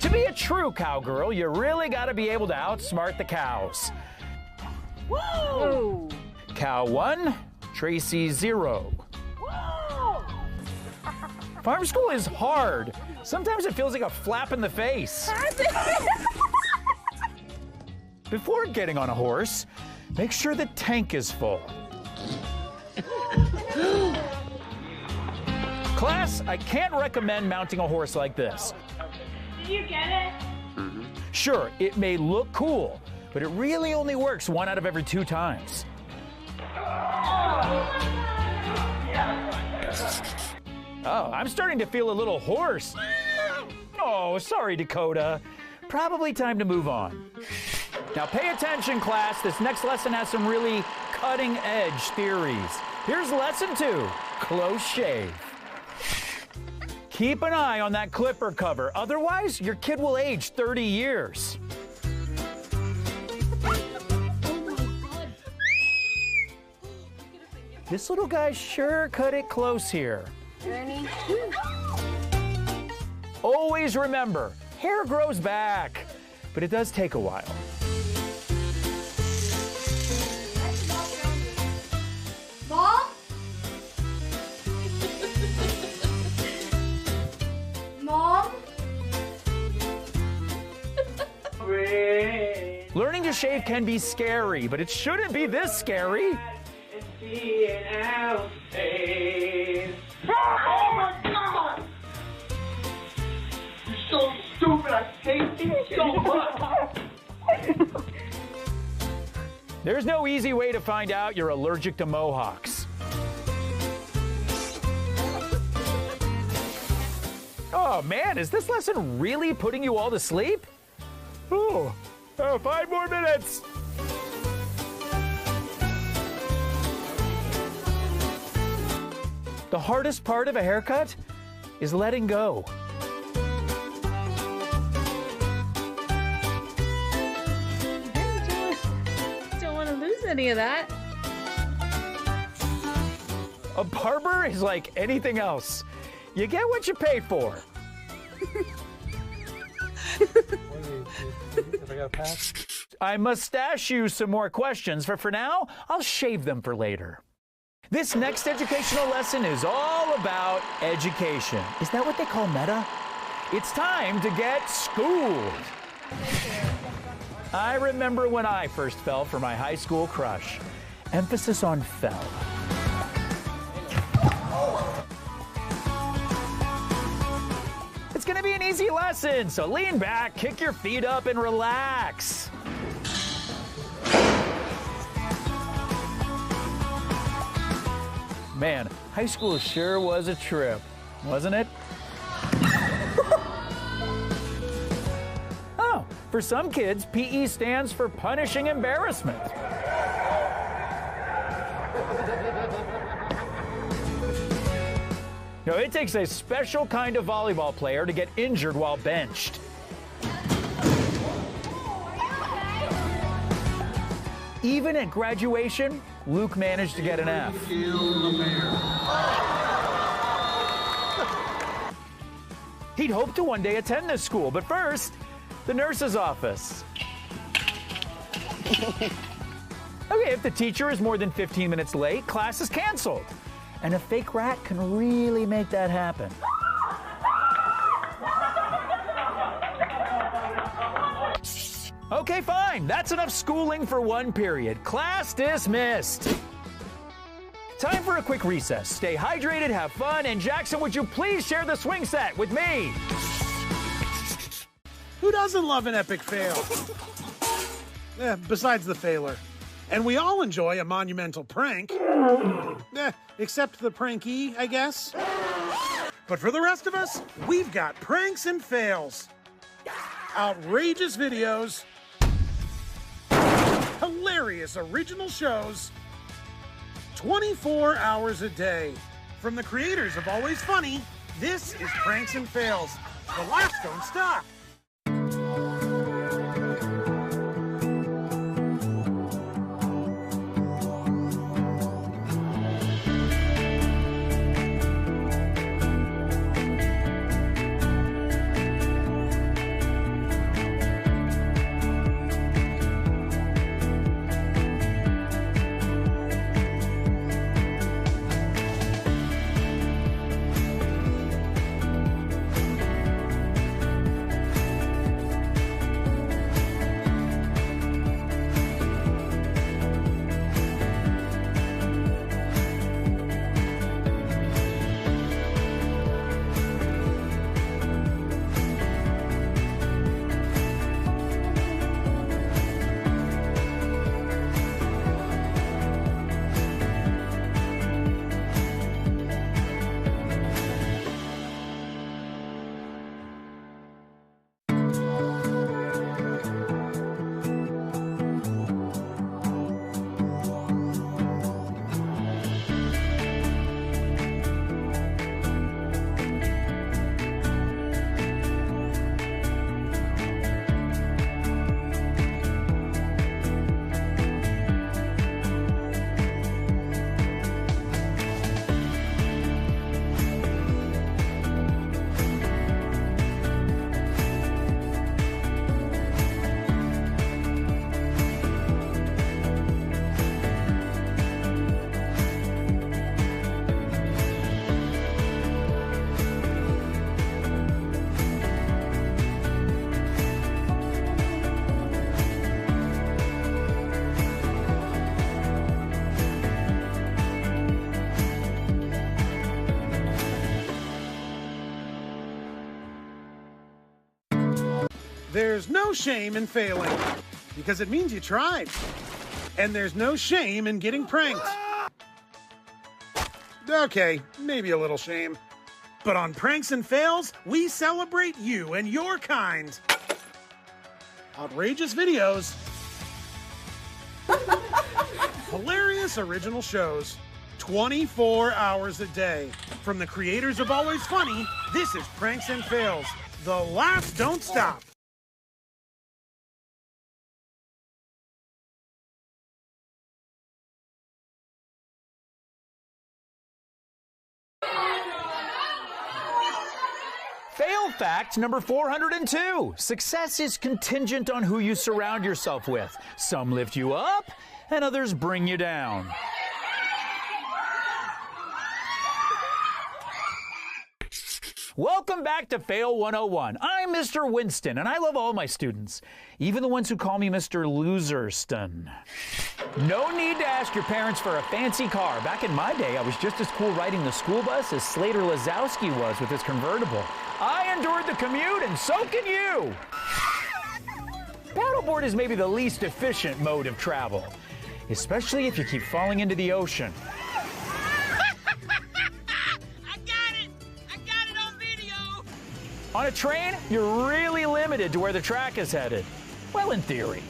To be a true cowgirl, you really got to be able to outsmart the cows. Whoa! Cow 1, Tracy 0. Whoa! Farm school is hard. Sometimes it feels like a flap in the face. Before getting on a horse, make sure the tank is full. Class, I can't recommend mounting a horse like this. Did you get it? Sure, it may look cool, but it really only works 1 out of every 2 times. Oh, I'm starting to feel a little hoarse. Oh, sorry, Dakota. Probably time to move on. Now pay attention, class. This next lesson has some really cutting-edge theories. Here's lesson 2, close shave. Keep an eye on that clipper cover. Otherwise, your kid will age 30 years. This little guy sure cut it close here. Ernie? Always remember, hair grows back, but it does take a while. Mom? Mom? Learning to shave can be scary, but it shouldn't be this scary. Oh my God! You're so stupid. I hate you so much. There's no easy way to find out you're allergic to mohawks. Oh man, is this lesson really putting you all to sleep? Oh, 5 more minutes. The hardest part of a haircut is letting go. Don't want to lose any of that. A barber is like anything else. You get what you pay for. If I got a pass? I must stash you some more questions, but for now, I'll shave them for later. This next educational lesson is all about education. Is that what they call meta? It's time to get schooled. I remember when I first fell for my high school crush. Emphasis on fell. It's gonna be an easy lesson, so lean back, kick your feet up, and relax. Man, high school sure was a trip, wasn't it? Oh, for some kids, PE stands for punishing embarrassment. No, it takes a special kind of volleyball player to get injured while benched. Even at graduation, Luke managed to get an F. He'd hoped to one day attend this school, but first, the nurse's office. Okay, if the teacher is more than 15 minutes late, class is canceled. And a fake rat can really make that happen. Okay, fine. That's enough schooling for one period. Class dismissed. Time for a quick recess. Stay hydrated, have fun, and Jackson, would you please share the swing set with me? Who doesn't love an epic fail? Besides the failer. And we all enjoy a monumental prank. Except the pranky, I guess. But for the rest of us, we've got pranks and fails. Outrageous videos. Hilarious original shows. 24 hours a day. From the creators of Always Funny, this is Pranks and Fails. The laughs don't stop. There's no shame in failing, because it means you tried. And there's no shame in getting pranked. Okay, maybe a little shame. But on Pranks and Fails, we celebrate you and your kind. Outrageous videos. Hilarious original shows. 24 hours a day. From the creators of Always Funny, this is Pranks and Fails. The laughs don't stop. Fail fact number 402. Success is contingent on who you surround yourself with. Some lift you up, and others bring you down. Welcome back to Fail 101. I'm Mr. Winston, and I love all my students, even the ones who call me Mr. Loserston. No need to ask your parents for a fancy car. Back in my day, I was just as cool riding the school bus as Slater Lazowski was with his convertible. I endured the commute, and so can you. Paddleboard is maybe the least efficient mode of travel, especially if you keep falling into the ocean. On a train, you're really limited to where the track is headed. Well, in theory.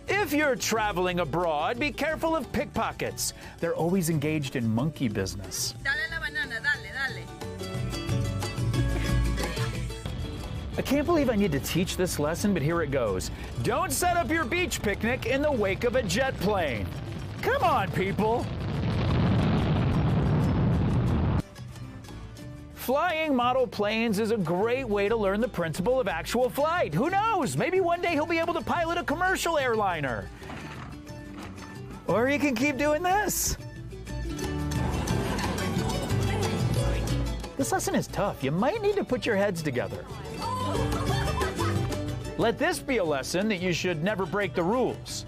If you're traveling abroad, be careful of pickpockets. They're always engaged in monkey business. Dale la banana, dale. I can't believe I need to teach this lesson, but here it goes. Don't set up your beach picnic in the wake of a jet plane. Come on, people. Flying model planes is a great way to learn the principle of actual flight. Who knows? Maybe one day he'll be able to pilot a commercial airliner. Or you can keep doing this. This lesson is tough. You might need to put your heads together. Let this be a lesson that you should never break the rules.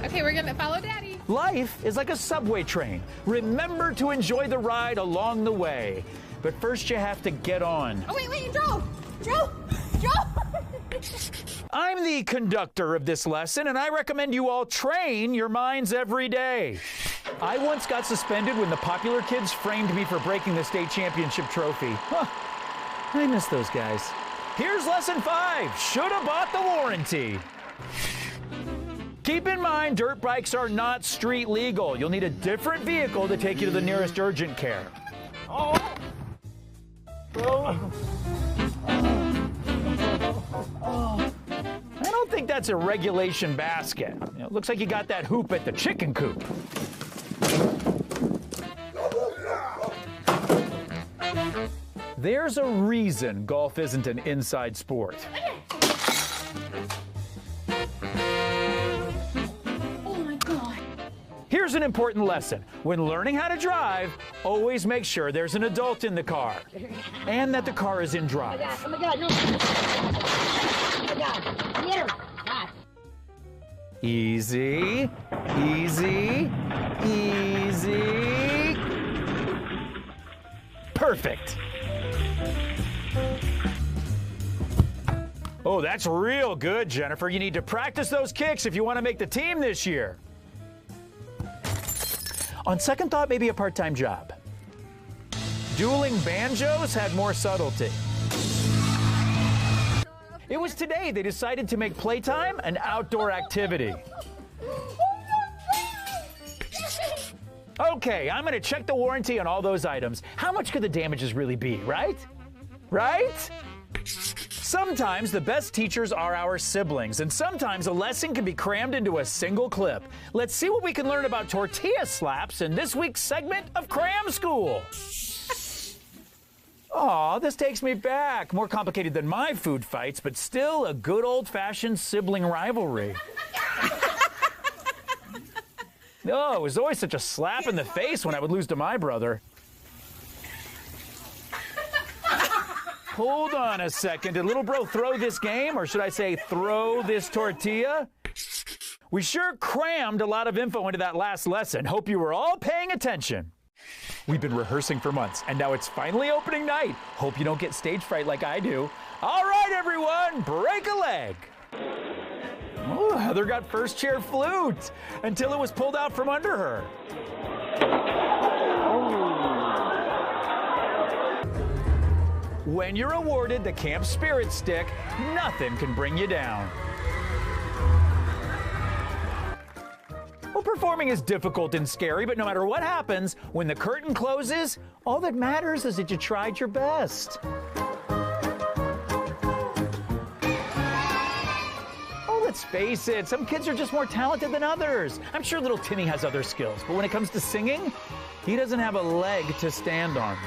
Okay, we're gonna follow Daddy. Life is like a subway train. Remember to enjoy the ride along the way. But first you have to get on. Oh, wait, Joe! I'm the conductor of this lesson, and I recommend you all train your minds every day. I once got suspended when the Popular Kids framed me for breaking the state championship trophy. Huh. I miss those guys. Here's lesson 5. Should have bought the warranty. Keep in mind, dirt bikes are not street legal. You'll need a different vehicle to take you to the nearest urgent care. I don't think that's a regulation basket. It looks like you got that hoop at the chicken coop. There's a reason golf isn't an inside sport. Here's an important lesson. When learning how to drive, always make sure there's an adult in the car and that the car is in drive. Oh my God, no. Oh my God, get him. God. Easy, easy, easy. Perfect. Oh, that's real good, Jennifer. You need to practice those kicks if you want to make the team this year. On second thought, maybe a part-time job. Dueling banjos had more subtlety. It was today they decided to make playtime an outdoor activity. Okay, I'm gonna check the warranty on all those items. How much could the damages really be, right? Right? Sometimes the best teachers are our siblings, and sometimes a lesson can be crammed into a single clip. Let's see what we can learn about tortilla slaps in this week's segment of Cram School. Aw, this takes me back. More complicated than my food fights, but still a good old-fashioned sibling rivalry. Oh, it was always such a slap in the face when I would lose to my brother. Hold on a second. Did little bro throw this game, or should I say throw this tortilla? We sure crammed a lot of info into that last lesson. Hope you were all paying attention. We've been rehearsing for months, and now it's finally opening night. Hope you don't get stage fright like I do. All right, everyone, break a leg. Oh, Heather got first chair flute until it was pulled out from under her. When you're awarded the Camp Spirit Stick, nothing can bring you down. Well, performing is difficult and scary, but no matter what happens, when the curtain closes, all that matters is that you tried your best. Oh, let's face it, some kids are just more talented than others. I'm sure little Timmy has other skills, but when it comes to singing, he doesn't have a leg to stand on.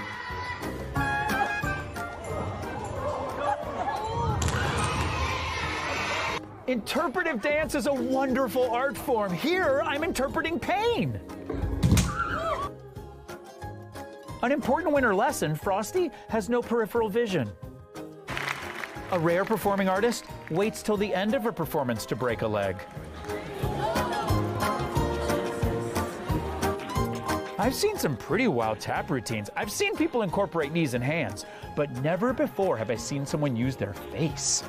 Interpretive dance is a wonderful art form. Here, I'm interpreting pain. An important winter lesson, Frosty has no peripheral vision. A rare performing artist waits till the end of her performance to break a leg. I've seen some pretty wild tap routines. I've seen people incorporate knees and hands, but never before have I seen someone use their face.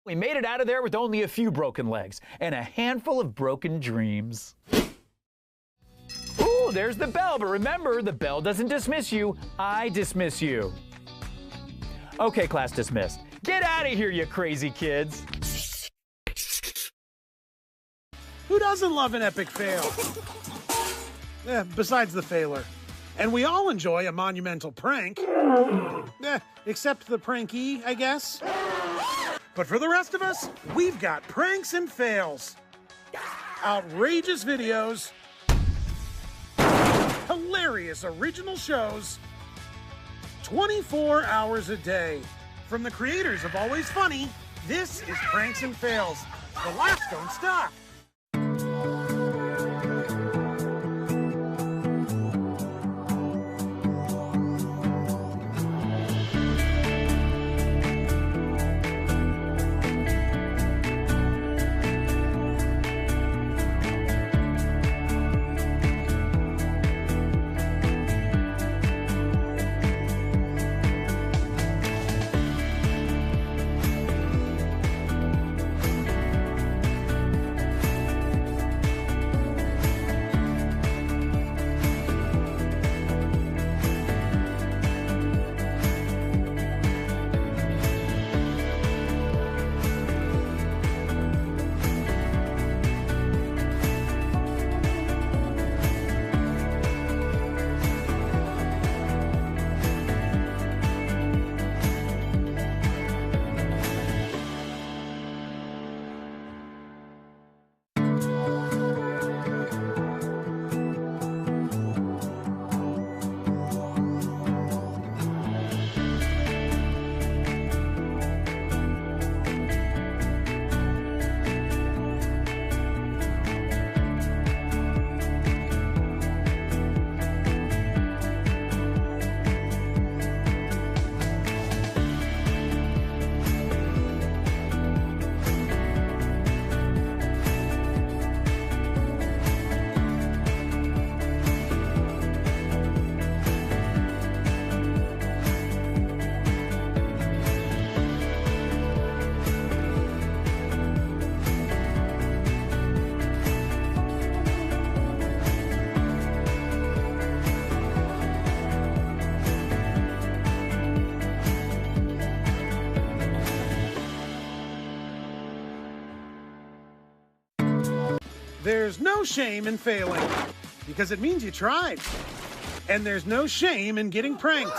We made it out of there with only a few broken legs and a handful of broken dreams. Ooh, there's the bell, but remember, the bell doesn't dismiss you, I dismiss you. Okay, class dismissed. Get out of here, you crazy kids. Who doesn't love an epic fail? Besides the failer. And we all enjoy a monumental prank. Except the prankee, I guess. But for the rest of us, we've got pranks and fails. Outrageous videos. Hilarious original shows. 24 hours a day. From the creators of Always Funny, this is Pranks and Fails. The laughs don't stop. There's no shame in failing, because it means you tried. And there's no shame in getting pranked.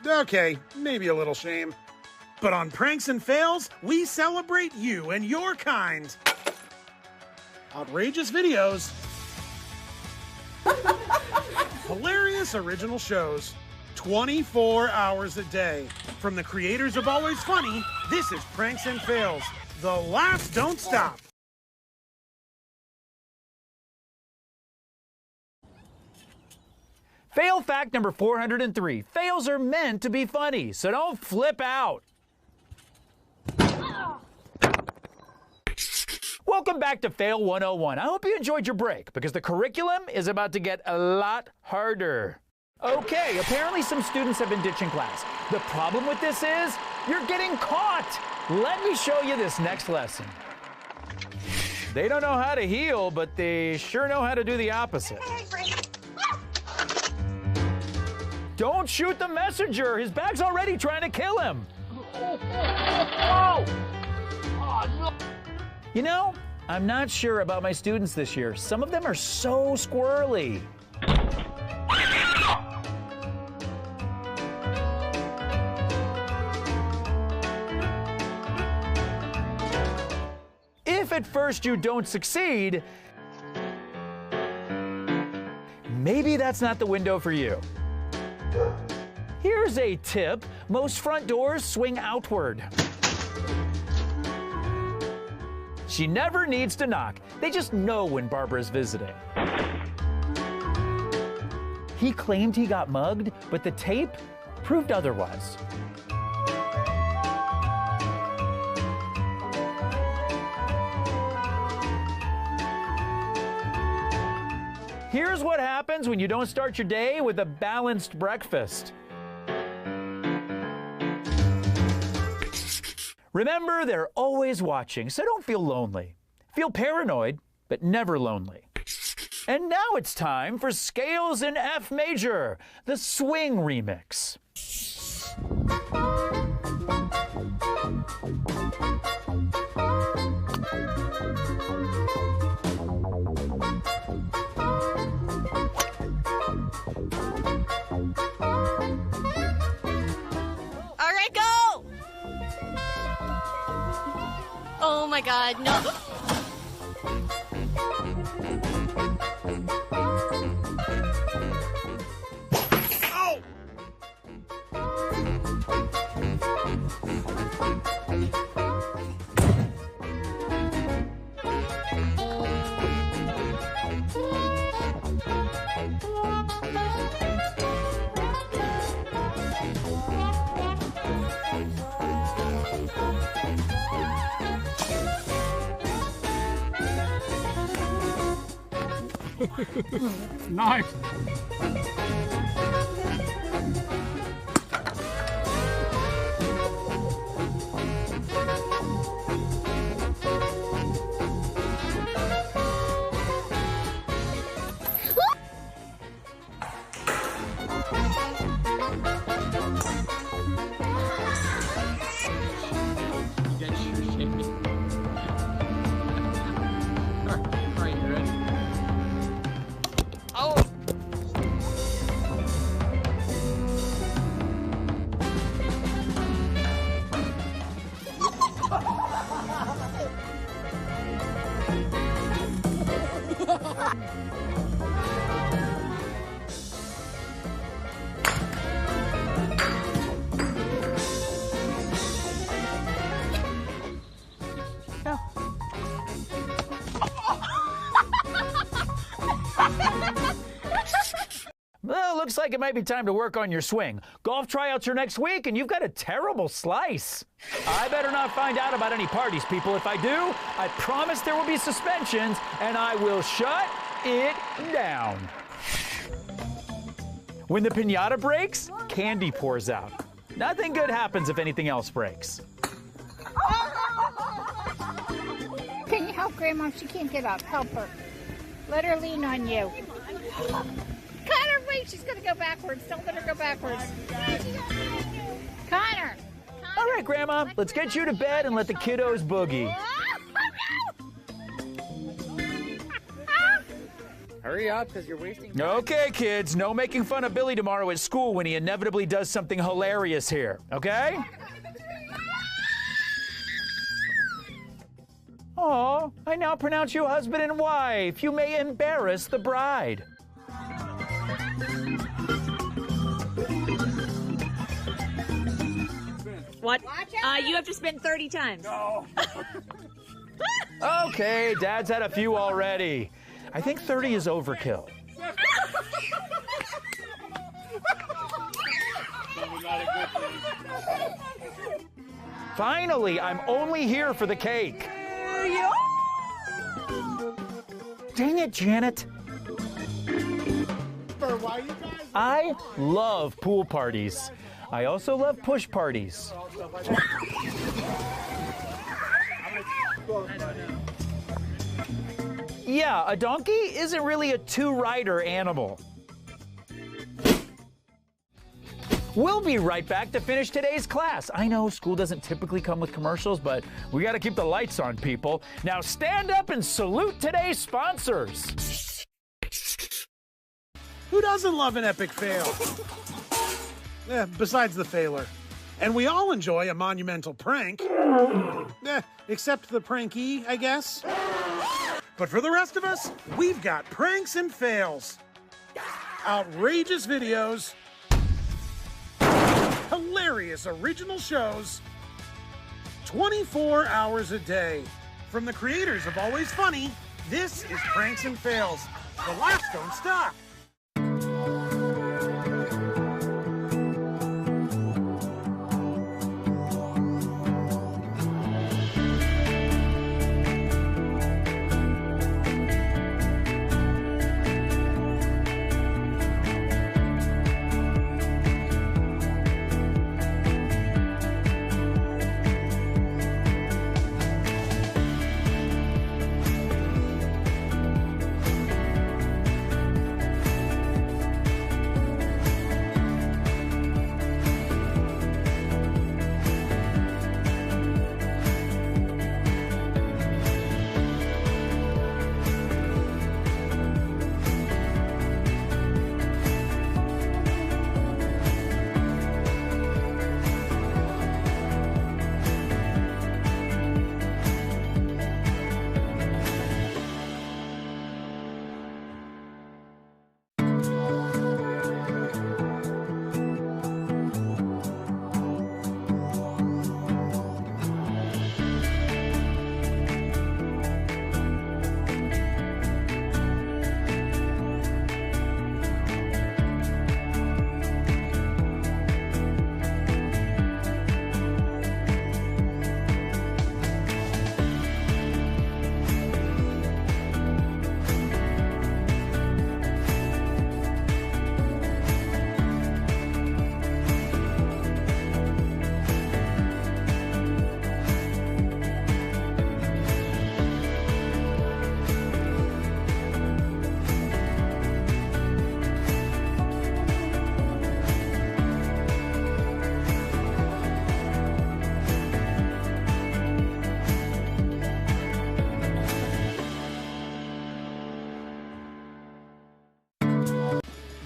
Okay, maybe a little shame. But on Pranks and Fails, we celebrate you and your kind. Outrageous videos. Hilarious original shows. 24 hours a day. From the creators of Always Funny, this is Pranks and Fails. The laughs don't stop. Fail fact number 403. Fails are meant to be funny, so don't flip out. Welcome back to Fail 101. I hope you enjoyed your break because the curriculum is about to get a lot harder. Okay, apparently some students have been ditching class. The problem with this is you're getting caught. Let me show you this next lesson. They don't know how to heal, but they sure know how to do the opposite. Don't shoot the messenger. His bag's already trying to kill him. You know, I'm not sure about my students this year. Some of them are so squirrely. If at first you don't succeed, maybe that's not the window for you. Here's a tip. Most front doors swing outward. She never needs to knock. They just know when Barbara's visiting. He claimed he got mugged, but the tape proved otherwise. Here's what happens when you don't start your day with a balanced breakfast. Remember, they're always watching, so don't feel lonely. Feel paranoid, but never lonely. And now it's time for Scales in F Major, the Swing Remix. Oh my God, no. Ow! Nice. Well, looks like it might be time to work on your swing. Golf tryouts are next week, and you've got a terrible slice. I better not find out about any parties, people. If I do, I promise there will be suspensions, and I will shut it down. When the piñata breaks, candy pours out. Nothing good happens if anything else breaks. Can you help Grandma? She can't get up. Help her. Let her lean on you. Connor, wait. She's going to go backwards. Don't let her go backwards. Connor. All right, Grandma, let's get you to bed and let the kiddos boogie. Hurry up, because you're wasting time. Okay, kids, no making fun of Billy tomorrow at school when he inevitably does something hilarious here, okay? Aw, I now pronounce you husband and wife. You may embarrass the bride. What? You have to spin 30 times. No. Okay, Dad's had a few already. I think 30 is overkill. Finally, I'm only here for the cake. Dang it, Janet. I love pool parties. I also love push parties. Yeah, a donkey isn't really a two-rider animal. We'll be right back to finish today's class. I know school doesn't typically come with commercials, but we got to keep the lights on, people. Now stand up and salute today's sponsors. Who doesn't love an epic fail? Besides the failer. And we all enjoy a monumental prank. Except the prankee, I guess. But for the rest of us, we've got pranks and fails. Outrageous videos. Hilarious original shows. 24 hours a day. From the creators of Always Funny, this is Pranks and Fails. The laughs don't stop.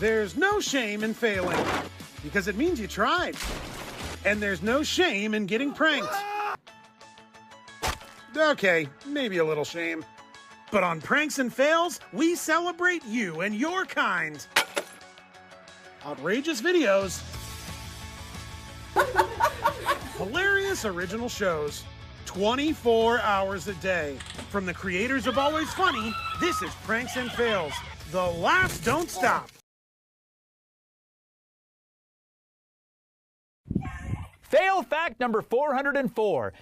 There's no shame in failing, because it means you tried. And there's no shame in getting pranked. Okay, maybe a little shame. But on Pranks and Fails, we celebrate you and your kind. Outrageous videos. Hilarious original shows. 24 hours a day. From the creators of Always Funny, this is Pranks and Fails. The laughs don't stop. Fail fact number 404.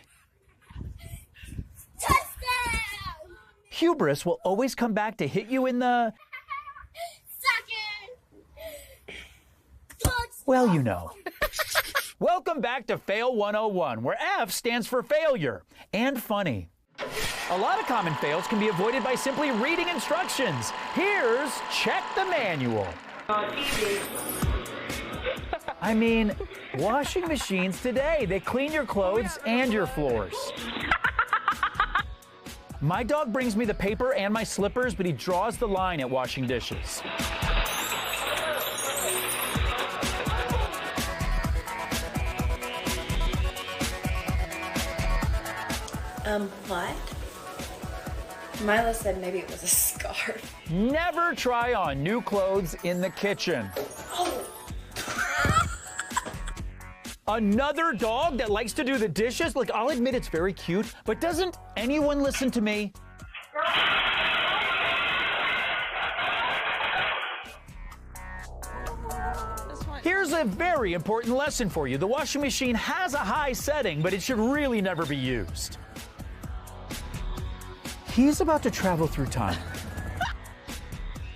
Touchdown! Hubris will always come back to hit you in the... Touchdown! Well, you know. Welcome back to Fail 101, where F stands for failure and funny. A lot of common fails can be avoided by simply reading instructions. Here's Check the Manual. I mean, washing machines today, they clean your clothes and your floors. My dog brings me the paper and my slippers, but he draws the line at washing dishes. What? Milo said maybe it was a scarf. Never try on new clothes in the kitchen. Oh. Another dog that likes to do the dishes? Look, I'll admit it's very cute, but doesn't anyone listen to me? Here's a very important lesson for you. The washing machine has a high setting, but it should really never be used. He's about to travel through time.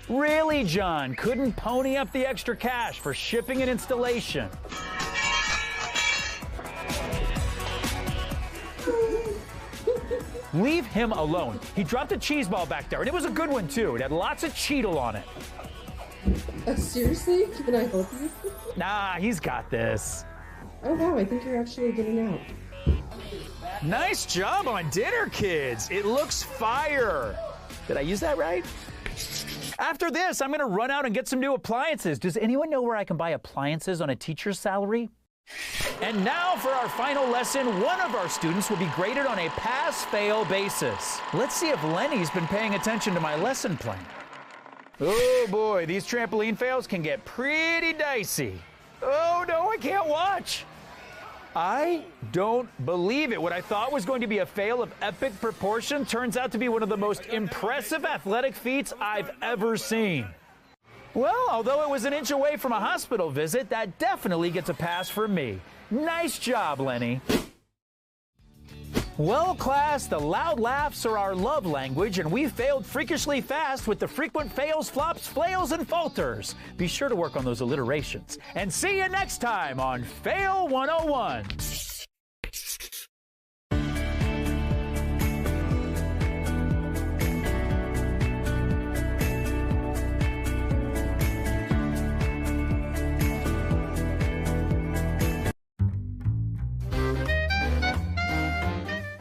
Really, John? Couldn't pony up the extra cash for shipping and installation? Leave him alone. He dropped a cheese ball back there, and it was a good one, too. It had lots of Cheetle on it. Seriously? Can I help you? Nah, he's got this. Oh, wow, I think you're actually getting out. Nice job on dinner, kids. It looks fire. Did I use that right? After this, I'm going to run out and get some new appliances. Does anyone know where I can buy appliances on a teacher's salary? And now for our final lesson, one of our students will be graded on a pass-fail basis. Let's see if Lenny's been paying attention to my lesson plan. Oh boy, these trampoline fails can get pretty dicey. Oh no, I can't watch. I don't believe it. What I thought was going to be a fail of epic proportion turns out to be one of the most impressive athletic feats I've ever seen. Well, although it was an inch away from a hospital visit, that definitely gets a pass from me. Nice job, Lenny. Well, class, the loud laughs are our love language, and we failed freakishly fast with the frequent fails, flops, flails, and falters. Be sure to work on those alliterations. And see you next time on Fail 101.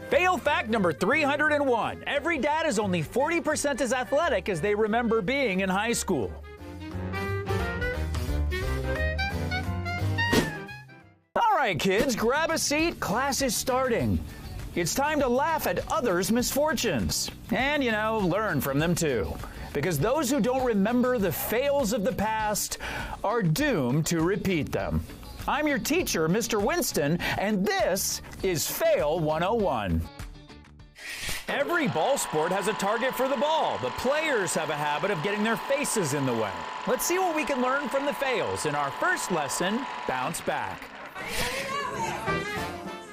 Fail fact number 301. Every dad is only 40% as athletic as they remember being in high school. All right, kids, grab a seat. Class is starting. It's time to laugh at others' misfortunes. And, you know, learn from them too. Because those who don't remember the fails of the past are doomed to repeat them. I'm your teacher, Mr. Winston, and this is Fail 101. Every ball sport has a target for the ball. The players have a habit of getting their faces in the way. Let's see what we can learn from the fails in our first lesson, Bounce Back.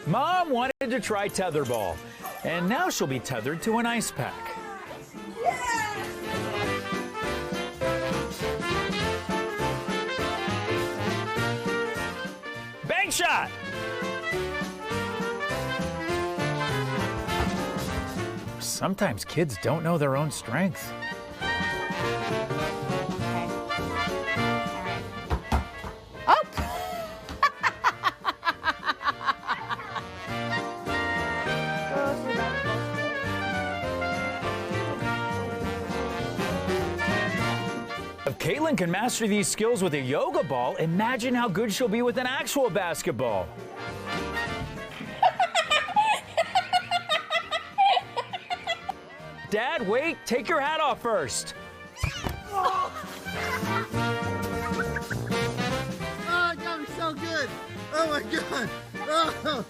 Mom wanted to try tetherball, and now she'll be tethered to an ice pack. Bank shot! Sometimes kids don't know their own strength. If Caitlin can master these skills with a yoga ball, imagine how good she'll be with an actual basketball. Dad, wait, take your hat off first. Oh, it got me so good. Oh my God. Oh.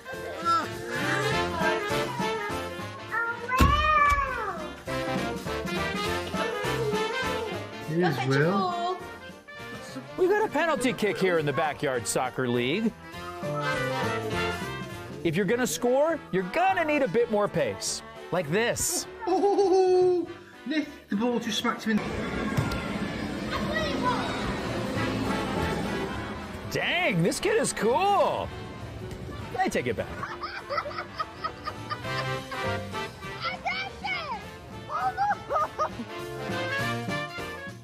Here's Will. We got a penalty kick here in the Backyard Soccer League. If you're gonna score, you're gonna need a bit more pace. Like this. Oh, Nick, the ball just smacked him in. Dang, this kid is cool. I take it back.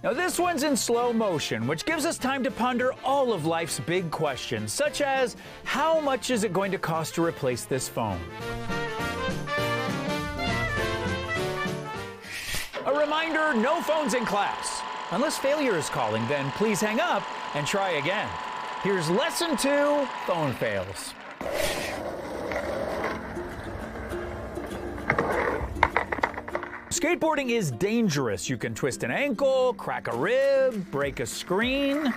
Now this one's in slow motion, which gives us time to ponder all of life's big questions, such as, how much is it going to cost to replace this phone? A reminder, no phones in class. Unless failure is calling, then please hang up and try again. Here's lesson 2, phone fails. Skateboarding is dangerous. You can twist an ankle, crack a rib, break a screen.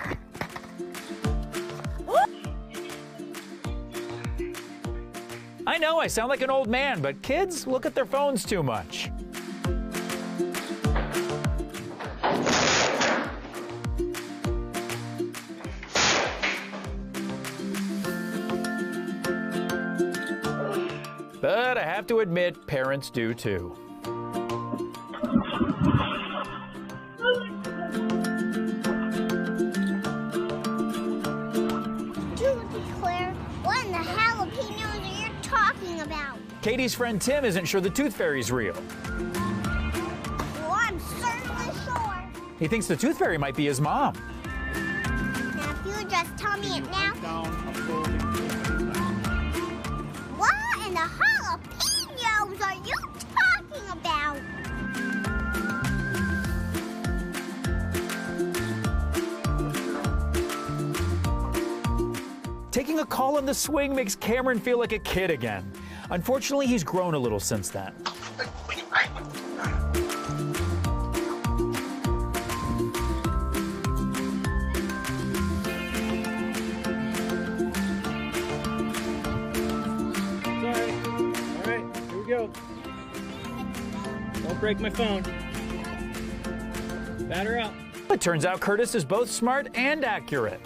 I know I sound like an old man, but kids look at their phones too much. But I have to admit, parents do too. Katie's friend Tim isn't sure the Tooth Fairy's real. Well, I'm certainly sure. He thinks the Tooth Fairy might be his mom. Now, if you just tell me it now. What in the jalapenos are you talking about? Taking a call on the swing makes Cameron feel like a kid again. Unfortunately, he's grown a little since then. Sorry. All right, here we go. Don't break my phone. Batter up. It turns out Curtis is both smart and accurate.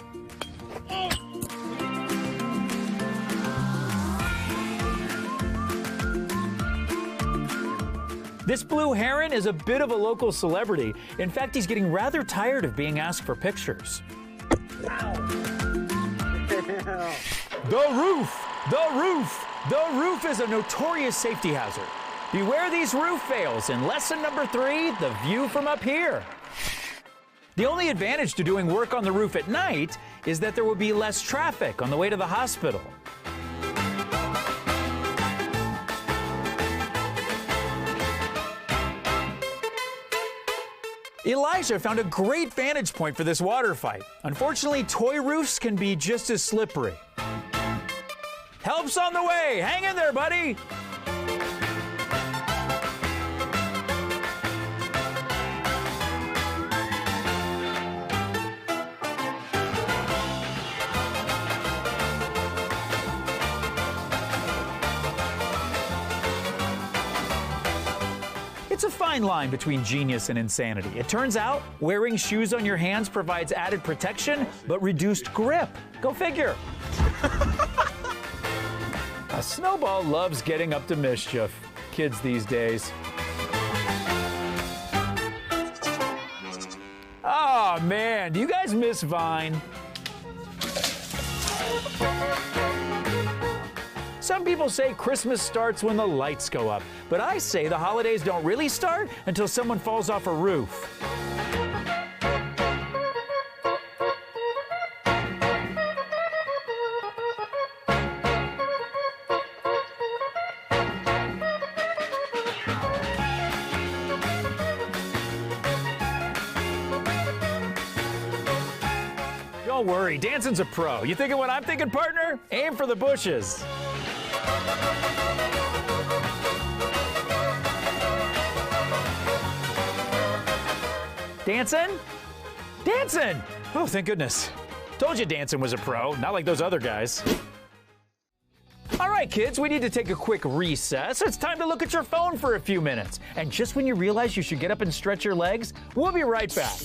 This blue heron is a bit of a local celebrity. In fact, he's getting rather tired of being asked for pictures. The roof! The roof! The roof is a notorious safety hazard. Beware these roof fails. In lesson number 3, the view from up here. The only advantage to doing work on the roof at night is that there will be less traffic on the way to the hospital. Elijah found a great vantage point for this water fight. Unfortunately, toy roofs can be just as slippery. Help's on the way! Hang in there, buddy! It's a fine line between genius and insanity. It turns out wearing shoes on your hands provides added protection, but reduced grip. Go figure. A snowball loves getting up to mischief. Kids these days. Oh man, do you guys miss Vine? Some people say Christmas starts when the lights go up, but I say the holidays don't really start until someone falls off a roof. Don't worry, Danson's a pro. You thinking what I'm thinking, partner? Aim for the bushes. Danson? Danson! Oh, thank goodness. Told you Danson was a pro, not like those other guys. All right, kids, we need to take a quick recess. It's time to look at your phone for a few minutes. And just when you realize you should get up and stretch your legs, we'll be right back.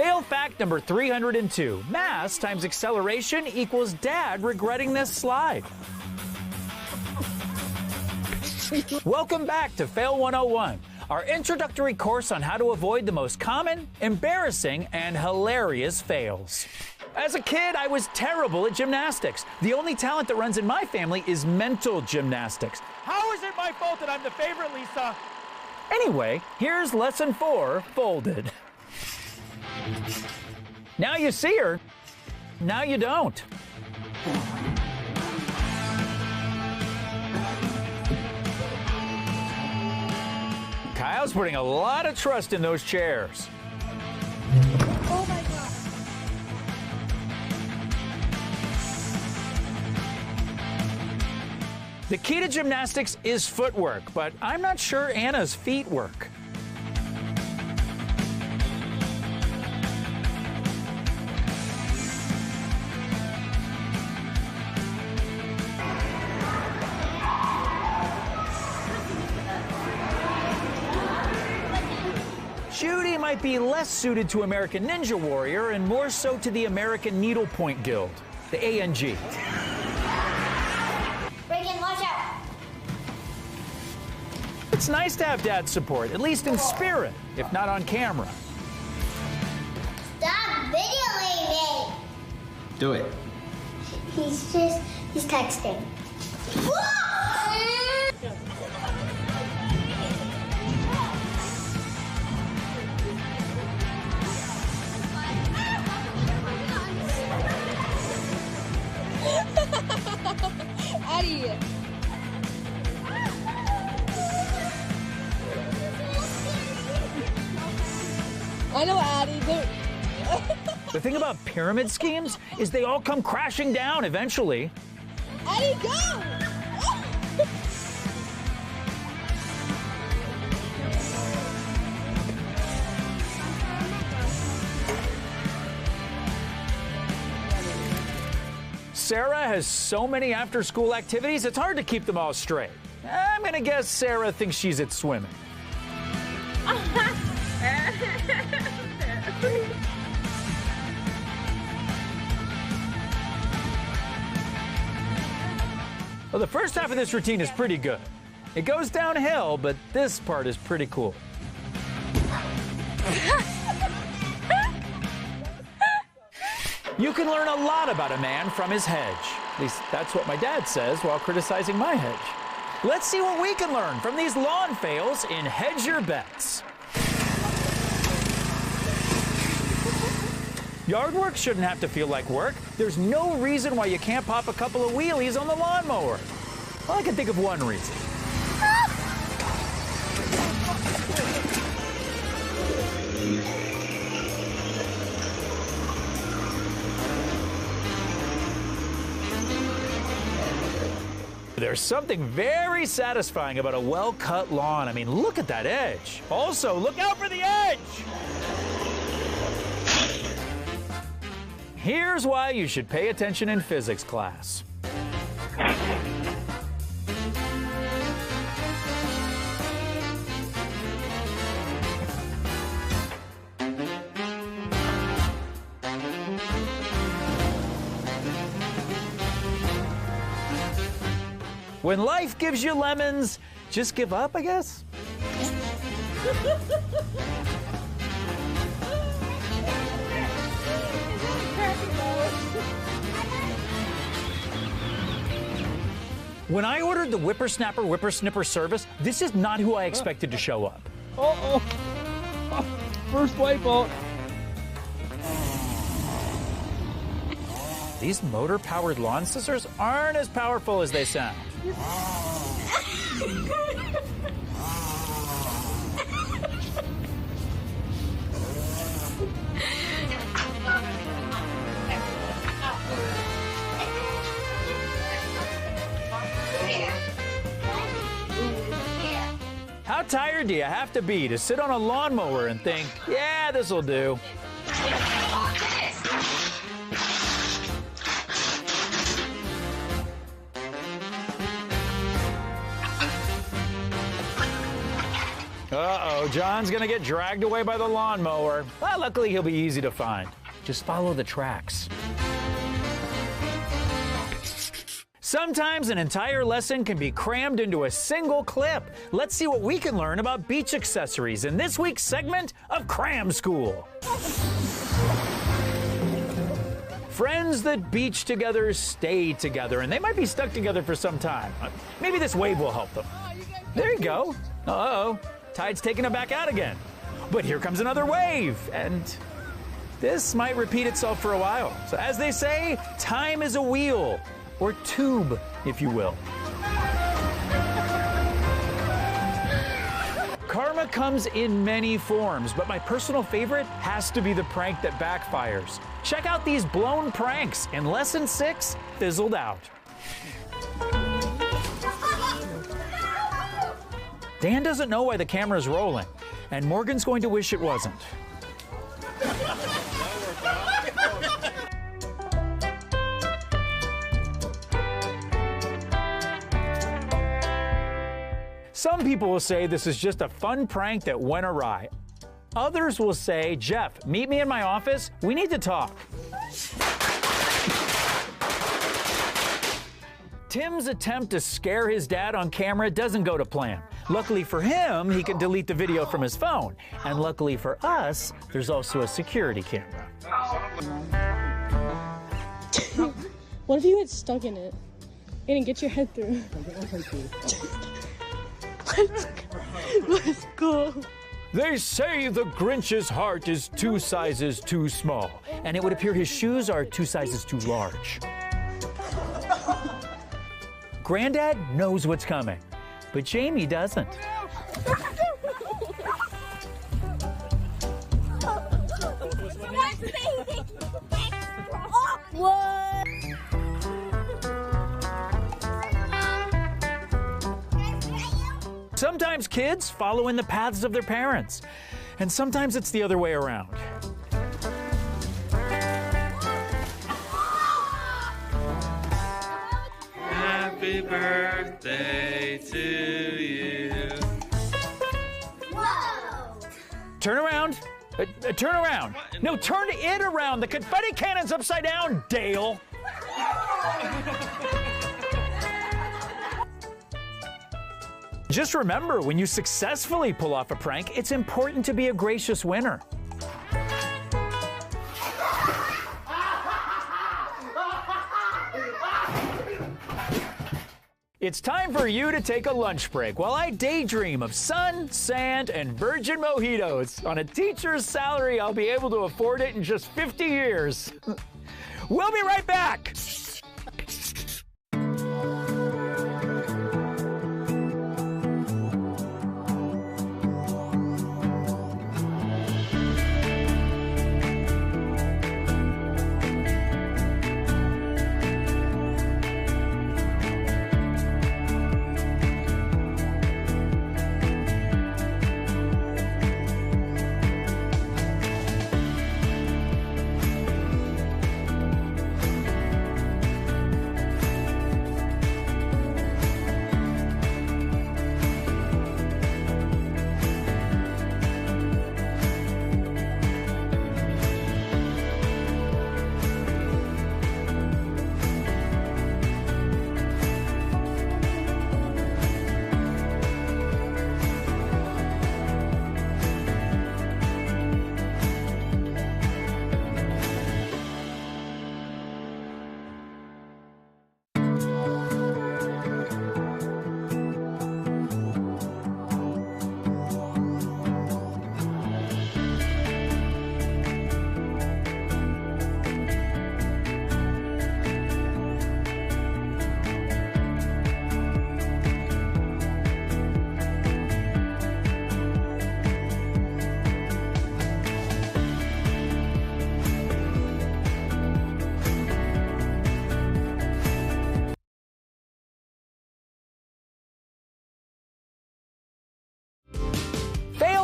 Fail fact number 302. Mass times acceleration equals Dad regretting this slide. Welcome back to Fail 101, our introductory course on how to avoid the most common, embarrassing, and hilarious fails. As a kid, I was terrible at gymnastics. The only talent that runs in my family is mental gymnastics. How is it my fault that I'm the favorite, Lisa? Anyway, here's lesson 4, folded. Now you see her, now you don't. Kyle's putting a lot of trust in those chairs. Oh my God. The key to gymnastics is footwork, but I'm not sure Anna's feet work. Judy might be less suited to American Ninja Warrior and more so to the American Needlepoint Guild, the ANG. Reagan, watch out. It's nice to have Dad's support, at least in spirit, if not on camera. Stop videoing me. Do it. He's texting. Addie. I know, Addie. The thing about pyramid schemes is they all come crashing down eventually. Addie, go! Sarah has so many after-school activities, it's hard to keep them all straight. I'm gonna guess Sarah thinks she's at swimming. Well, the first half of this routine is pretty good. It goes downhill, but this part is pretty cool. You can learn a lot about a man from his hedge. At least that's what my dad says while criticizing my hedge. Let's see what we can learn from these lawn fails in Hedge Your Bets. Yard work shouldn't have to feel like work. There's no reason why you can't pop a couple of wheelies on the lawnmower. Well, I can think of one reason. There's something very satisfying about a well-cut lawn. I mean, look at that edge. Also, look out for the edge! Here's why you should pay attention in physics class. When life gives you lemons, just give up, I guess? When I ordered the Whippersnapper Whippersnipper service, this is not who I expected to show up. Uh-oh. First wipe out. These motor-powered lawn scissors aren't as powerful as they sound. How tired do you have to be to sit on a lawnmower and think, yeah, this'll do? Uh-oh. Uh-oh, John's gonna get dragged away by the lawnmower. Well, luckily he'll be easy to find. Just follow the tracks. Sometimes an entire lesson can be crammed into a single clip. Let's see what we can learn about beach accessories in this week's segment of Cram School. Friends that beach together stay together, and they might be stuck together for some time. Maybe this wave will help them. There you go. Uh-oh, tide's taking it back out again. But here comes another wave, and this might repeat itself for a while. So as they say, time is a wheel, or tube, if you will. Karma comes in many forms, but my personal favorite has to be the prank that backfires. Check out these blown pranks in Lesson 6, Fizzled Out. Dan doesn't know why the camera's rolling, and Morgan's going to wish it wasn't. Some people will say this is just a fun prank that went awry. Others will say, Jeff, meet me in my office. We need to talk. Tim's attempt to scare his dad on camera doesn't go to plan. Luckily for him, he can delete the video from his phone. And luckily for us, there's also a security camera. What if you get stuck in it and get your head through? Let's go. They say the Grinch's heart is 2 sizes too small, and it would appear his shoes are 2 sizes too large. Granddad knows what's coming, but Jamie doesn't. What? Sometimes kids follow in the paths of their parents, and sometimes it's the other way around. Happy birthday to you. Whoa! Turn around. Turn around. No, turn it around. The confetti cannon's upside down, Dale. Just remember, when you successfully pull off a prank, it's important to be a gracious winner. It's time for you to take a lunch break while I daydream of sun, sand, and virgin mojitos. On a teacher's salary, I'll be able to afford it in just 50 years. We'll be right back.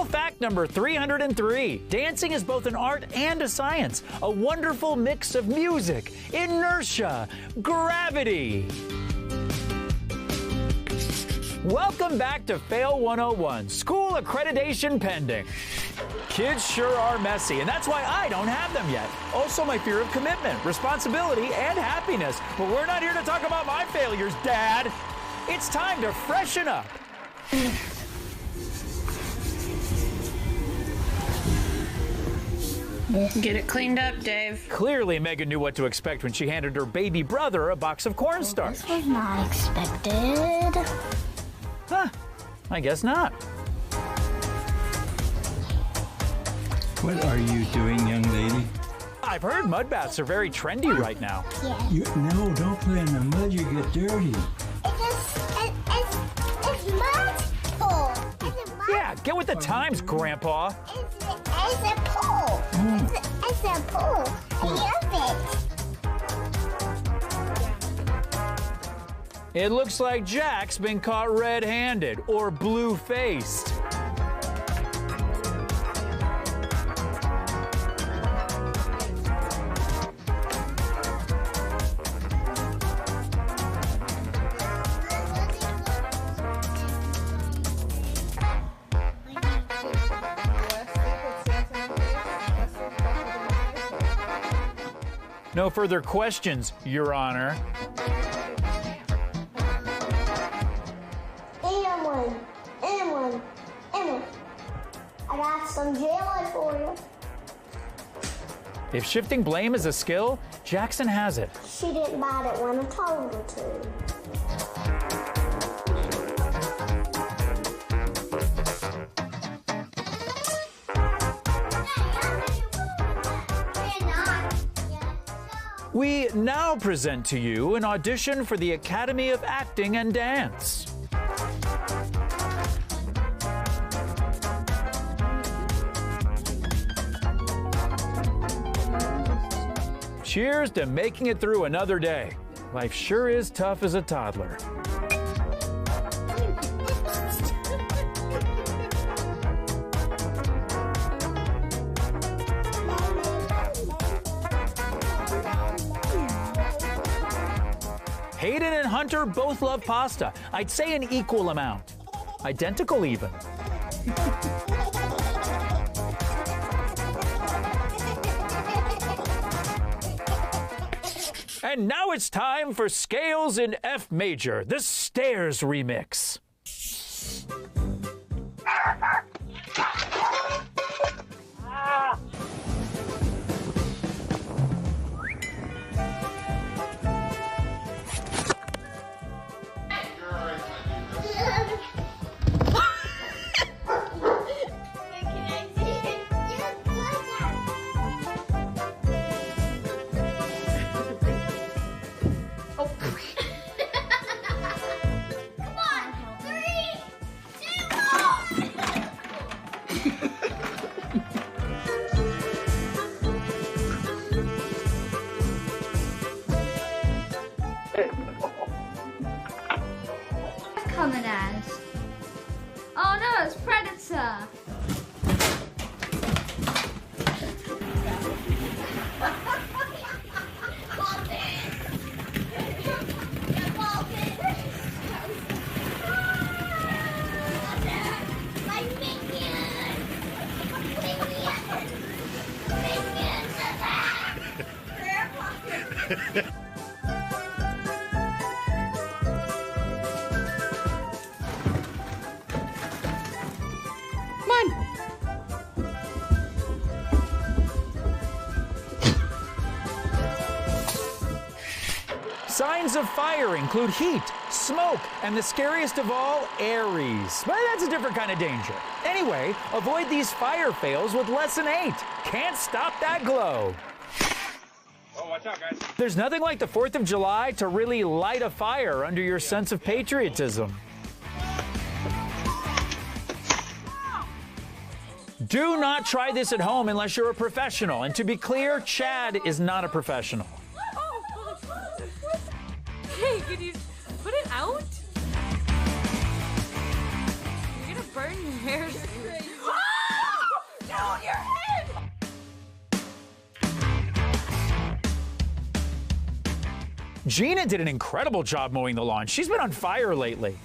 Fact number 303. Dancing is both an art and a science. A wonderful mix of music, inertia, gravity. Welcome back to Fail 101, school accreditation pending. Kids sure are messy, and that's why I don't have them yet. Also, my fear of commitment, responsibility, and happiness. But we're not here to talk about my failures, Dad. It's time to freshen up. Get it cleaned up, Dave. Clearly, Megan knew what to expect when she handed her baby brother a box of cornstarch. This was not expected. Huh, I guess not. What are you doing, young lady? I've heard mud baths are very trendy right now. Yeah. No, don't play in the mud, you get dirty. It's mud pool. Yeah, get with the times, Grandpa. It's a pool. It's a pool. I love it. It looks like Jack's been caught red-handed or blue-faced. No further questions, Your Honor. And one. I got some jelly for you. If shifting blame is a skill, Jackson has it. She didn't bite it when I told her to. We now present to you an audition for the Academy of Acting and Dance. Cheers to making it through another day. Life sure is tough as a toddler. Hayden and Hunter both love pasta. I'd say an equal amount. Identical even. And now it's time for Scales in F Major, the Stairs remix. Coming as? Oh no, it's Predator! Signs of fire include heat, smoke, and the scariest of all, Aries. But that's a different kind of danger. Anyway, avoid these fire fails with Lesson 8. Can't stop that glow. Oh, watch out, guys. There's nothing like the 4th of July to really light a fire under your sense of patriotism. Do not try this at home unless you're a professional. And to be clear, Chad is not a professional. Hey, could you put it out? You're gonna burn your hair. Oh! No, your head! Gina did an incredible job mowing the lawn. She's been on fire lately.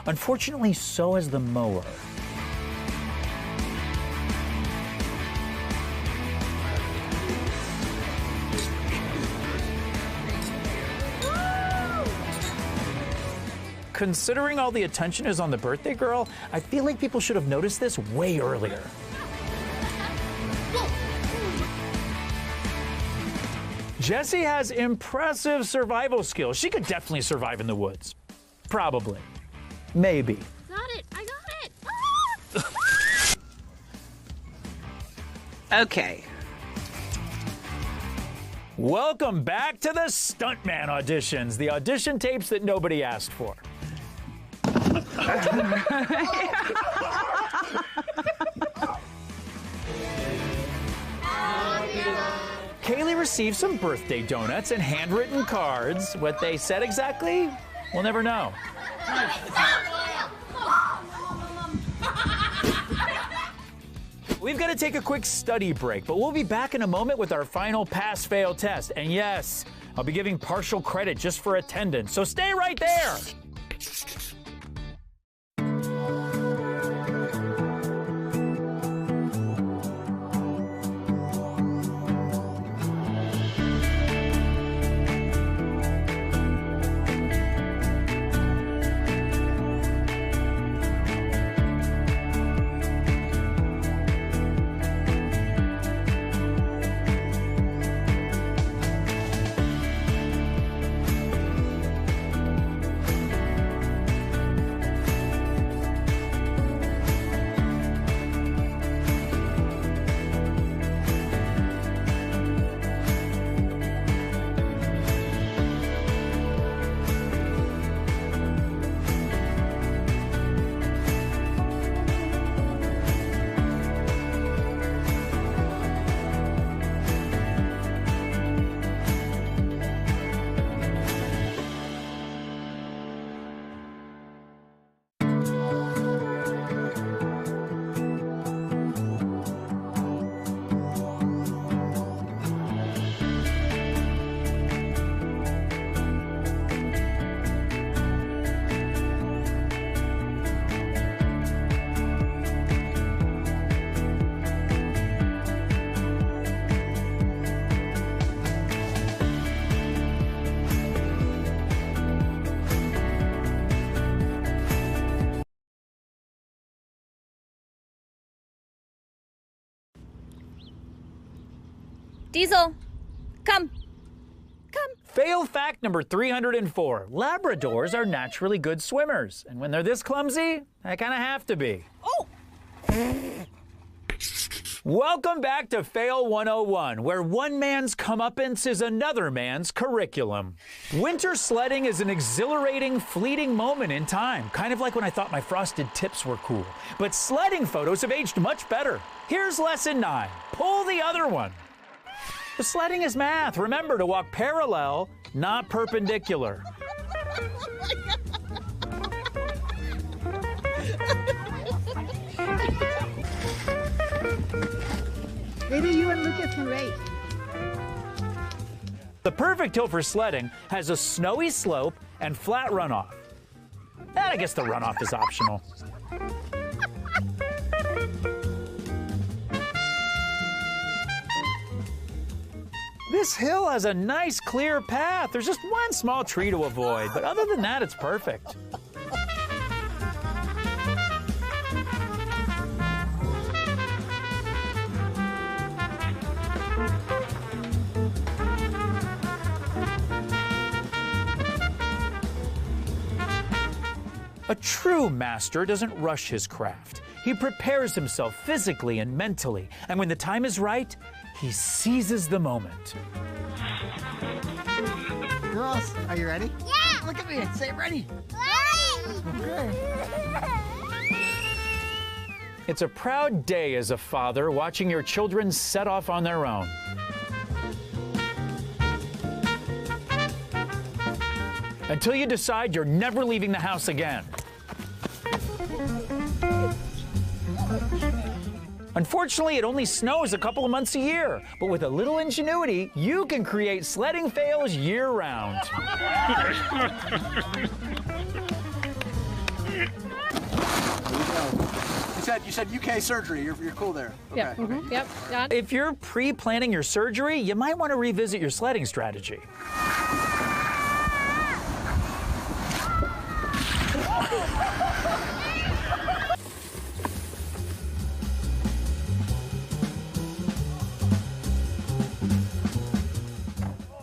Unfortunately, so has the mower. Considering all the attention is on the birthday girl, I feel like people should have noticed this way earlier. Jessie has impressive survival skills. She could definitely survive in the woods. Probably. Maybe. Got it. I got it. Okay. Welcome back to the Stuntman auditions, the audition tapes that nobody asked for. Kaylee received some birthday donuts and handwritten cards. What they said exactly, we'll never know. We've got to take a quick study break, but we'll be back in a moment with our final pass-fail test. And yes, I'll be giving partial credit just for attendance, so stay right there. Diesel, come. Fail fact number 304. Labradors are naturally good swimmers. And when they're this clumsy, they kind of have to be. Oh! Welcome back to Fail 101, where one man's comeuppance is another man's curriculum. Winter sledding is an exhilarating, fleeting moment in time, kind of like when I thought my frosted tips were cool. But sledding photos have aged much better. Here's lesson 9. Pull the other one. The sledding is math. Remember to walk parallel, not perpendicular. Maybe you and Lucas can race. The perfect hill for sledding has a snowy slope and flat runoff. And I guess the runoff is optional. This hill has a nice clear path. There's just one small tree to avoid, but other than that, it's perfect. A true master doesn't rush his craft. He prepares himself physically and mentally, and when the time is right, he seizes the moment. Girls, are you ready? Yeah! Look at me and say ready. Ready! It's a proud day as a father watching your children set off on their own. Until you decide you're never leaving the house again. Unfortunately, it only snows a couple of months a year, but with a little ingenuity, you can create sledding fails year-round. You said UK surgery. You're cool there. Okay. Yep. Yep. Got it. If you're pre-planning your surgery, you might want to revisit your sledding strategy.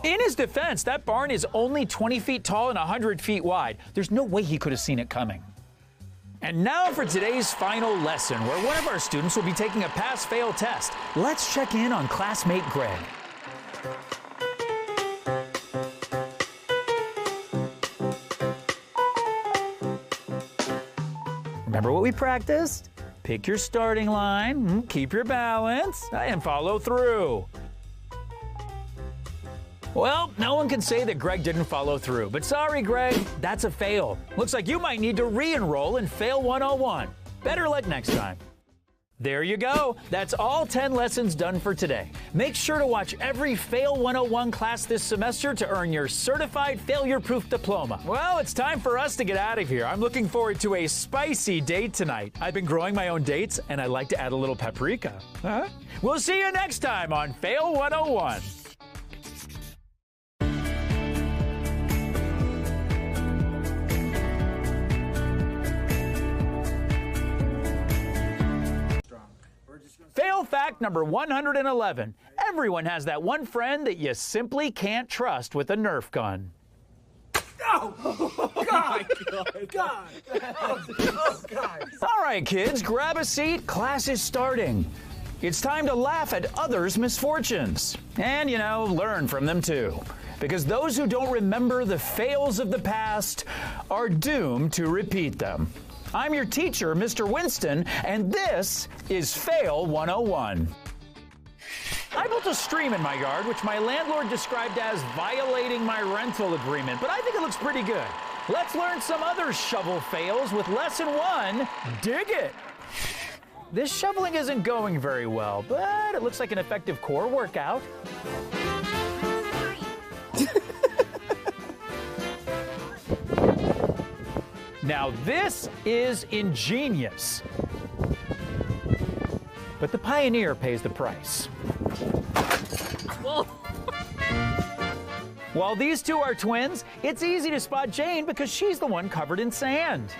In his defense, that barn is only 20 feet tall and 100 feet wide. There's no way he could have seen it coming. And now for today's final lesson, where one of our students will be taking a pass-fail test. Let's check in on classmate Greg. Remember what we practiced? Pick your starting line, keep your balance, and follow through. Well, no one can say that Greg didn't follow through, but sorry, Greg, that's a fail. Looks like you might need to re-enroll in Fail 101. Better luck next time. There you go. That's all 10 lessons done for today. Make sure to watch every Fail 101 class this semester to earn your certified failure-proof diploma. Well, it's time for us to get out of here. I'm looking forward to a spicy date tonight. I've been growing my own dates, and I like to add a little paprika. We'll see you next time on Fail 101. Fail fact number 111. Everyone has that one friend that you simply can't trust with a Nerf gun. Oh, God! God! Oh, God! All right, kids, grab a seat. Class is starting. It's time to laugh at others' misfortunes. And, learn from them too. Because those who don't remember the fails of the past are doomed to repeat them. I'm your teacher, Mr. Winston, and this is Fail 101. I built a stream in my yard, which my landlord described as violating my rental agreement, but I think it looks pretty good. Let's learn some other shovel fails with Lesson 1, Dig It. This shoveling isn't going very well, but it looks like an effective core workout. Now this is ingenious, but the pioneer pays the price. While these two are twins, it's easy to spot Jane because she's the one covered in sand.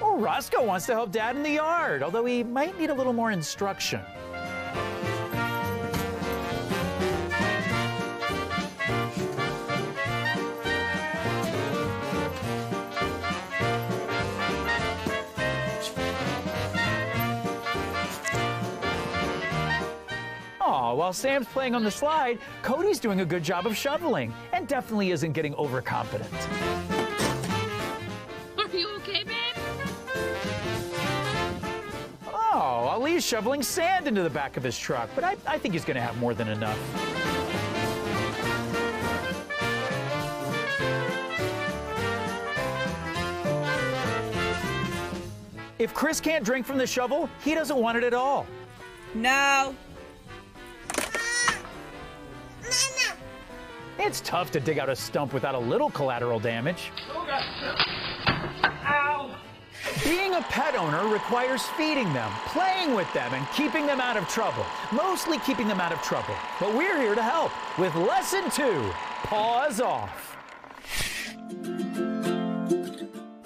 Oh, Roscoe wants to help Dad in the yard, although he might need a little more instruction. While Sam's playing on the slide, Cody's doing a good job of shoveling and definitely isn't getting overconfident. Are you okay, babe? Oh, Ali's shoveling sand into the back of his truck, but I think he's going to have more than enough. If Chris can't drink from the shovel, he doesn't want it at all. No. It's tough to dig out a stump without a little collateral damage. Ow! Being a pet owner requires feeding them, playing with them, and keeping them out of trouble. Mostly keeping them out of trouble. But we're here to help with Lesson 2, Paws Off.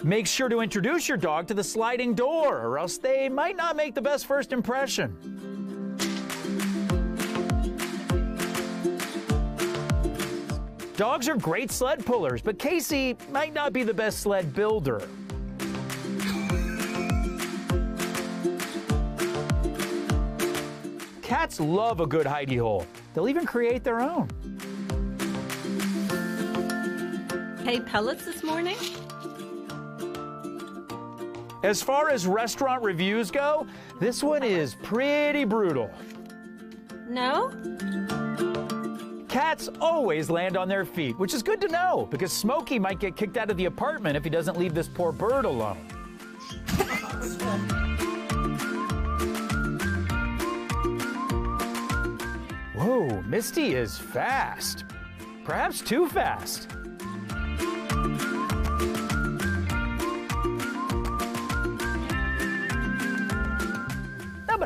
Make sure to introduce your dog to the sliding door, or else they might not make the best first impression. Dogs are great sled pullers, but Casey might not be the best sled builder. Cats love a good hidey hole. They'll even create their own. Hay pellets this morning? As far as restaurant reviews go, this one is pretty brutal. No? Cats always land on their feet, which is good to know, because Smokey might get kicked out of the apartment if he doesn't leave this poor bird alone. Whoa, Misty is fast. Perhaps too fast.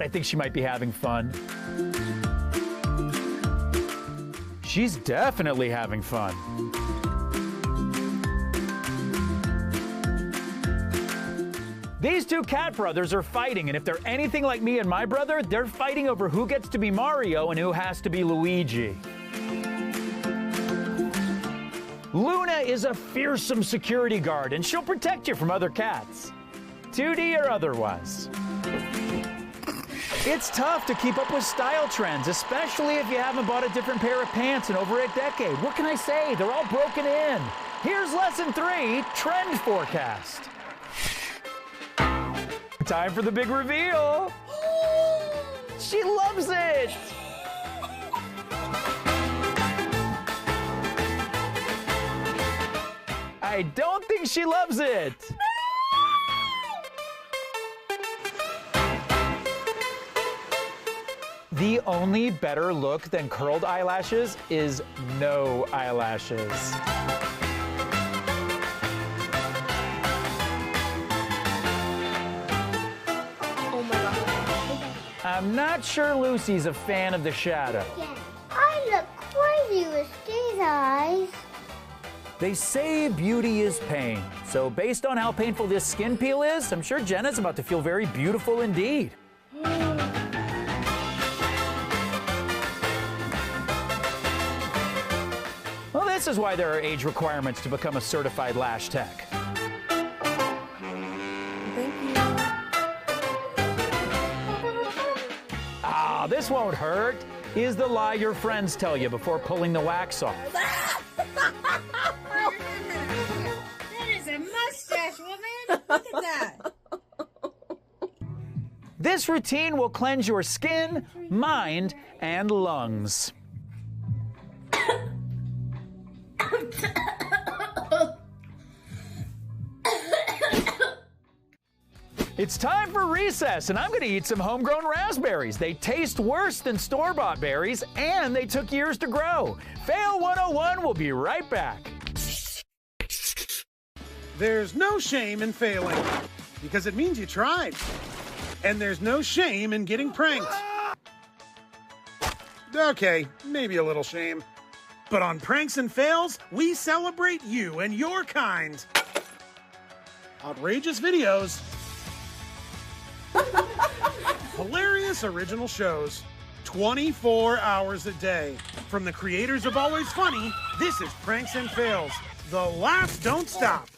I think she might be having fun. She's definitely having fun. These two cat brothers are fighting, and if they're anything like me and my brother, they're fighting over who gets to be Mario and who has to be Luigi. Luna is a fearsome security guard, and she'll protect you from other cats, 2D or otherwise. It's tough to keep up with style trends, especially if you haven't bought a different pair of pants in over a decade. What can I say? They're all broken in. Here's lesson 3, trend forecast. Time for the big reveal. She loves it. I don't think she loves it. The only better look than curled eyelashes is no eyelashes. I'm not sure Lucy's a fan of the shadow. Yeah, I look crazy with these eyes. They say beauty is pain. So based on how painful this skin peel is, I'm sure Jenna's about to feel very beautiful indeed. Well, this is why there are age requirements to become a certified lash tech. This won't hurt, is the lie your friends tell you before pulling the wax off. That is a mustache, woman. Look at that. This routine will cleanse your skin, mind, and lungs. It's time for recess, and I'm going to eat some homegrown raspberries. They taste worse than store-bought berries, and they took years to grow. Fail 101 will be right back. There's no shame in failing, because it means you tried. And there's no shame in getting pranked. Okay, maybe a little shame. But on Pranks and Fails, we celebrate you and your kind. Outrageous videos. Hilarious original shows, 24 hours a day. From the creators of Always Funny, this is Pranks and Fails. The laughs don't stop.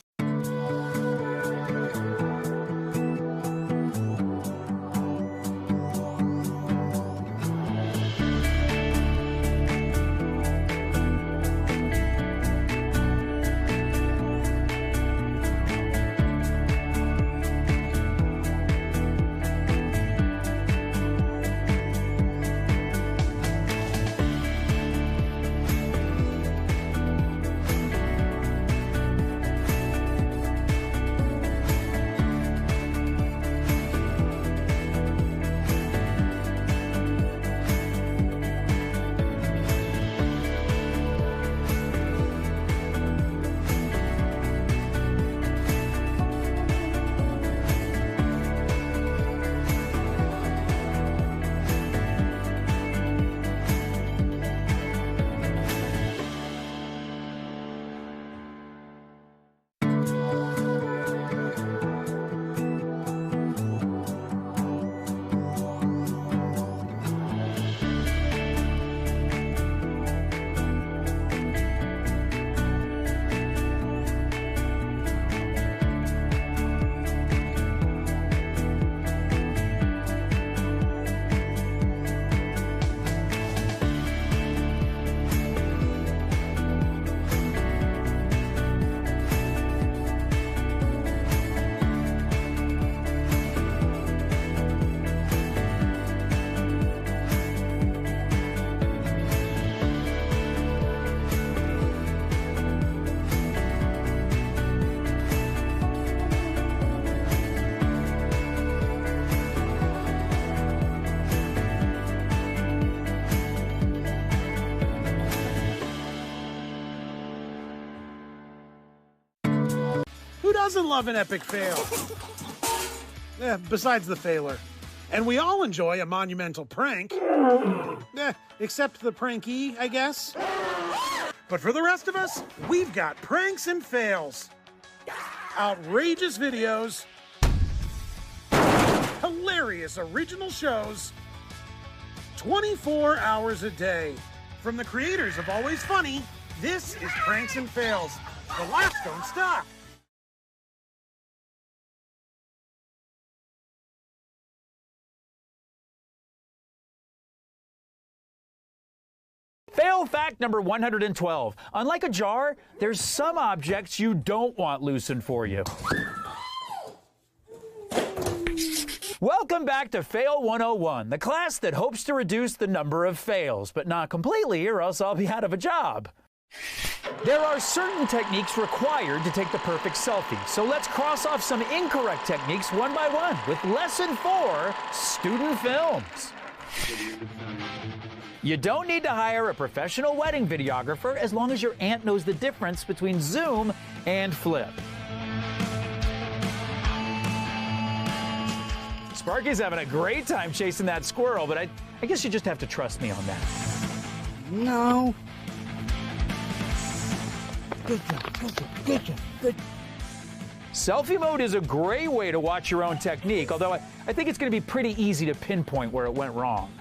Who doesn't love an epic fail? Besides the failer. And we all enjoy a monumental prank. Except the pranky, I guess. But for the rest of us, we've got pranks and fails. Outrageous videos. Hilarious original shows. 24 hours a day. From the creators of Always Funny, this is Pranks and Fails. The laughs don't stop. Fail fact number 112. Unlike a jar, there's some objects you don't want loosened for you. Welcome back to Fail 101, the class that hopes to reduce the number of fails, but not completely, or else I'll be out of a job. There are certain techniques required to take the perfect selfie, so let's cross off some incorrect techniques one by one with Lesson 4, Student Films. You don't need to hire a professional wedding videographer as long as your aunt knows the difference between zoom and flip. Sparky's having a great time chasing that squirrel, but I guess you just have to trust me on that. No. Good job, good job, good job, good. Selfie mode is a great way to watch your own technique, although I think it's going to be pretty easy to pinpoint where it went wrong.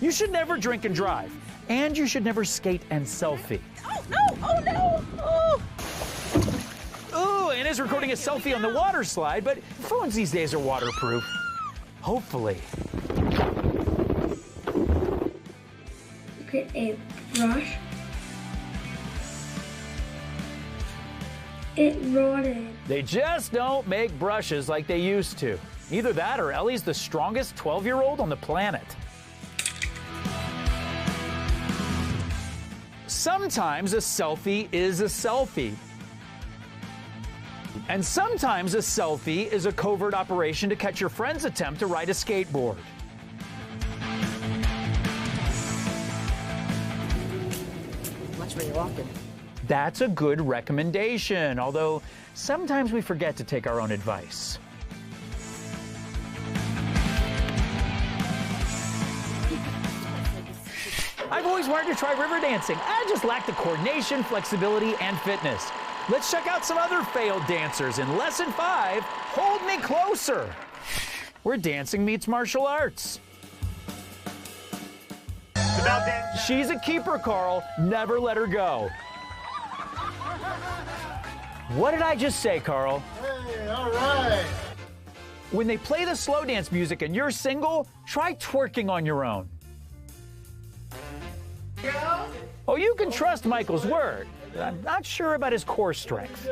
You should never drink and drive, and you should never skate and selfie. Oh, no! Oh, no! Oh! Ooh, Anna's recording a selfie on the water slide, but phones these days are waterproof. Hopefully. Get a brush. It rotted. They just don't make brushes like they used to. Either that or Ellie's the strongest 12-year-old on the planet. Sometimes a selfie is a selfie. And sometimes a selfie is a covert operation to catch your friend's attempt to ride a skateboard. Watch where you're walking. That's a good recommendation, although sometimes we forget to take our own advice. I've always wanted to try river dancing. I just lack the coordination, flexibility, and fitness. Let's check out some other failed dancers in Lesson 5, Hold Me Closer, where dancing meets martial arts. She's a keeper, Carl. Never let her go. What did I just say, Carl? Hey, all right. When they play the slow dance music and you're single, try twerking on your own. Oh, you can trust Michael's word. I'm not sure about his core strength.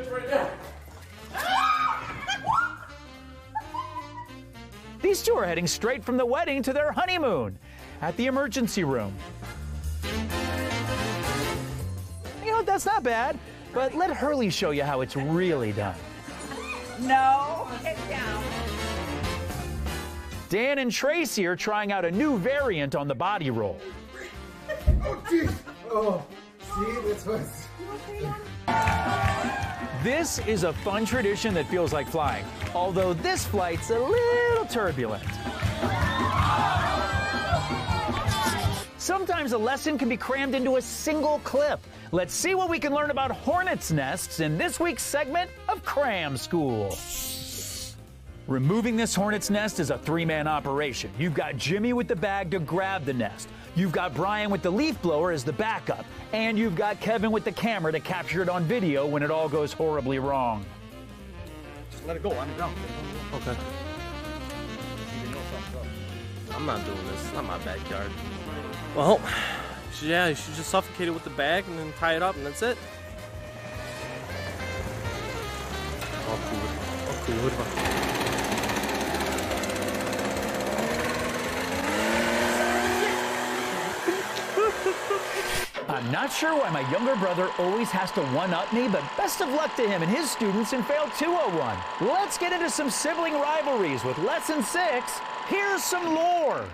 These two are heading straight from the wedding to their honeymoon at the emergency room. You know, that's not bad, but let Hurley show you how it's really done. No, get down. Dan and Tracy are trying out a new variant on the body roll. Oh, jeez. Oh, see, that's what's... This is a fun tradition that feels like flying, although this flight's a little turbulent. Sometimes a lesson can be crammed into a single clip. Let's see what we can learn about hornets' nests in this week's segment of Cram School. Removing this hornet's nest is a three-man operation. You've got Jimmy with the bag to grab the nest. You've got Brian with the leaf blower as the backup. And you've got Kevin with the camera to capture it on video when it all goes horribly wrong. Just let it go, let it go. Okay. I'm not doing this. It's not my backyard. Well, yeah, you should just suffocate it with the bag and then tie it up and that's it. I'm not sure why my younger brother always has to one-up me, but best of luck to him and his students in Fail 201. Let's get into some sibling rivalries with Lesson 6. Here's some lore.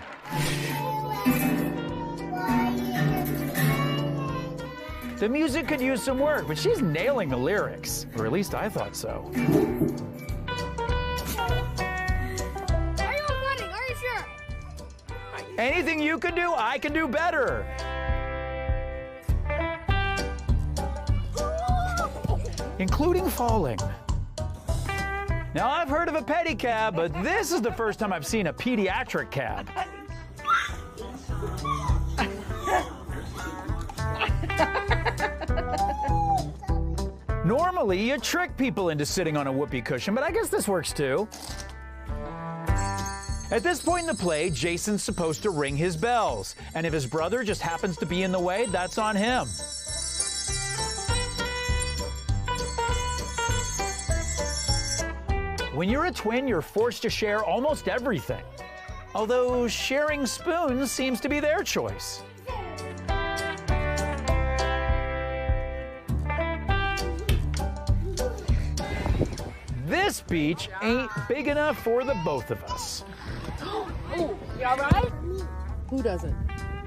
The music could use some work, but she's nailing the lyrics. Or at least I thought so. Anything you can do, I can do better. Including falling. Now, I've heard of a pedicab, but this is the first time I've seen a pediatric cab. Normally, you trick people into sitting on a whoopee cushion, but I guess this works too. At this point in the play, Jason's supposed to ring his bells, and if his brother just happens to be in the way, that's on him. When you're a twin, you're forced to share almost everything. Although sharing spoons seems to be their choice. This beach ain't big enough for the both of us. Oh, you all right? Who doesn't?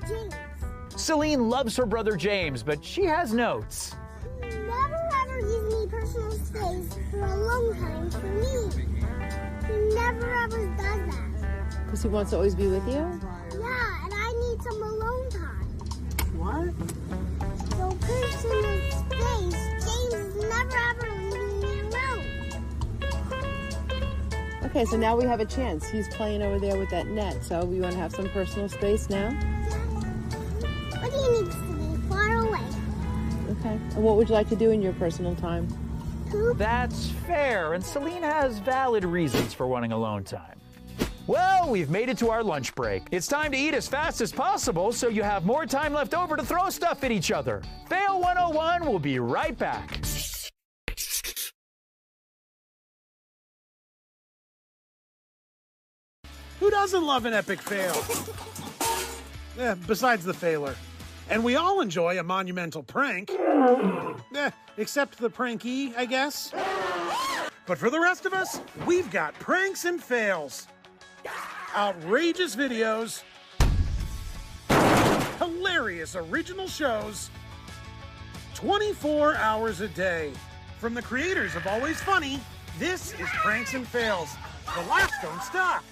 James. Celine loves her brother James, but she has notes. Never ever gives me personal space for a long time for me. He never ever does that. Because he wants to always be with you? Yeah, and I need some alone time. What? So personal space, James is never ever leaving me alone. Okay, so now we have a chance. He's playing over there with that net, so we want to have some personal space now? But he needs to be far away. Okay. And what would you like to do in your personal time? Poop. That's fair, and Celine has valid reasons for wanting alone time. Well, we've made it to our lunch break. It's time to eat as fast as possible so you have more time left over to throw stuff at each other. Fail 101 will be right back. Who doesn't love an epic fail? Besides the failer. And we all enjoy a monumental prank. Except the prankee, I guess. But for the rest of us, we've got pranks and fails. Outrageous videos. Hilarious original shows. 24 hours a day. From the creators of Always Funny, this is Pranks and Fails. The laughs don't stop.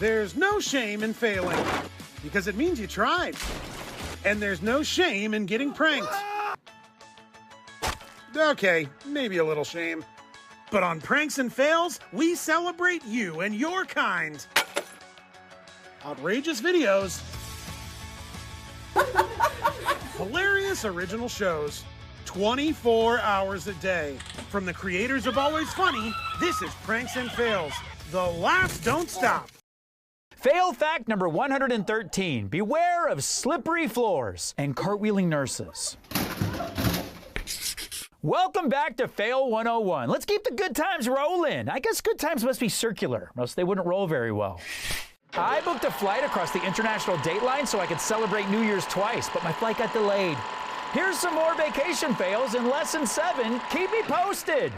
There's no shame in failing, because it means you tried. And there's no shame in getting pranked. Okay, maybe a little shame. But on Pranks and Fails, we celebrate you and your kind. Outrageous videos. Hilarious original shows. 24 hours a day. From the creators of Always Funny, this is Pranks and Fails. The laughs don't stop. Fail fact number 113. Beware of slippery floors and cartwheeling nurses. Welcome back to Fail 101. Let's keep the good times rolling. I guess good times must be circular, or else they wouldn't roll very well. I booked a flight across the international date line so I could celebrate New Year's twice, but my flight got delayed. Here's some more vacation fails in lesson 7. Keep me posted.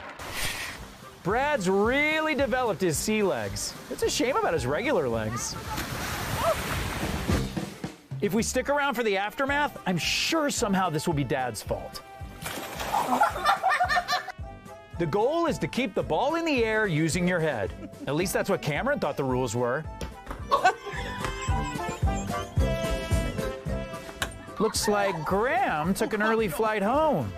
Brad's really developed his sea legs. It's a shame about his regular legs. If we stick around for the aftermath, I'm sure somehow this will be Dad's fault. The goal is to keep the ball in the air using your head. At least that's what Cameron thought the rules were. Looks like Graham took an early flight home.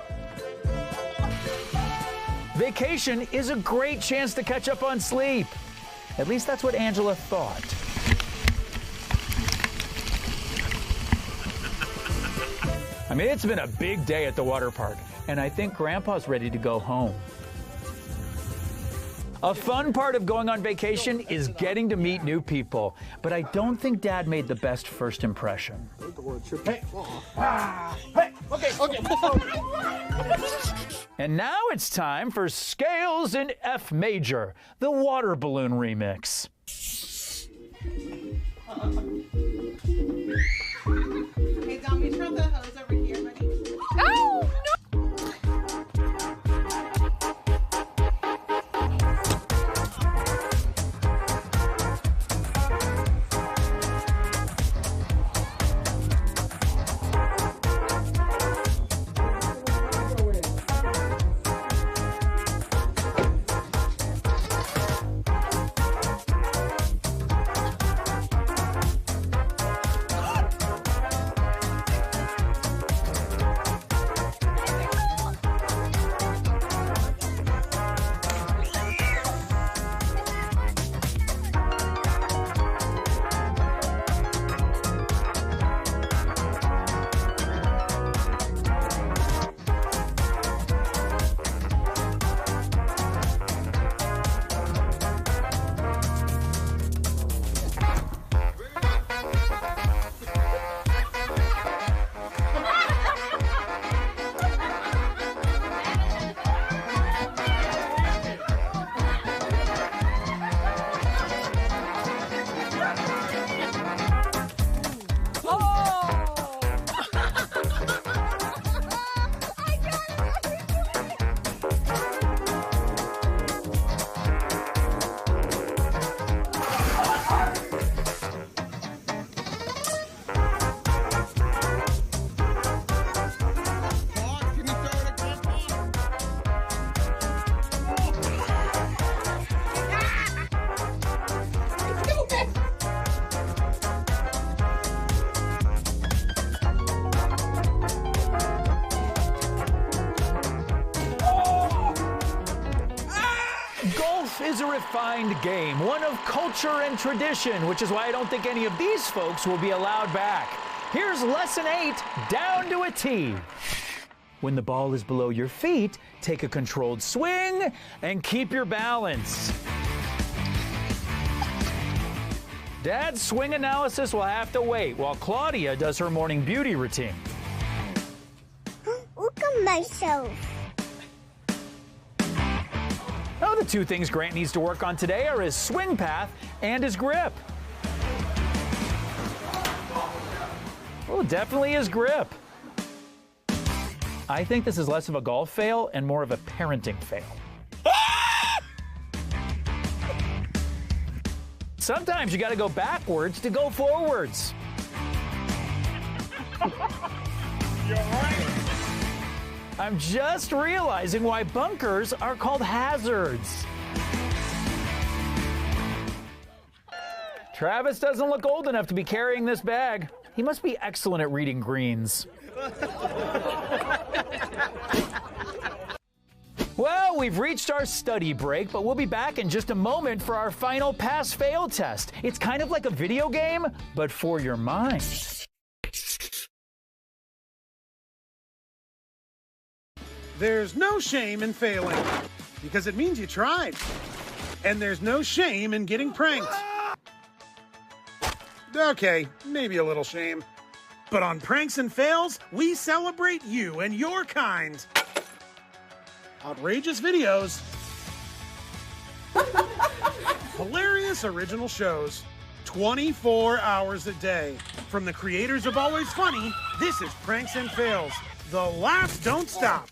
Vacation is a great chance to catch up on sleep. At least that's what Angela thought. I mean, it's been a big day at the water park, and I think Grandpa's ready to go home. A fun part of going on vacation is getting to meet new people, but I don't think Dad made the best first impression. Hey. Okay. And now it's time for Scales in F Major, the water balloon remix. Hey, Dom, you throw the hose over here, buddy. Oh, no! Is a refined game, one of culture and tradition, which is why I don't think any of these folks will be allowed back. Here's lesson 8, down to a T. When the ball is below your feet, take a controlled swing and keep your balance. Dad's swing analysis will have to wait while Claudia does her morning beauty routine. Look at myself. Oh, the two things Grant needs to work on today are his swing path and his grip. Oh, definitely his grip. I think this is less of a golf fail and more of a parenting fail. Sometimes you got to go backwards to go forwards. You're right. I'm just realizing why bunkers are called hazards. Travis doesn't look old enough to be carrying this bag. He must be excellent at reading greens. Well, we've reached our study break, but we'll be back in just a moment for our final pass-fail test. It's kind of like a video game, but for your mind. There's no shame in failing, because it means you tried. And there's no shame in getting pranked. Okay, maybe a little shame. But on Pranks and Fails, we celebrate you and your kind. Outrageous videos. Hilarious original shows. 24 hours a day. From the creators of Always Funny, this is Pranks and Fails. The laughs don't stop.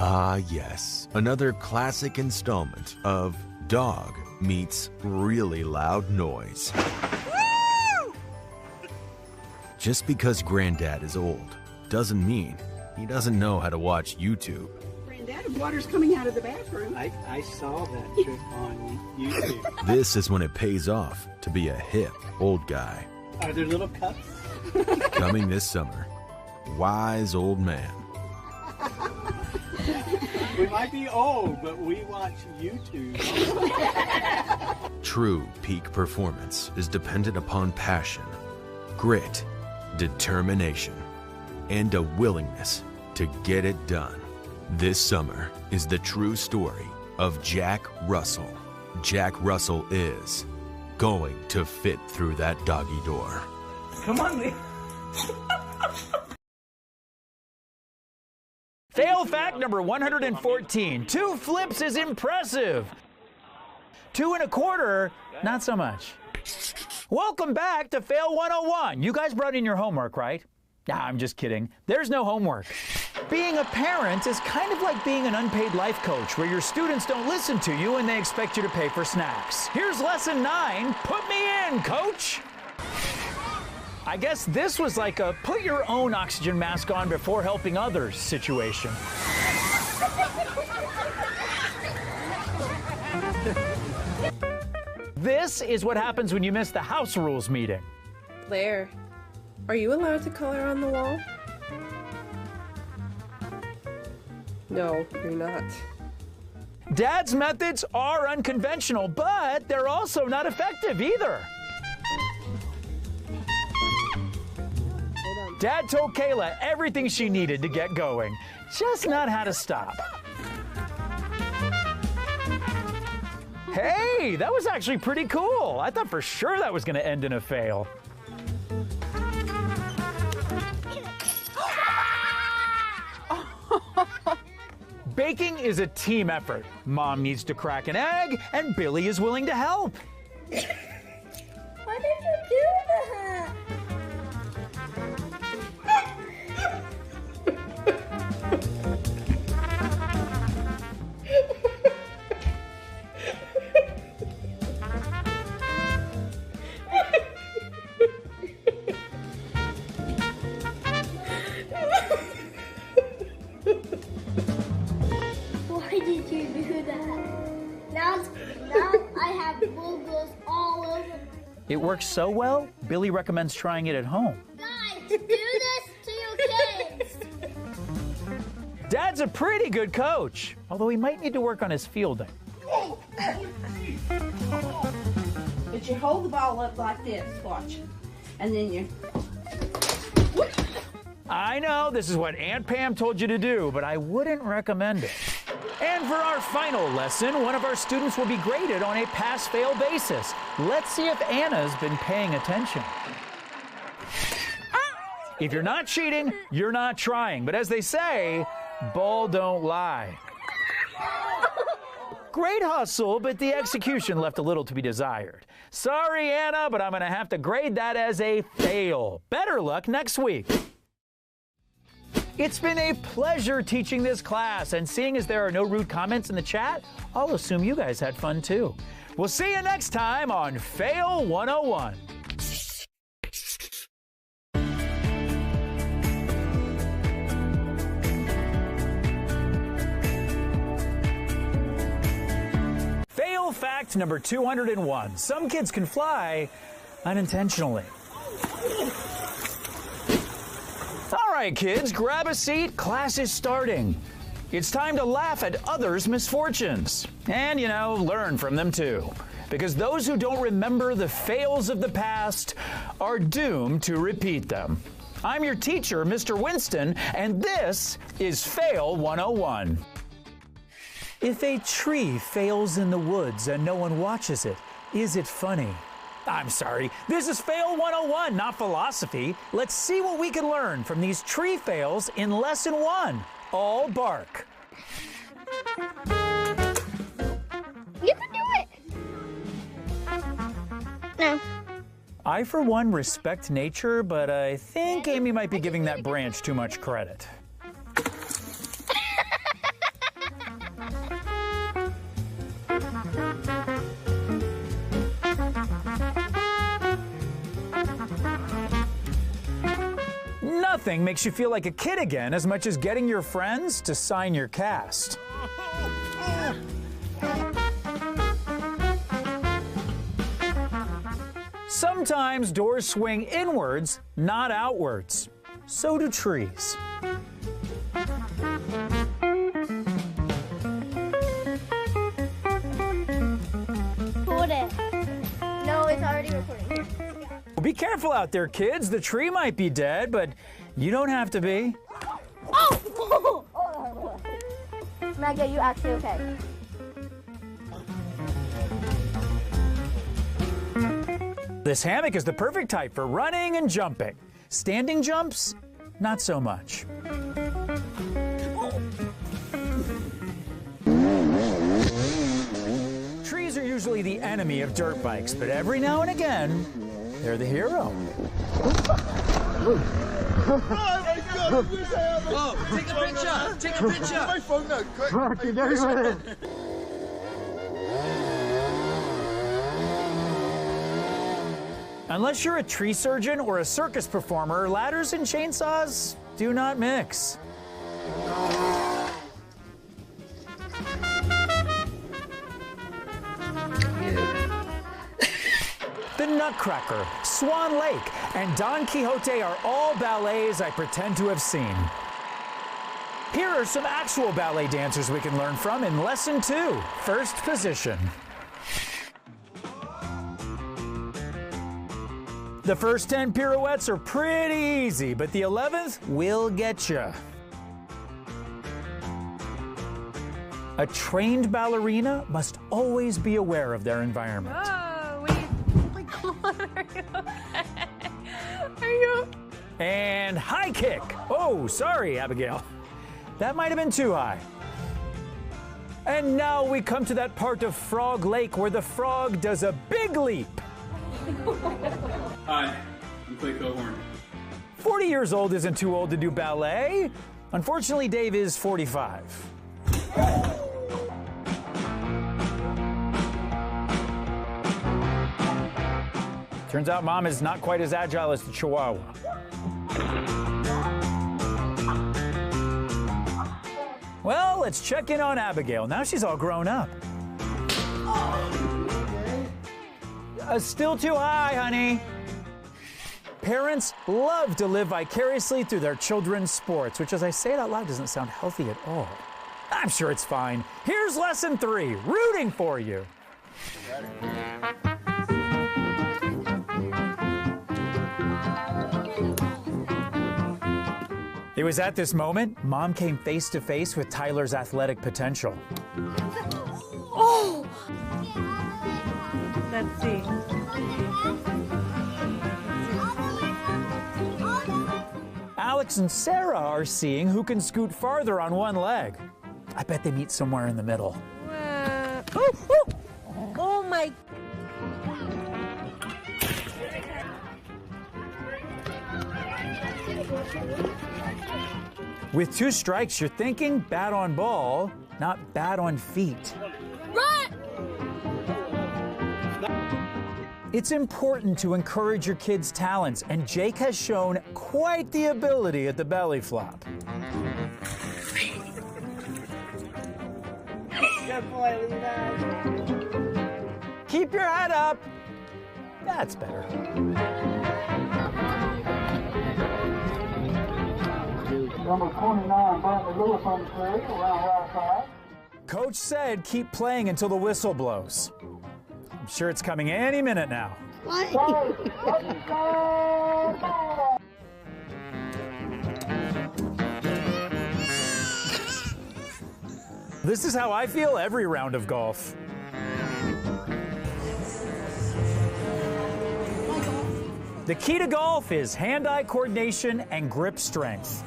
Ah, yes, another classic installment of Dog Meets Really Loud Noise. Just because Granddad is old doesn't mean he doesn't know how to watch YouTube. Granddad, water's coming out of the bathroom. I saw that trick on YouTube. This is when it pays off to be a hip old guy. Are there little cups? Coming this summer, Wise Old Man. We might be old, but we watch YouTube. True peak performance is dependent upon passion, grit, determination, and a willingness to get it done. This summer is the true story of Jack Russell. Jack Russell is going to fit through that doggy door. Come on, Lee. Fail fact number 114. 2 flips is impressive. 2 1/4, not so much. Welcome back to Fail 101. You guys brought in your homework, right? Nah, I'm just kidding. There's no homework. Being a parent is kind of like being an unpaid life coach where your students don't listen to you and they expect you to pay for snacks. Here's lesson 9. Put me in, coach. I guess this was like a put your own oxygen mask on before helping others situation. This is what happens when you miss the house rules meeting. Blair, are you allowed to color on the wall? No, you're not. Dad's methods are unconventional, but they're also not effective either. Dad told Kayla everything she needed to get going, just not how to stop. Hey, that was actually pretty cool. I thought for sure that was going to end in a fail. Baking is a team effort. Mom needs to crack an egg, and Billy is willing to help. Why did you do that? It works so well, Billy recommends trying it at home. Guys, do this to your kids. Dad's a pretty good coach, although he might need to work on his fielding. But you hold the ball up like this, watch. And then you... I know this is what Aunt Pam told you to do, but I wouldn't recommend it. And for our final lesson, one of our students will be graded on a pass-fail basis. Let's see if Anna's been paying attention. If you're not cheating, you're not trying. But as they say, ball don't lie. Great hustle, but the execution left a little to be desired. Sorry, Anna, but I'm going to have to grade that as a fail. Better luck next week. It's been a pleasure teaching this class, and seeing as there are no rude comments in the chat, I'll assume you guys had fun too. We'll see you next time on Fail 101. Fail fact number 201. Some kids can fly unintentionally. All right, kids, grab a seat. Class is starting. It's time to laugh at others' misfortunes. And, learn from them too. Because those who don't remember the fails of the past are doomed to repeat them. I'm your teacher, Mr. Winston, and this is Fail 101. If a tree fails in the woods and no one watches it, is it funny? I'm sorry, this is Fail 101, not philosophy. Let's see what we can learn from these tree fails in Lesson 1, All Bark. You can do it. No. I, for one, respect nature, but I think Amy might be giving that branch too much credit. Nothing makes you feel like a kid again as much as getting your friends to sign your cast. Sometimes doors swing inwards, not outwards. So do trees. Hold it. No, it's already recording. Be careful out there, kids. The tree might be dead, but you don't have to be. Oh! Maggie, you actually okay? This hammock is the perfect type for running and jumping. Standing jumps, not so much. Trees are usually the enemy of dirt bikes, but every now and again, they're the hero. Oh my God! Oh, take a picture! Take a picture! My phone now, quick! Unless you're a tree surgeon or a circus performer, ladders and chainsaws do not mix. The Nutcracker, Swan Lake, and Don Quixote are all ballets I pretend to have seen. Here are some actual ballet dancers we can learn from in Lesson 2, First Position. The first 10 pirouettes are pretty easy, but the 11th will get you. A trained ballerina must always be aware of their environment. Oh, wait. What are you okay? Are you? And high kick. Oh, sorry, Abigail. That might have been too high. And now we come to that part of Frog Lake where the frog does a big leap. Hi, I'm Clay Cohorn. 40 years old isn't too old to do ballet. Unfortunately, Dave is 45. Turns out Mom is not quite as agile as the Chihuahua. Well, let's check in on Abigail. Now she's all grown up. Still too high, honey. Parents love to live vicariously through their children's sports, which, as I say it out loud, doesn't sound healthy at all. I'm sure it's fine. Here's lesson 3, rooting for you. It was at this moment, Mom came face to face with Tyler's athletic potential. Oh! Let's see. Alex and Sarah are seeing who can scoot farther on one leg. I bet they meet somewhere in the middle. Oh my. With 2 strikes, you're thinking bat on ball, not bat on feet. Run! It's important to encourage your kids' talents, and Jake has shown quite the ability at the belly flop. Good boy, Levi. Keep your head up. That's better. Number 29, Bradley Lewis on the three, around right side. Coach said keep playing until the whistle blows. I'm sure it's coming any minute now. This is how I feel every round of golf. The key to golf is hand-eye coordination and grip strength.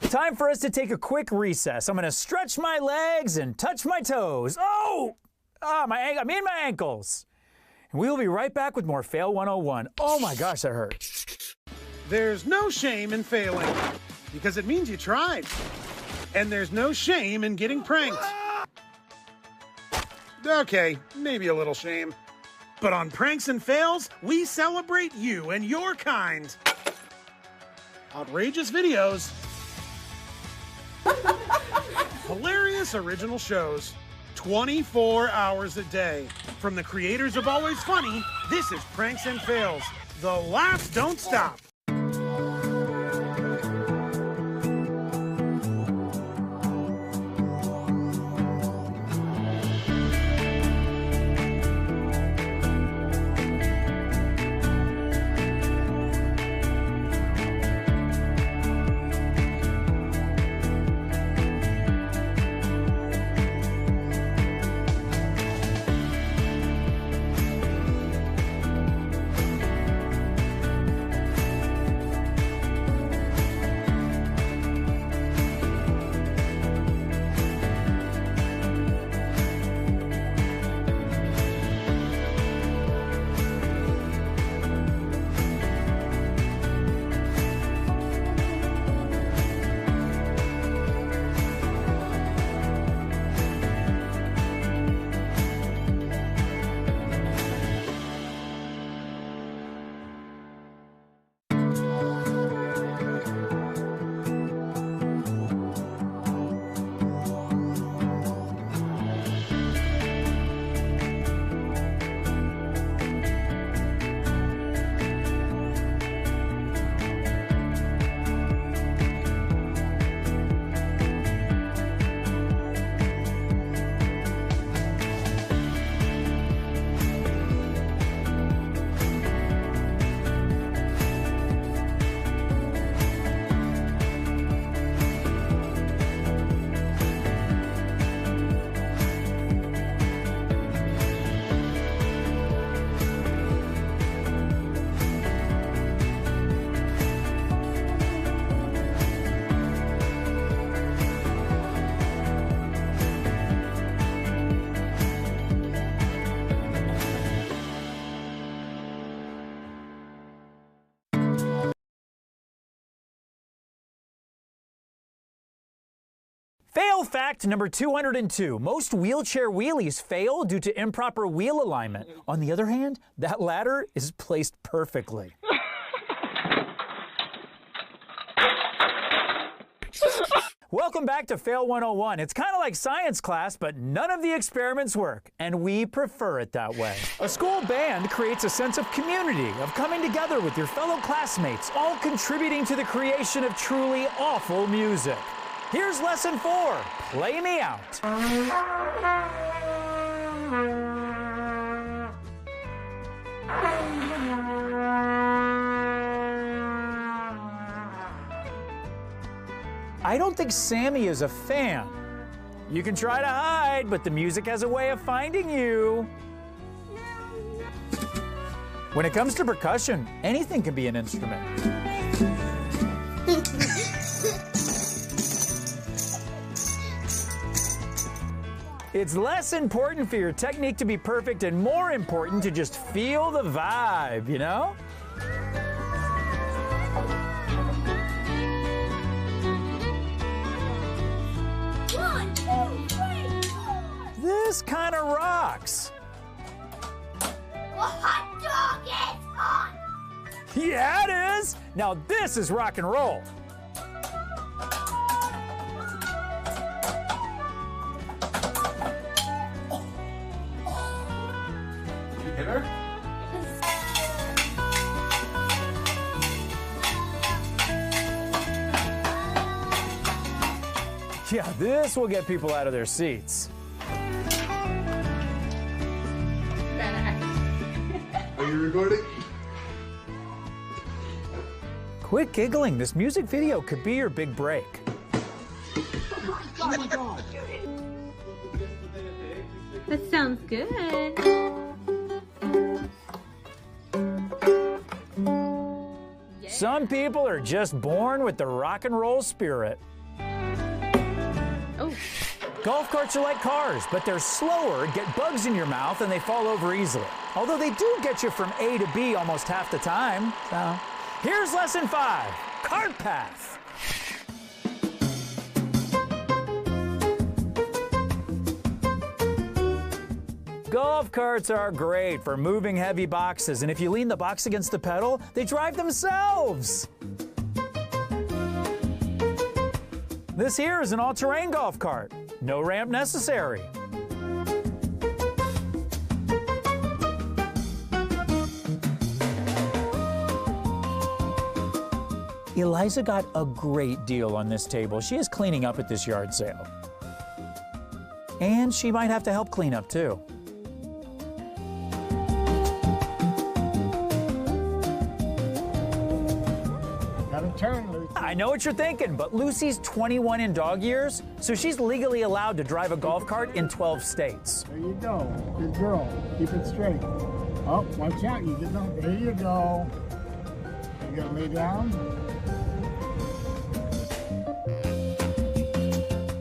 Time for us to take a quick recess. I'm going to stretch my legs and touch my toes. Oh! I mean my ankles. And we will be right back with more Fail 101. Oh my gosh, that hurt. There's no shame in failing, because it means you tried. And there's no shame in getting pranked. Okay, maybe a little shame. But on Pranks and Fails, we celebrate you and your kind. Outrageous videos. Hilarious original shows. 24 hours a day. From the creators of Always Funny, this is Pranks and Fails. The laughs don't stop. Fail fact number 202. Most wheelchair wheelies fail due to improper wheel alignment. On the other hand, that ladder is placed perfectly. Welcome back to Fail 101. It's kind of like science class, but none of the experiments work, and we prefer it that way. A school band creates a sense of community, of coming together with your fellow classmates, all contributing to the creation of truly awful music. Here's lesson 4, Play Me Out. I don't think Sammy is a fan. You can try to hide, but the music has a way of finding you. When it comes to percussion, anything can be an instrument. It's less important for your technique to be perfect and more important to just feel the vibe, you know? This kind of rocks. A hot dog is hot. Yeah, it is. Now this is rock and roll. Did you hit her? Yeah, this will get people out of their seats. Are you recording? Quit giggling. This music video could be your big break. Oh my God. That sounds good. Some people are just born with the rock and roll spirit. Oh. Golf carts are like cars, but they're slower, get bugs in your mouth, and they fall over easily. Although they do get you from A to B almost half the time. So, here's lesson 5, cart path. Golf carts are great for moving heavy boxes, and if you lean the box against the pedal, they drive themselves. This here is an all-terrain golf cart. No ramp necessary. Eliza got a great deal on this table. She is cleaning up at this yard sale. And she might have to help clean up too. Turn, Lucy. I know what you're thinking, but Lucy's 21 in dog years, so she's legally allowed to drive a golf cart in 12 states. There you go. Good girl. Keep it straight. Oh, watch out. You get on. There you go. You gotta lay down.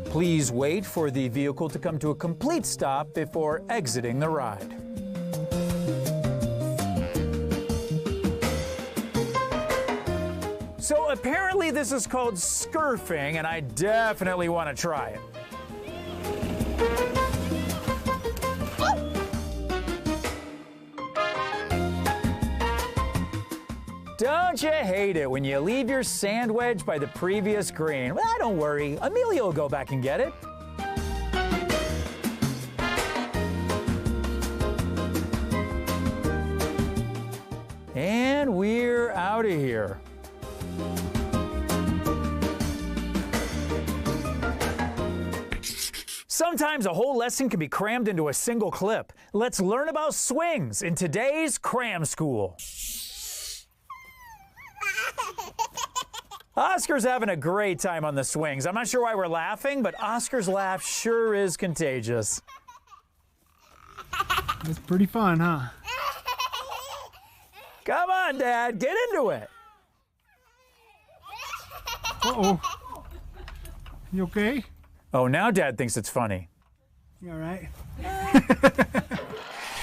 Please wait for the vehicle to come to a complete stop before exiting the ride. So apparently this is called scurfing, and I definitely want to try it. Don't you hate it when you leave your sand wedge by the previous green? Well, don't worry, Amelia will go back and get it. And we're out of here. Sometimes a whole lesson can be crammed into a single clip. Let's learn about swings in today's Cram School. Oscar's having a great time on the swings. I'm not sure why we're laughing, but Oscar's laugh sure is contagious. It's pretty fun, huh? Come on, Dad, get into it. Uh-oh. You okay? Oh, now Dad thinks it's funny. You all right?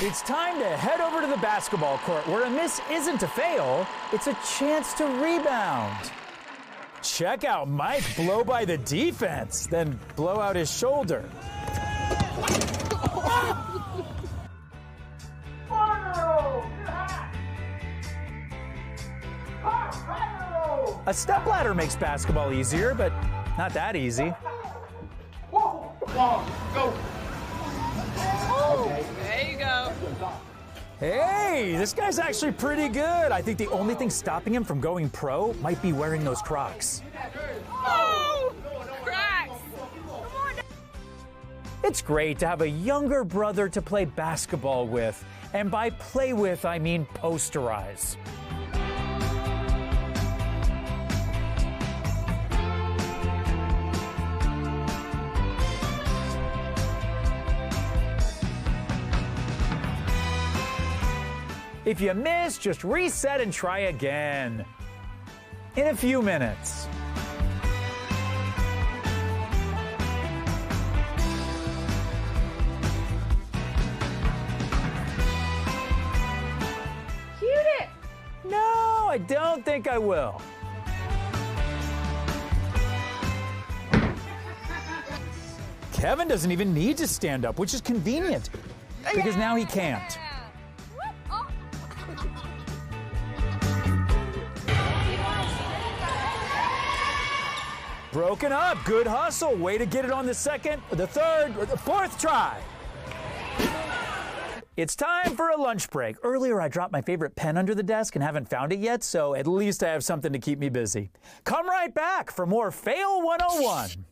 It's time to head over to the basketball court where a miss isn't to fail, it's a chance to rebound. Check out Mike blow by the defense, then blow out his shoulder. A stepladder makes basketball easier, but Not that easy. Whoa, go. There you go. Hey, this guy's actually pretty good. I think the only thing stopping him from going pro might be wearing those Crocs. Oh, Crocs. It's great to have a younger brother to play basketball with. And by play with, I mean posterize. If you miss, just reset and try again. In a few minutes. Shoot it. No, I don't think I will. Kevin doesn't even need to stand up, which is convenient, because now he can't. Broken up, good hustle. Way to get it on the second, the third, or the fourth try. It's time for a lunch break. Earlier, I dropped my favorite pen under the desk and haven't found it yet, so at least I have something to keep me busy. Come right back for more Fail 101.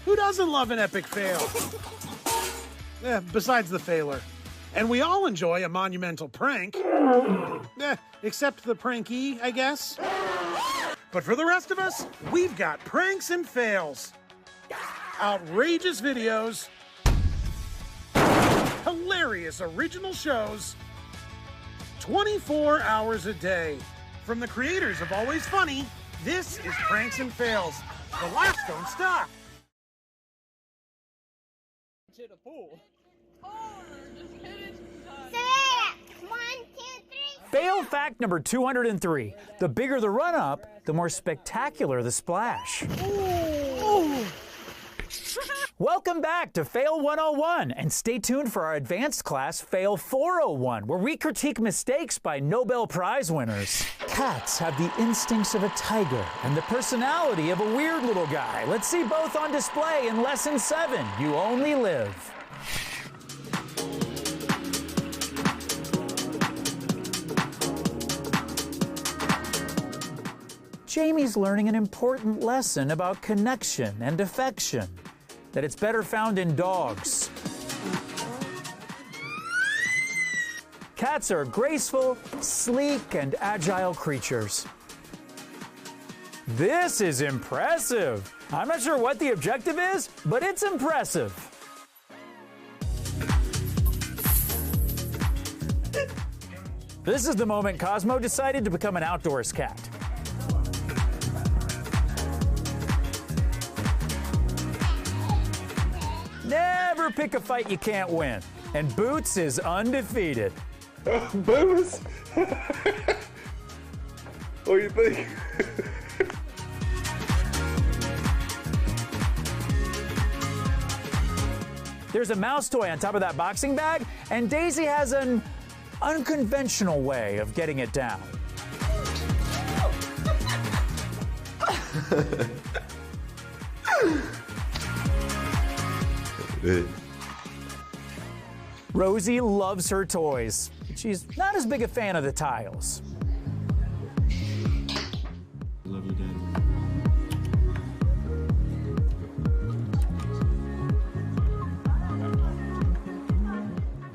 Who doesn't love an epic fail? Besides the failer. And we all enjoy a monumental prank. Except the prankee, I guess. But for the rest of us, we've got pranks and fails. Outrageous videos. Hilarious original shows. 24 hours a day. From the creators of Always Funny, this is Pranks and Fails. The laughs don't stop. To the pool. Fail fact number 203. The bigger the run-up, the more spectacular the splash. Ooh. Welcome back to Fail 101, and stay tuned for our advanced class, Fail 401, where we critique mistakes by Nobel Prize winners. Cats have the instincts of a tiger and the personality of a weird little guy. Let's see both on display in Lesson 7, You Only Live. Jamie's learning an important lesson about connection and affection, that it's better found in dogs. Cats are graceful, sleek, and agile creatures. This is impressive. I'm not sure what the objective is, but it's impressive. This is the moment Cosmo decided to become an outdoors cat. Never pick a fight you can't win. And Boots is undefeated. Boots? What do you think? There's a mouse toy on top of that boxing bag, and Daisy has an unconventional way of getting it down. Rosie loves her toys, but she's not as big a fan of the tiles. Love you, Daddy.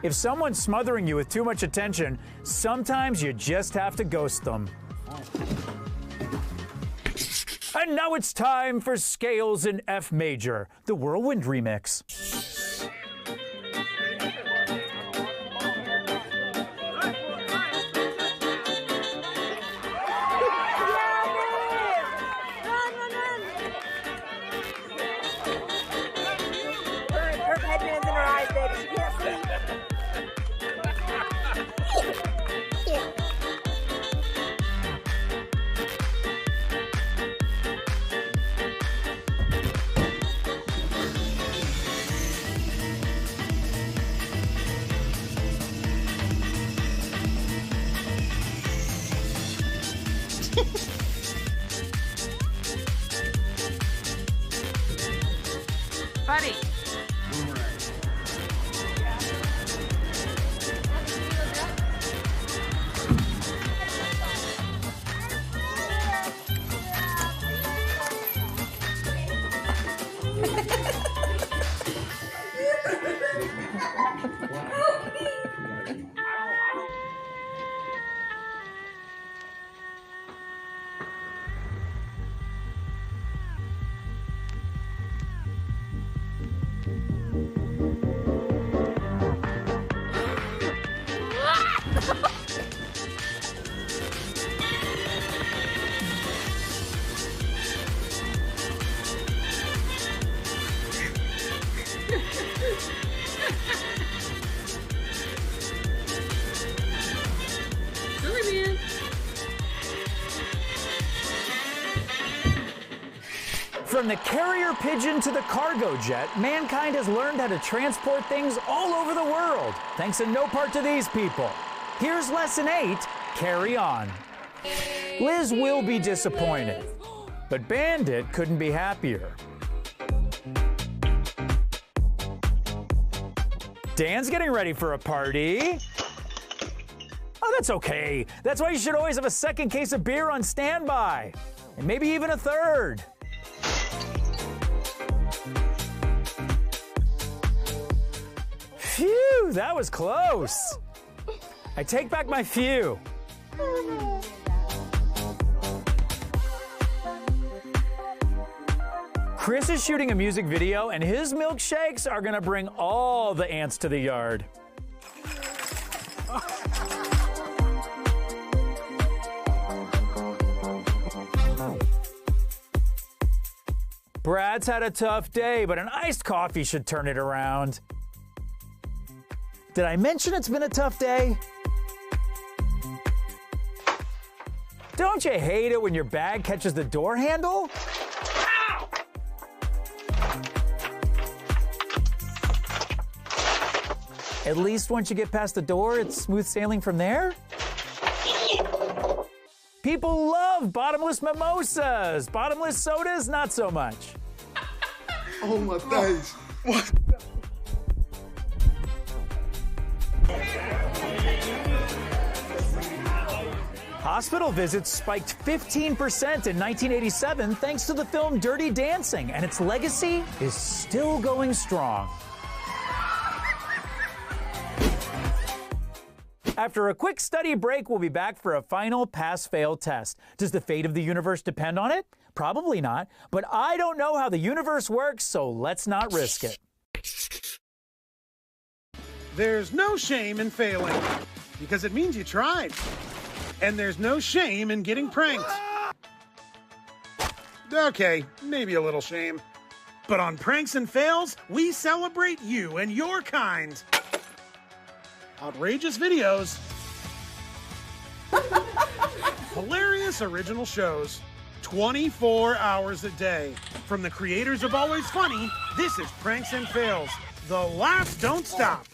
If someone's smothering you with too much attention, sometimes you just have to ghost them. And now it's time for Scales in F Major, the Whirlwind remix. Buddy. From the carrier pigeon to the cargo jet, mankind has learned how to transport things all over the world, thanks in no part to these people. Here's lesson 8, carry on. Liz will be disappointed, but Bandit couldn't be happier. Dan's getting ready for a party. Oh, that's okay. That's why you should always have a second case of beer on standby, and maybe even a third. Phew, that was close. I take back my phew. Chris is shooting a music video, and his milkshakes are gonna bring all the ants to the yard. Brad's had a tough day, but an iced coffee should turn it around. Did I mention it's been a tough day? Don't you hate it when your bag catches the door handle? Ow! At least once you get past the door, it's smooth sailing from there? People love bottomless mimosas. Bottomless sodas, not so much. Oh my days. What? Hospital visits spiked 15% in 1987 thanks to the film Dirty Dancing, and its legacy is still going strong. After a quick study break, we'll be back for a final pass-fail test. Does the fate of the universe depend on it? Probably not, but I don't know how the universe works, so let's not risk it. There's no shame in failing, because it means you tried. And there's no shame in getting pranked. Okay, maybe a little shame. But on Pranks and Fails, we celebrate you and your kind. Outrageous videos. Hilarious original shows. 24 hours a day. From the creators of Always Funny, this is Pranks and Fails. The laughs don't stop.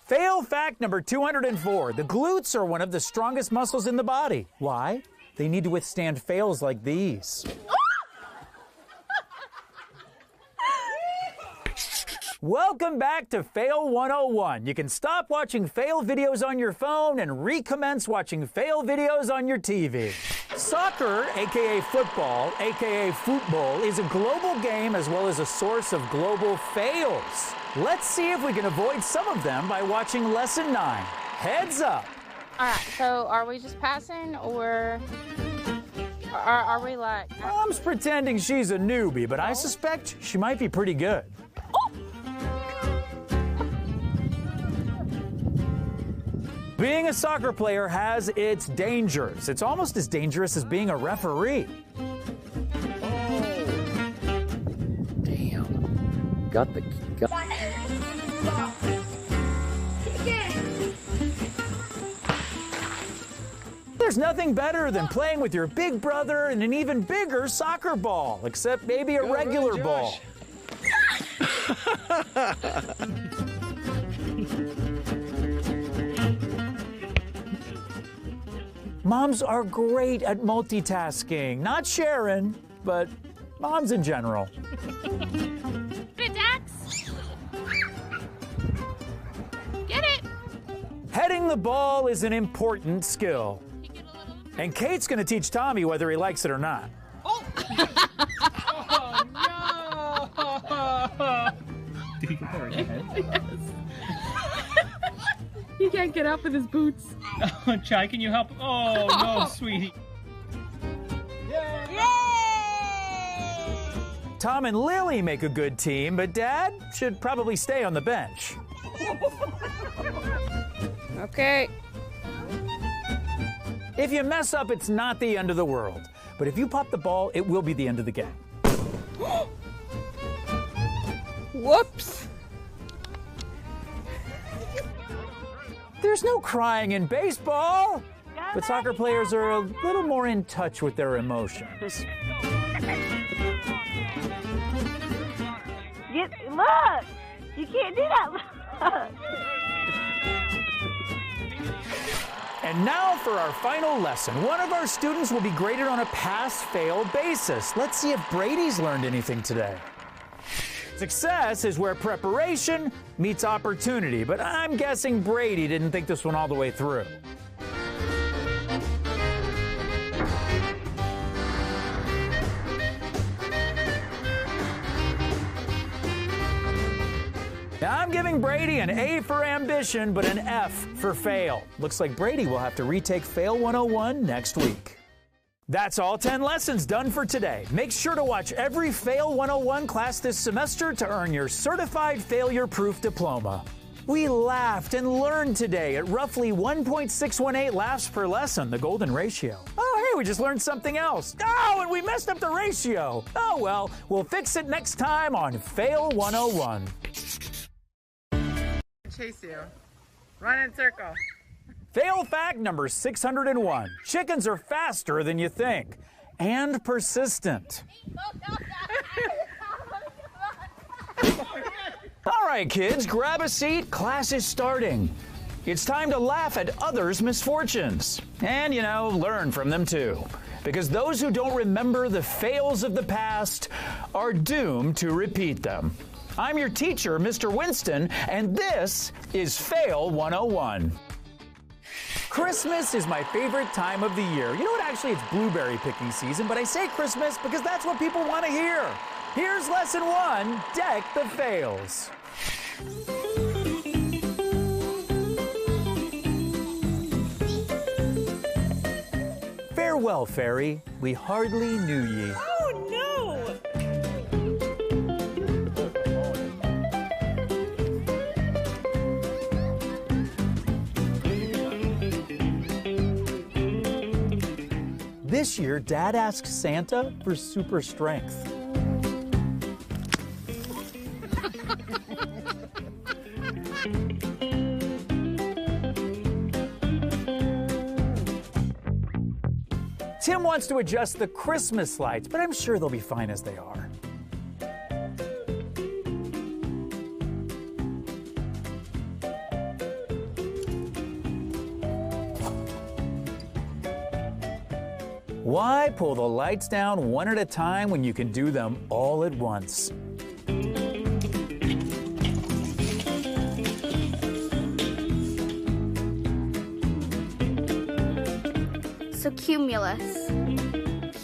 Fail fact number 204. The glutes are one of the strongest muscles in the body. Why? They need to withstand fails like these. Welcome back to Fail 101. You can stop watching fail videos on your phone and recommence watching fail videos on your TV. Soccer, aka football, aka football, is a global game as well as a source of global fails. Let's see if we can avoid some of them by watching Lesson 9. Heads up! Alright, so are we just passing or are we like... Mom's pretending she's a newbie, but I suspect she might be pretty good. Being a soccer player has its dangers. It's almost as dangerous as being a referee. Damn. Got the... There's nothing better than playing with your big brother in an even bigger soccer ball, except maybe a regular ball. Moms are great at multitasking. Not Sharon, but moms in general. Get it, Dax! Get it! Heading the ball is an important skill. And Kate's gonna teach Tommy whether he likes it or not. Oh! Oh no! Did he get that right in the head? Yes. He can't get up with his boots. Oh, Chai, can you help? Oh, no, sweetie. Yay! Tom and Lily make a good team, but Dad should probably stay on the bench. Okay. If you mess up, it's not the end of the world. But if you pop the ball, it will be the end of the game. Whoops. There's no crying in baseball, but soccer players are a little more in touch with their emotions. Look! You can't do that. Look. And now for our final lesson. One of our students will be graded on a pass-fail basis. Let's see if Brady's learned anything today. Success is where preparation meets opportunity, but I'm guessing Brady didn't think this one all the way through. Now, I'm giving Brady an A for ambition, but an F for fail. Looks like Brady will have to retake Fail 101 next week. That's all 10 lessons done for today. Make sure to watch every Fail 101 class this semester to earn your certified failure-proof diploma. We laughed and learned today at roughly 1.618 laughs per lesson, the golden ratio. Oh, hey, we just learned something else. Oh, and we messed up the ratio. Oh, well, we'll fix it next time on Fail 101. Chase you. Run in circle. Fail fact number 601. Chickens are faster than you think and persistent. All right, kids, grab a seat. Class is starting. It's time to laugh at others' misfortunes and, learn from them too. Because those who don't remember the fails of the past are doomed to repeat them. I'm your teacher, Mr. Winston, and this is Fail 101. Christmas is my favorite time of the year. You know what? Actually, it's blueberry picking season, but I say Christmas because that's what people want to hear. Here's lesson 1, deck the fails. Farewell, fairy. We hardly knew ye. Oh, no! This year, Dad asked Santa for super strength. Tim wants to adjust the Christmas lights, but I'm sure they'll be fine as they are. Why pull the lights down one at a time when you can do them all at once? So cumulus.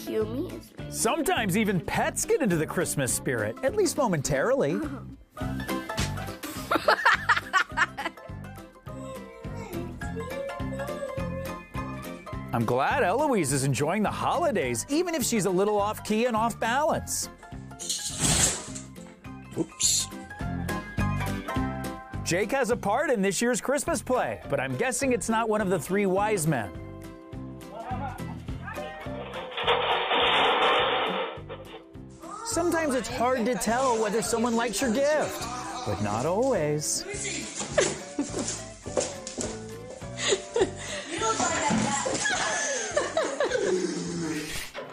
Cumulus. Sometimes even pets get into the Christmas spirit, at least momentarily. I'm glad Eloise is enjoying the holidays, even if she's a little off key and off balance. Oops. Jake has a part in this year's Christmas play, but I'm guessing it's not one of the 3 wise men. Sometimes it's hard to tell whether someone likes your gift, but not always.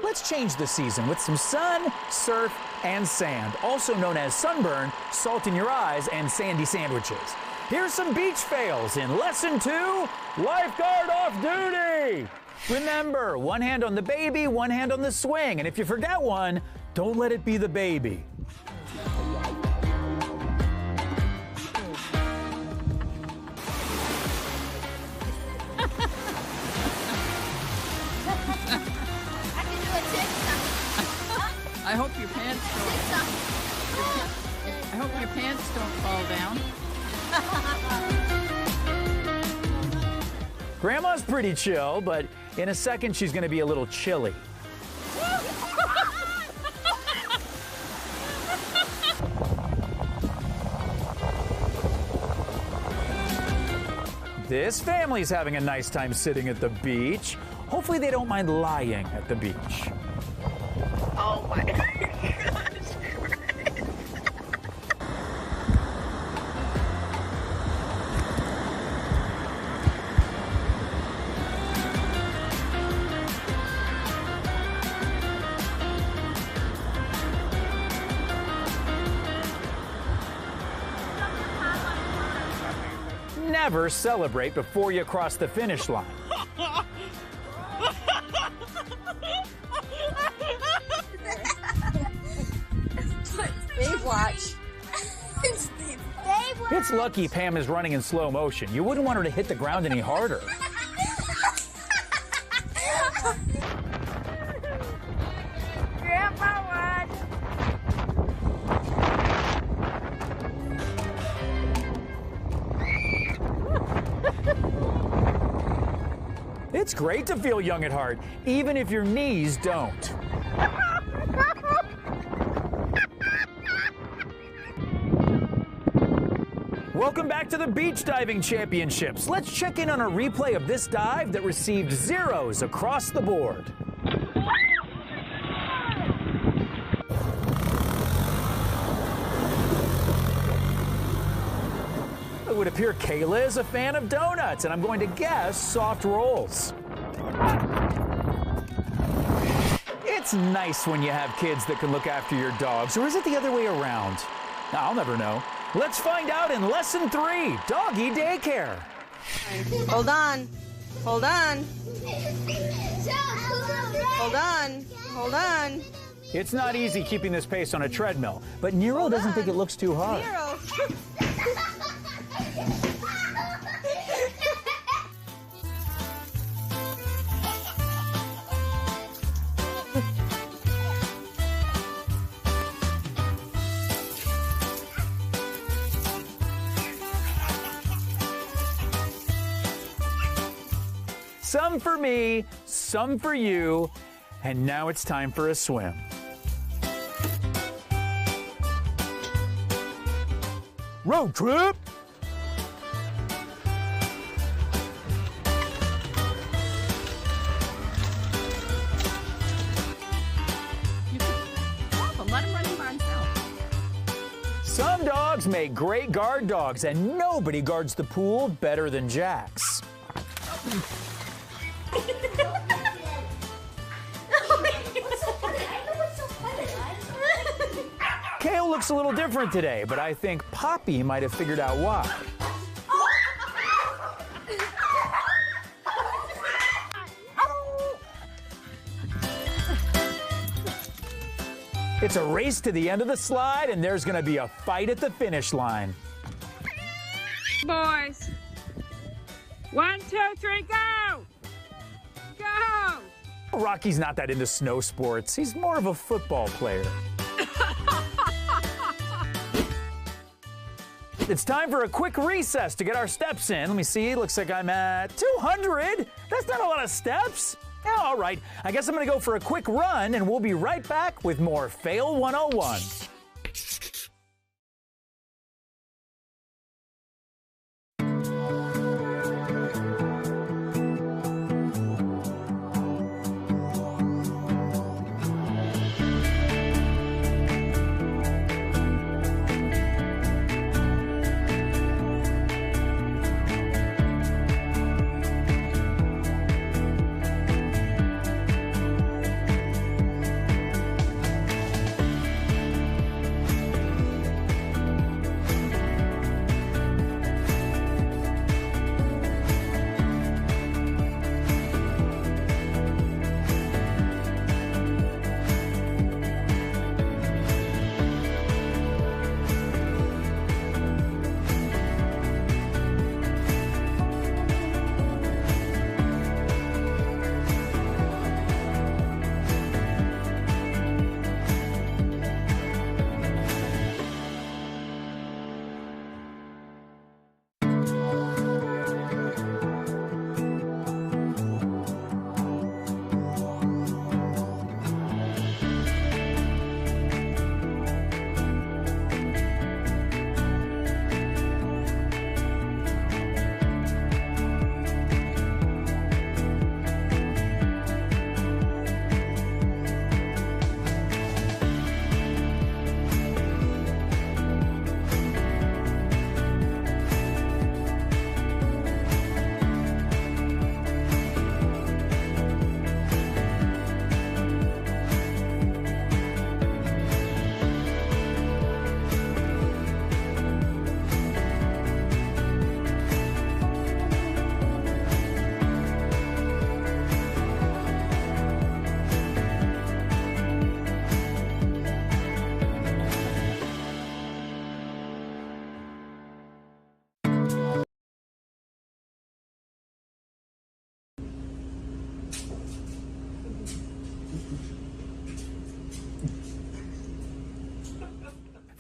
Let's change the season with some sun, surf, and sand, also known as sunburn, salt in your eyes, and sandy sandwiches. Here's some beach fails in Lesson 2, Lifeguard Off Duty. Remember, one hand on the baby, one hand on the swing, and if you forget one, don't let it be the baby. I hope your pants don't. I hope your pants don't fall down. Grandma's pretty chill, but in a second she's gonna be a little chilly. This family's having a nice time sitting at the beach. Hopefully they don't mind lying at the beach. Oh my gosh. never celebrate before you cross the finish line. Dave, watch. It's lucky Pam is running in slow motion. You wouldn't want her to hit the ground any harder. Grandpa won. It's great to feel young at heart, even if your knees don't. Welcome back to the Beach Diving Championships. Let's check in on a replay of this dive that received zeros across the board. It would appear Kayla is a fan of donuts, and I'm going to guess soft rolls. It's nice when you have kids that can look after your dogs, or is it the other way around? I'll never know. Let's find out in Lesson 3, Doggy Daycare. Hold on. Hold on. Hold on. Hold on. It's not easy keeping this pace on a treadmill, but Nero doesn't think it looks too hard. Nero. Some for me, some for you, and now it's time for a swim. Road trip! Let him run him by himself. Some dogs make great guard dogs, and nobody guards the pool better than Jax. Kale looks a little different today, but I think Poppy might have figured out why. It's a race to the end of the slide, and there's going to be a fight at the finish line. Boys. 1, 2, 3, go! Go! Rocky's not that into snow sports. He's more of a football player. It's time for a quick recess to get our steps in. Let me see. Looks like I'm at 200. That's not a lot of steps. Yeah, all right. I guess I'm going to go for a quick run, and we'll be right back with more Fail 101.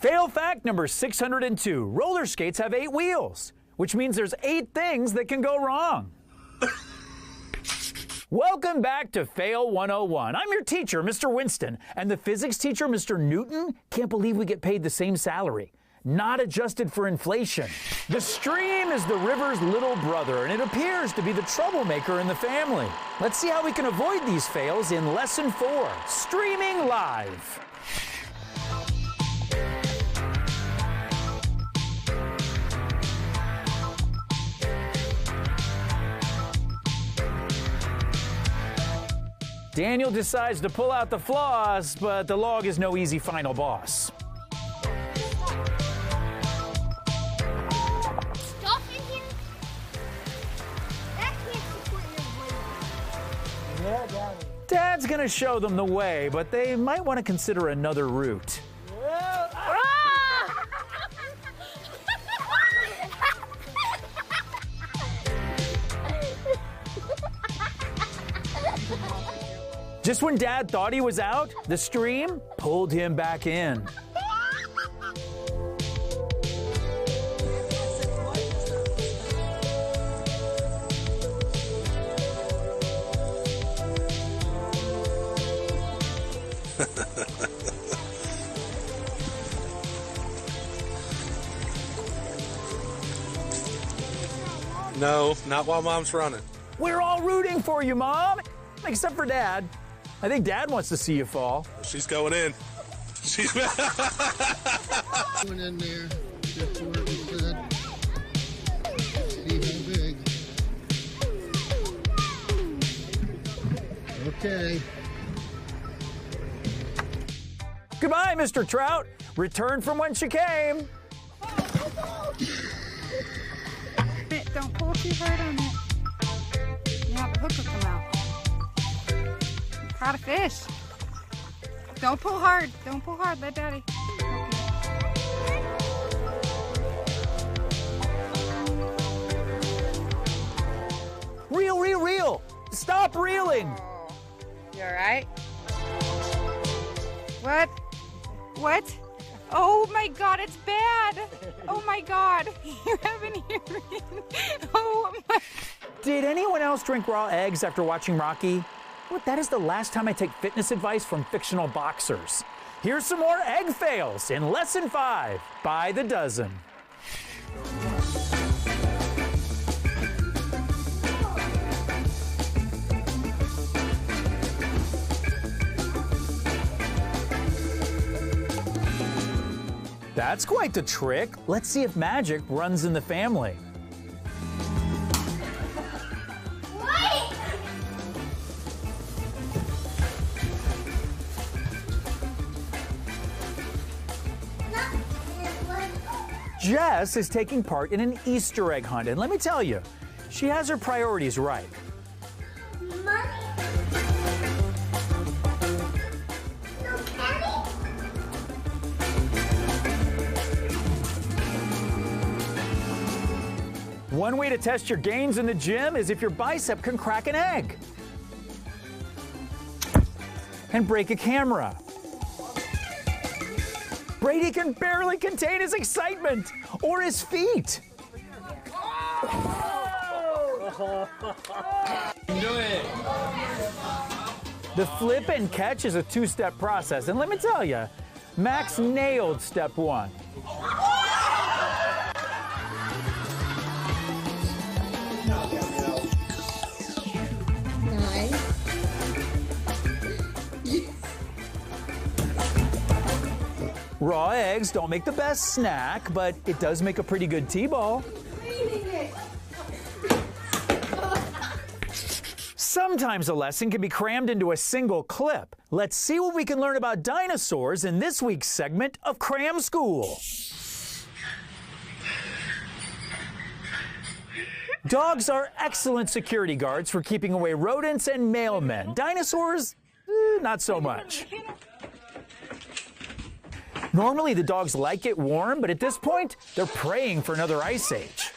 Fail fact number 602. Roller skates have 8 wheels, which means there's 8 things that can go wrong. Welcome back to Fail 101. I'm your teacher, Mr. Winston, and the physics teacher, Mr. Newton, can't believe we get paid the same salary. Not adjusted for inflation. The stream is the river's little brother, and it appears to be the troublemaker in the family. Let's see how we can avoid these fails in Lesson 4, Streaming Live. Daniel decides to pull out the flaws, but the log is no easy final boss. Stop in here. That can't support your weight. Yeah, Daddy. Dad's gonna show them the way, but they might want to consider another route. Just when Dad thought he was out, the stream pulled him back in. No, not while Mom's running. We're all rooting for you, Mom, except for Dad. I think Dad wants to see you fall. She's going in. She's going in there. Get to where it's good. See how big. Okay. Goodbye, Mr. Trout. Return from whence you came. Don't pull too hard on it. Now the hook will come out. Caught a fish. Don't pull hard. Don't pull hard. Let Daddy. Reel. Stop reeling. You all right? What? Oh my God, it's bad. Oh my God, you have an earring. Oh my. Did anyone else drink raw eggs after watching Rocky? Well, that is the last time I take fitness advice from fictional boxers. Here's some more egg fails in Lesson 5, by the dozen. That's quite the trick. Let's see if magic runs in the family. Jess is taking part in an Easter egg hunt, and let me tell you, she has her priorities right. One way to test your gains in the gym is if your bicep can crack an egg and break a camera. Brady can barely contain his excitement or his feet. Do it. The flip and catch is a 2-step process, and let me tell you, Max nailed step 1. Raw eggs don't make the best snack, but it does make a pretty good T-ball. Sometimes a lesson can be crammed into a single clip. Let's see what we can learn about dinosaurs in this week's segment of Cram School. Dogs are excellent security guards for keeping away rodents and mailmen. Dinosaurs, not so much. Normally the dogs like it warm, but at this point, they're praying for another ice age.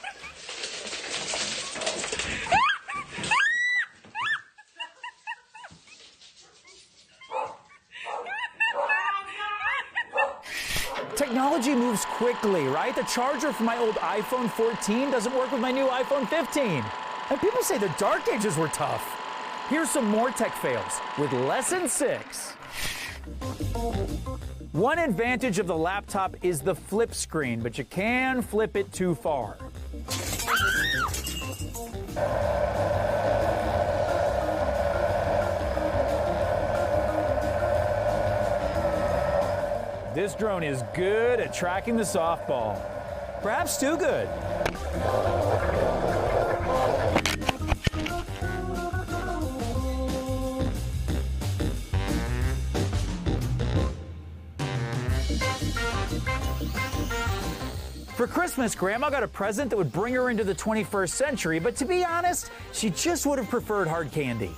Technology moves quickly, right? The charger for my old iPhone 14 doesn't work with my new iPhone 15. And people say the dark ages were tough. Here's some more tech fails with lesson 6. One advantage of the laptop is the flip screen, but you can flip it too far. This drone is good at tracking the softball. Perhaps too good. For Christmas, Grandma got a present that would bring her into the 21st century, but to be honest, she just would have preferred hard candy.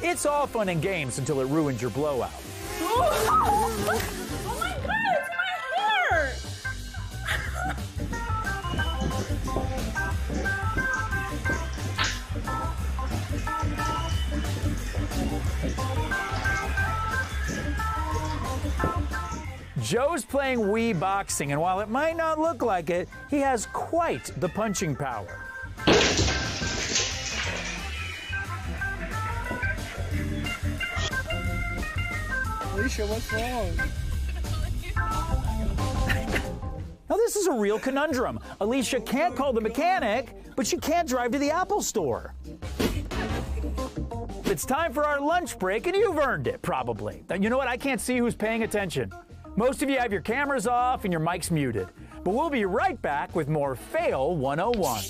It's all fun and games until it ruins your blowout. Oh my God, it's my hair! Joe's playing Wii boxing, and while it might not look like it, he has quite the punching power. Alicia, what's wrong? Now this is a real conundrum. Alicia can't call the mechanic, but she can't drive to the Apple store. It's time for our lunch break, and you've earned it, probably. Now, you know what? I can't see who's paying attention. Most of you have your cameras off and your mics muted. But we'll be right back with more Fail 101.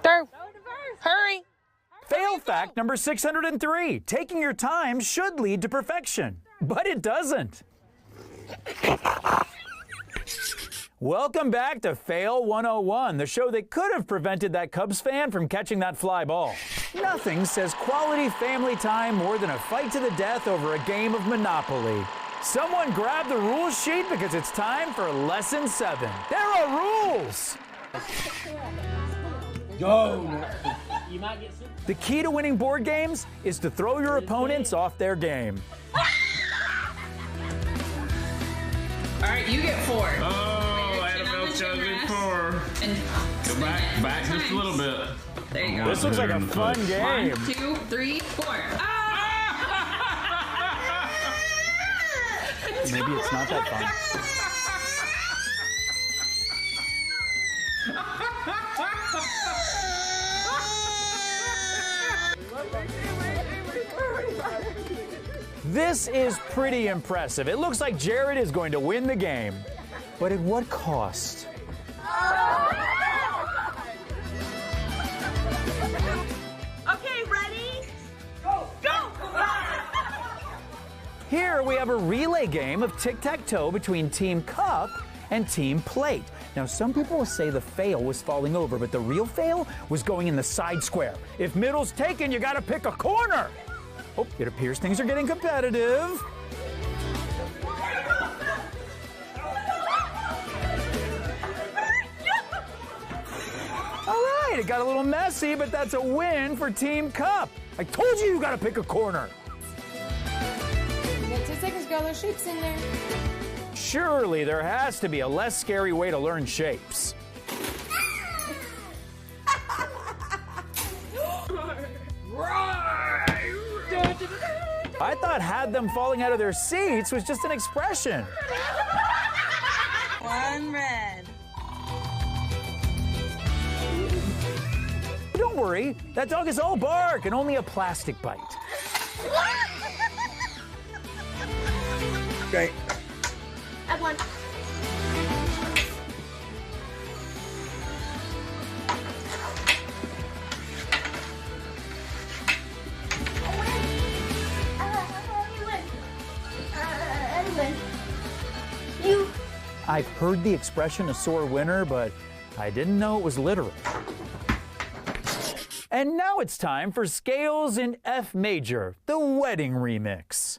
Throw. Hurry. Fail fact number 603. Taking your time should lead to perfection, but it doesn't. Welcome back to Fail 101, the show that could have prevented that Cubs fan from catching that fly ball. Nothing says quality family time more than a fight to the death over a game of Monopoly. Someone grab the rules sheet because it's time for lesson 7. There are rules! Go! You might get sick. The key to winning board games is to throw your opponents off their game. All right, you get 4. Oh, I had a Ugly four. Go back just a little bit. There you go. This looks like a fun game. 1, 2, 3, 4. Maybe it's not that fun. This is pretty impressive. It looks like Jared is going to win the game. But at what cost? Okay, ready? Go! Go! Here we have a relay game of tic-tac-toe between Team Cup and Team Plate. Now, some people will say the fail was falling over, but the real fail was going in the side square. If middle's taken, you gotta pick a corner. Oh, it appears things are getting competitive. All right, it got a little messy, but that's a win for Team Cup. I told you gotta pick a corner. You got 2 seconds, girl. There's shapes in there. Surely there has to be a less scary way to learn shapes. I thought had them falling out of their seats was just an expression. 1 red. Don't worry, that dog is all bark and only a plastic bite. Okay. I've won. I've heard the expression a sore winner, but I didn't know it was literal. And now it's time for Scales in F Major, the wedding remix.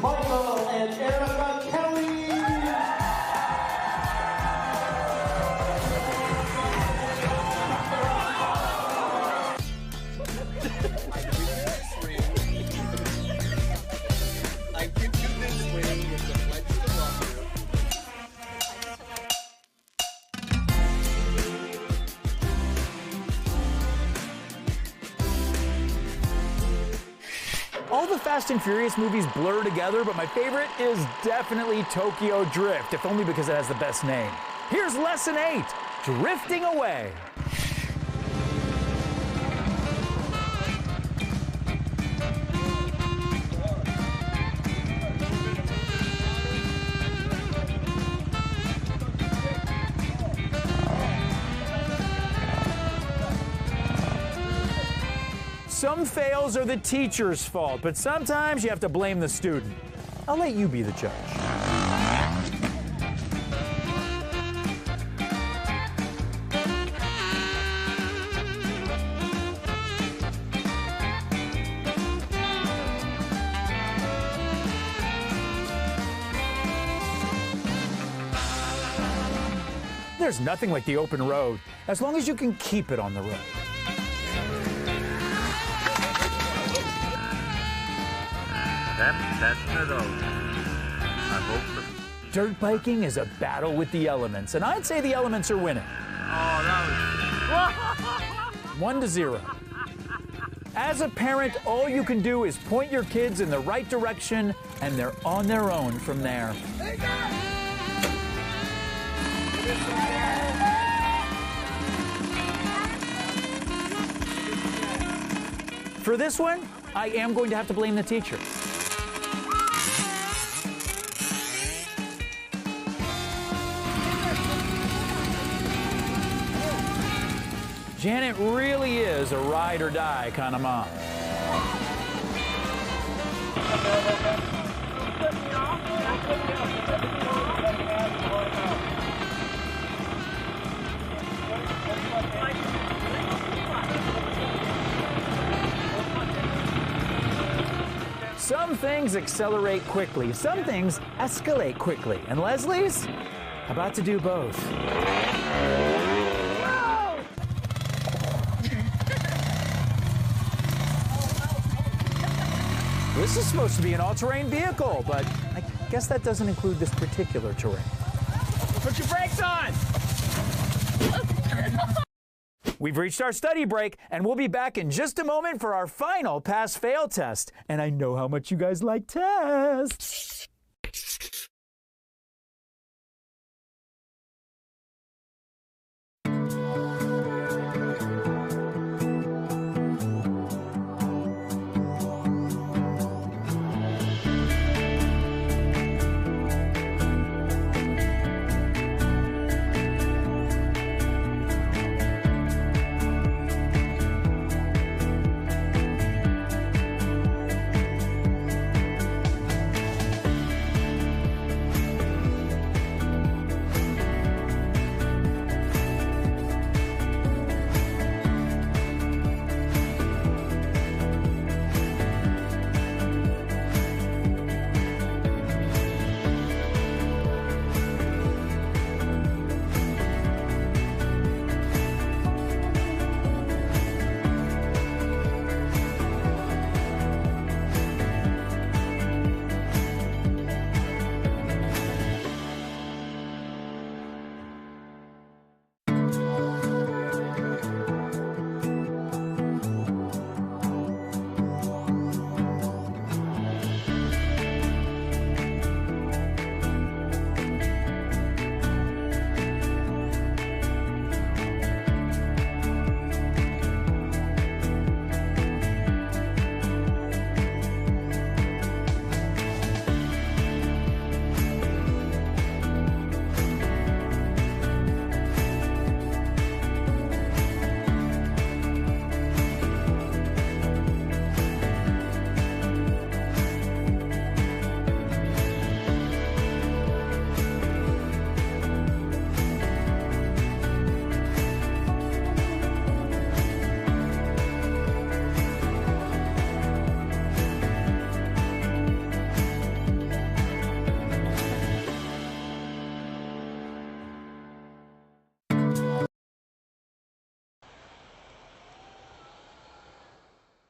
Michael and Erica Kelly. I give you this ring with the pledge to love you. All the Fast and Furious movies blur together, but my favorite is definitely Tokyo Drift, if only because it has the best name. Here's Lesson 8, Drifting Away. Some fails are the teacher's fault, but sometimes you have to blame the student. I'll let you be the judge. There's nothing like the open road, as long as you can keep it on the road. That's it over. I hope Dirt biking is a battle with the elements, and I'd say the elements are winning. Oh, that was... 1-0. As a parent, all you can do is point your kids in the right direction, and they're on their own from there. For this one, I am going to have to blame the teacher. Janet really is a ride or die kind of mom. Some things accelerate quickly, some things escalate quickly, and Leslie's about to do both. This is supposed to be an all-terrain vehicle, but I guess that doesn't include this particular terrain. Put your brakes on! We've reached our study break, and we'll be back in just a moment for our final pass-fail test. And I know how much you guys like tests.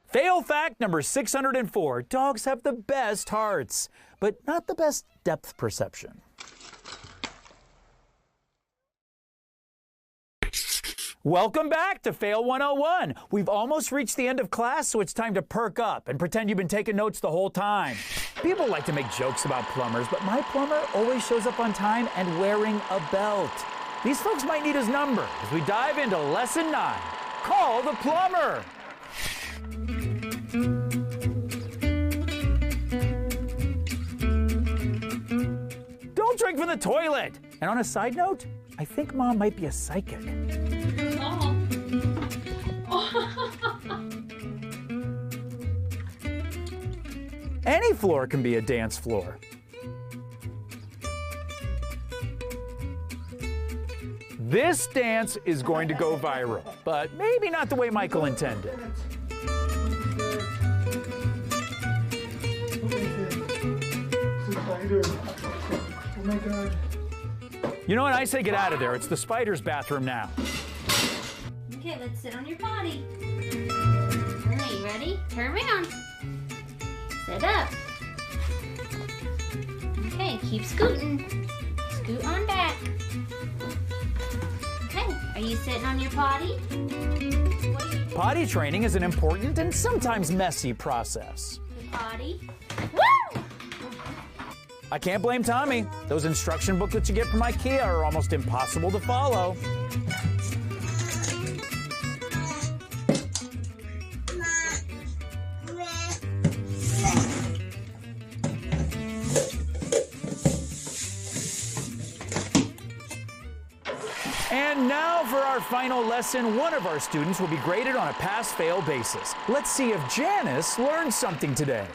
Fail fact number 604. Dogs have the best hearts, but not the best depth perception. Welcome back to Fail 101. We've almost reached the end of class, so it's time to perk up and pretend you've been taking notes the whole time. People like to make jokes about plumbers, but my plumber always shows up on time and wearing a belt. These folks might need his number as we dive into Lesson 9. Call the plumber. Don't drink from the toilet. And on a side note, I think Mom might be a psychic. Any floor can be a dance floor. This dance is going to go viral, but maybe not the way Michael intended. Oh my God. You know what? I say get out of there. It's the spider's bathroom now. Okay, let's sit on your potty. All right, you ready? Turn around. Sit up. Okay, keep scooting. Scoot on back. Okay, are you sitting on your potty? Potty training is an important and sometimes messy process. Potty. Woo! I can't blame Tommy. Those instruction booklets you get from IKEA are almost impossible to follow. And now for our final lesson, one of our students will be graded on a pass-fail basis. Let's see if Janice learned something today.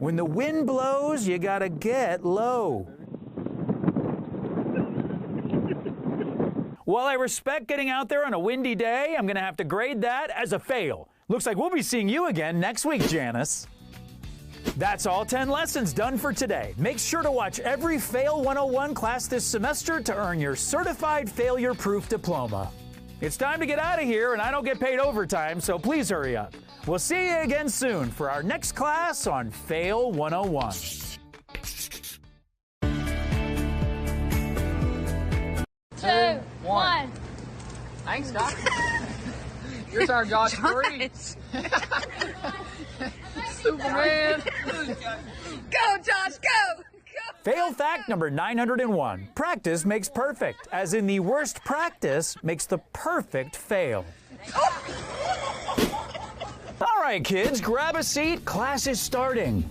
When the wind blows, you gotta get low. While I respect getting out there on a windy day, I'm gonna have to grade that as a fail. Looks like we'll be seeing you again next week, Janice. That's all 10 lessons done for today. Make sure to watch every Fail 101 class this semester to earn your certified failure-proof diploma. It's time to get out of here, and I don't get paid overtime, so please hurry up. We'll see you again soon for our next class on Fail 101. 2, 1. Thanks, Doc. Here's our God story. Superman. Go, Josh, go! Fail fact number 901. Practice makes perfect, as in the worst practice makes the perfect fail. All right, kids, grab a seat. Class is starting.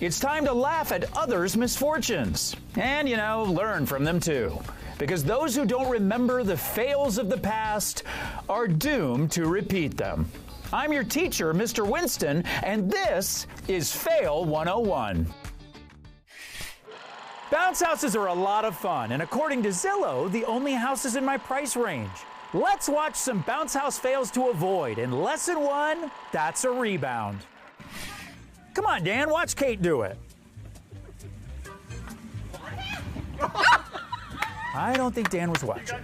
It's time to laugh at others' misfortunes. And, you know, learn from them too. Because those who don't remember the fails of the past are doomed to repeat them. I'm your teacher, Mr. Winston, and this is Fail 101. Bounce houses are a lot of fun, and according to Zillow, the only houses in my price range. Let's watch some bounce house fails to avoid. In lesson 1, that's a rebound. Come on, Dan, watch Kate do it. I don't think Dan was watching.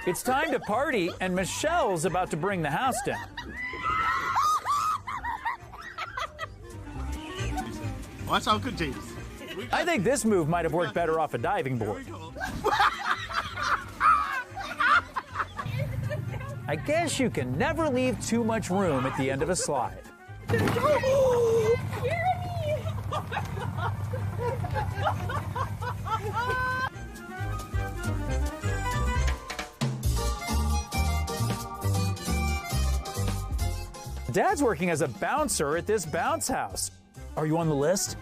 It's time to party, and Michelle's about to bring the house down. Watch out, good James. I think this move might have worked better off a diving board. I guess you can never leave too much room at the end of a slide. Dad's working as a bouncer at this bounce house. Are you on the list?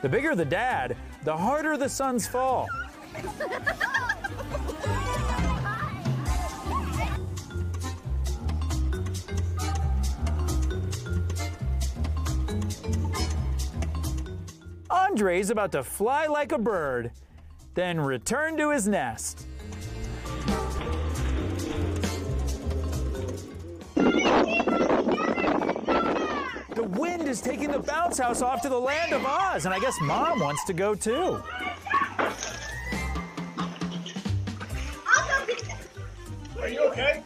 The bigger the dad, the harder the sons fall. Andre's about to fly like a bird, then return to his nest. The wind is taking the bounce house off to the land of Oz, and I guess Mom wants to go too. Are you okay?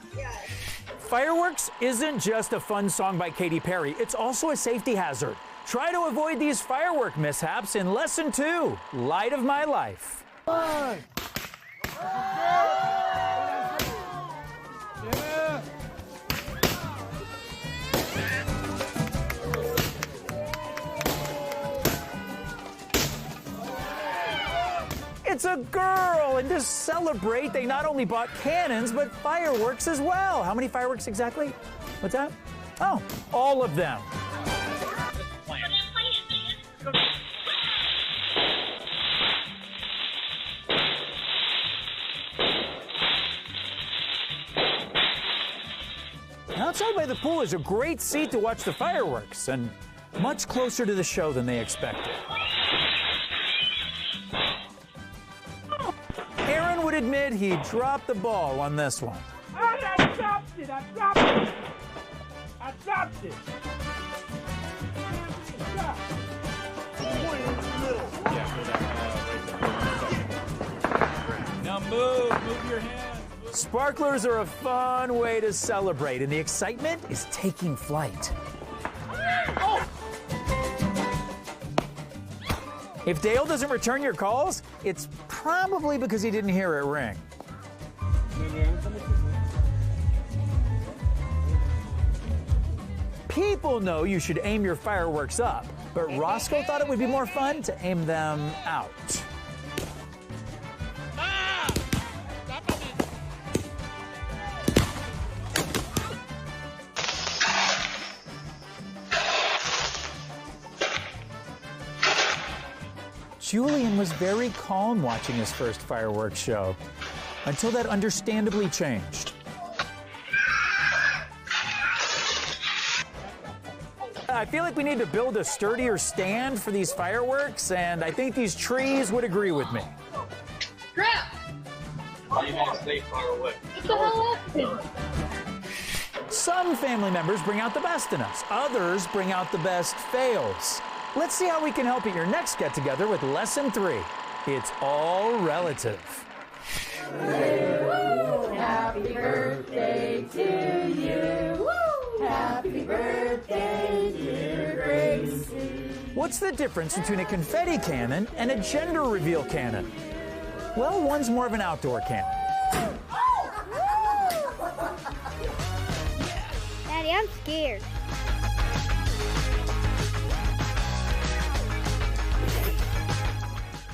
Fireworks isn't just a fun song by Katy Perry, it's also a safety hazard. Try to avoid these firework mishaps in lesson 2, Light of My Life. Yeah. It's a girl, and to celebrate, they not only bought cannons, but fireworks as well. How many fireworks exactly? What's that? Oh, all of them. Outside by the pool is a great seat to watch the fireworks, and much closer to the show than they expected. Aaron would admit he dropped the ball on this one. I dropped it! I dropped it! I dropped it! Now move your hands. Sparklers are a fun way to celebrate, and the excitement is taking flight. Oh! If Dale doesn't return your calls, it's probably because he didn't hear it ring. People know you should aim your fireworks up, but Roscoe thought it would be more fun to aim them out. Julian was very calm watching his first fireworks show, until that understandably changed. I feel like we need to build a sturdier stand for these fireworks, and I think these trees would agree with me. Crap! You need to stay far away. What the hell happened? Some family members bring out the best in us. Others bring out the best fails. Let's see how we can help at your next get-together with Lesson 3. It's all relative. Happy birthday to you. Happy birthday, dear Gracie. What's the difference between a confetti cannon and a gender reveal cannon? Well, one's more of an outdoor cannon. Daddy, I'm scared.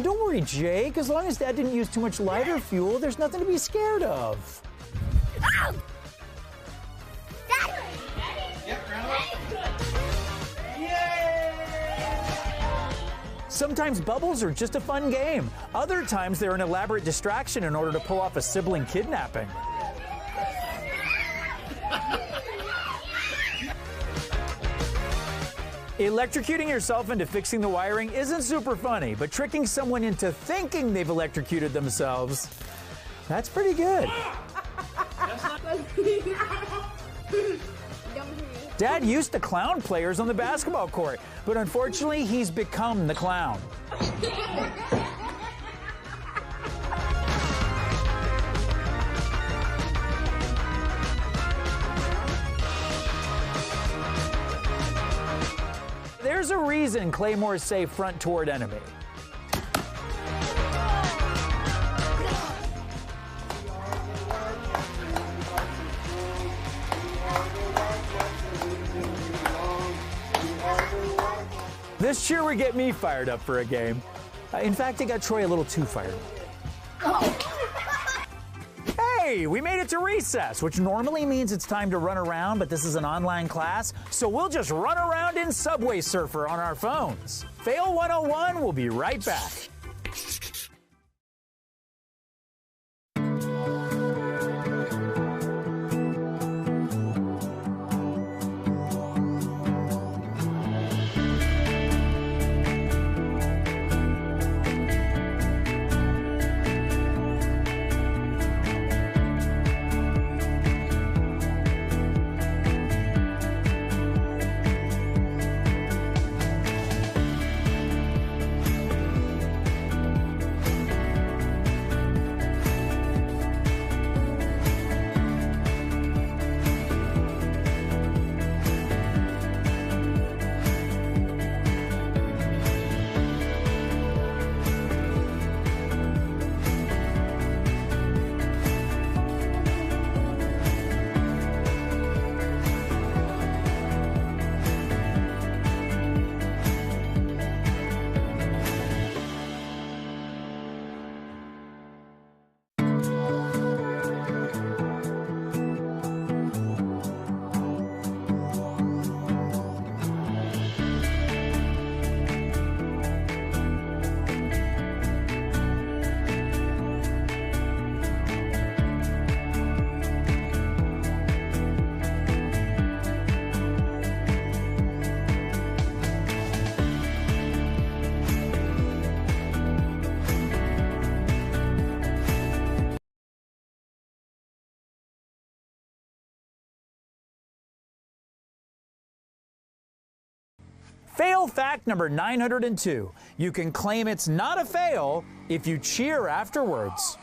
Don't worry, Jake. As long as Dad didn't use too much lighter fuel, there's nothing to be scared of. Oh! Sometimes bubbles are just a fun game. Other times they're an elaborate distraction in order to pull off a sibling kidnapping. Electrocuting yourself into fixing the wiring isn't super funny, but tricking someone into thinking they've electrocuted themselves, that's pretty good. Dad used to clown players on the basketball court, but unfortunately, he's become the clown. There's a reason claymores say front toward enemy. This sure would get me fired up for a game. In fact, it got Troy a little too fired up. Hey, we made it to recess, which normally means it's time to run around, but this is an online class, so we'll just run around in Subway Surfer on our phones. Fail 101 will be right back. Fail fact number 902. You can claim it's not a fail if you cheer afterwards.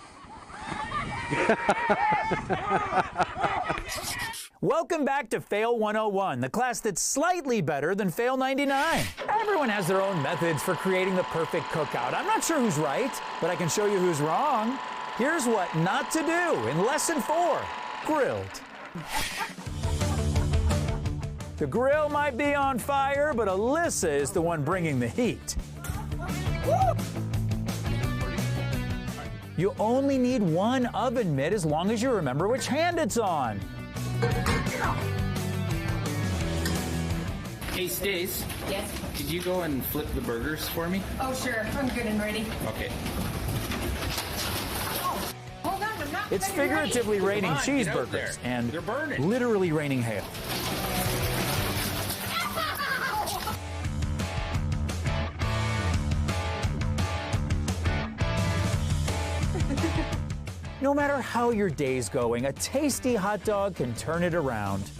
Welcome back to Fail 101, the class that's slightly better than Fail 99. Everyone has their own methods for creating the perfect cookout. I'm not sure who's right, but I can show you who's wrong. Here's what not to do in Lesson 4, grilled. The grill might be on fire, but Alyssa is the one bringing the heat. You only need one oven mitt as long as you remember which hand it's on. Hey, Stace. Yes. could you go and flip the burgers for me? Oh, sure. I'm good and ready. Okay. Hold on, I'm not It's ready. figuratively raining Come on, get out cheeseburgers there. and They're burning. literally raining hail. No matter how your day's going, a tasty hot dog can turn it around.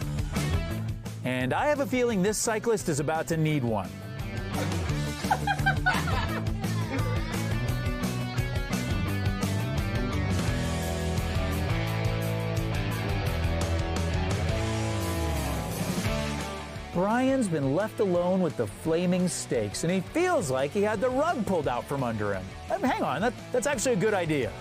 And I have a feeling this cyclist is about to need one. Brian's been left alone with the flaming steaks, and he feels like he had the rug pulled out from under him. Hang on, that's actually a good idea.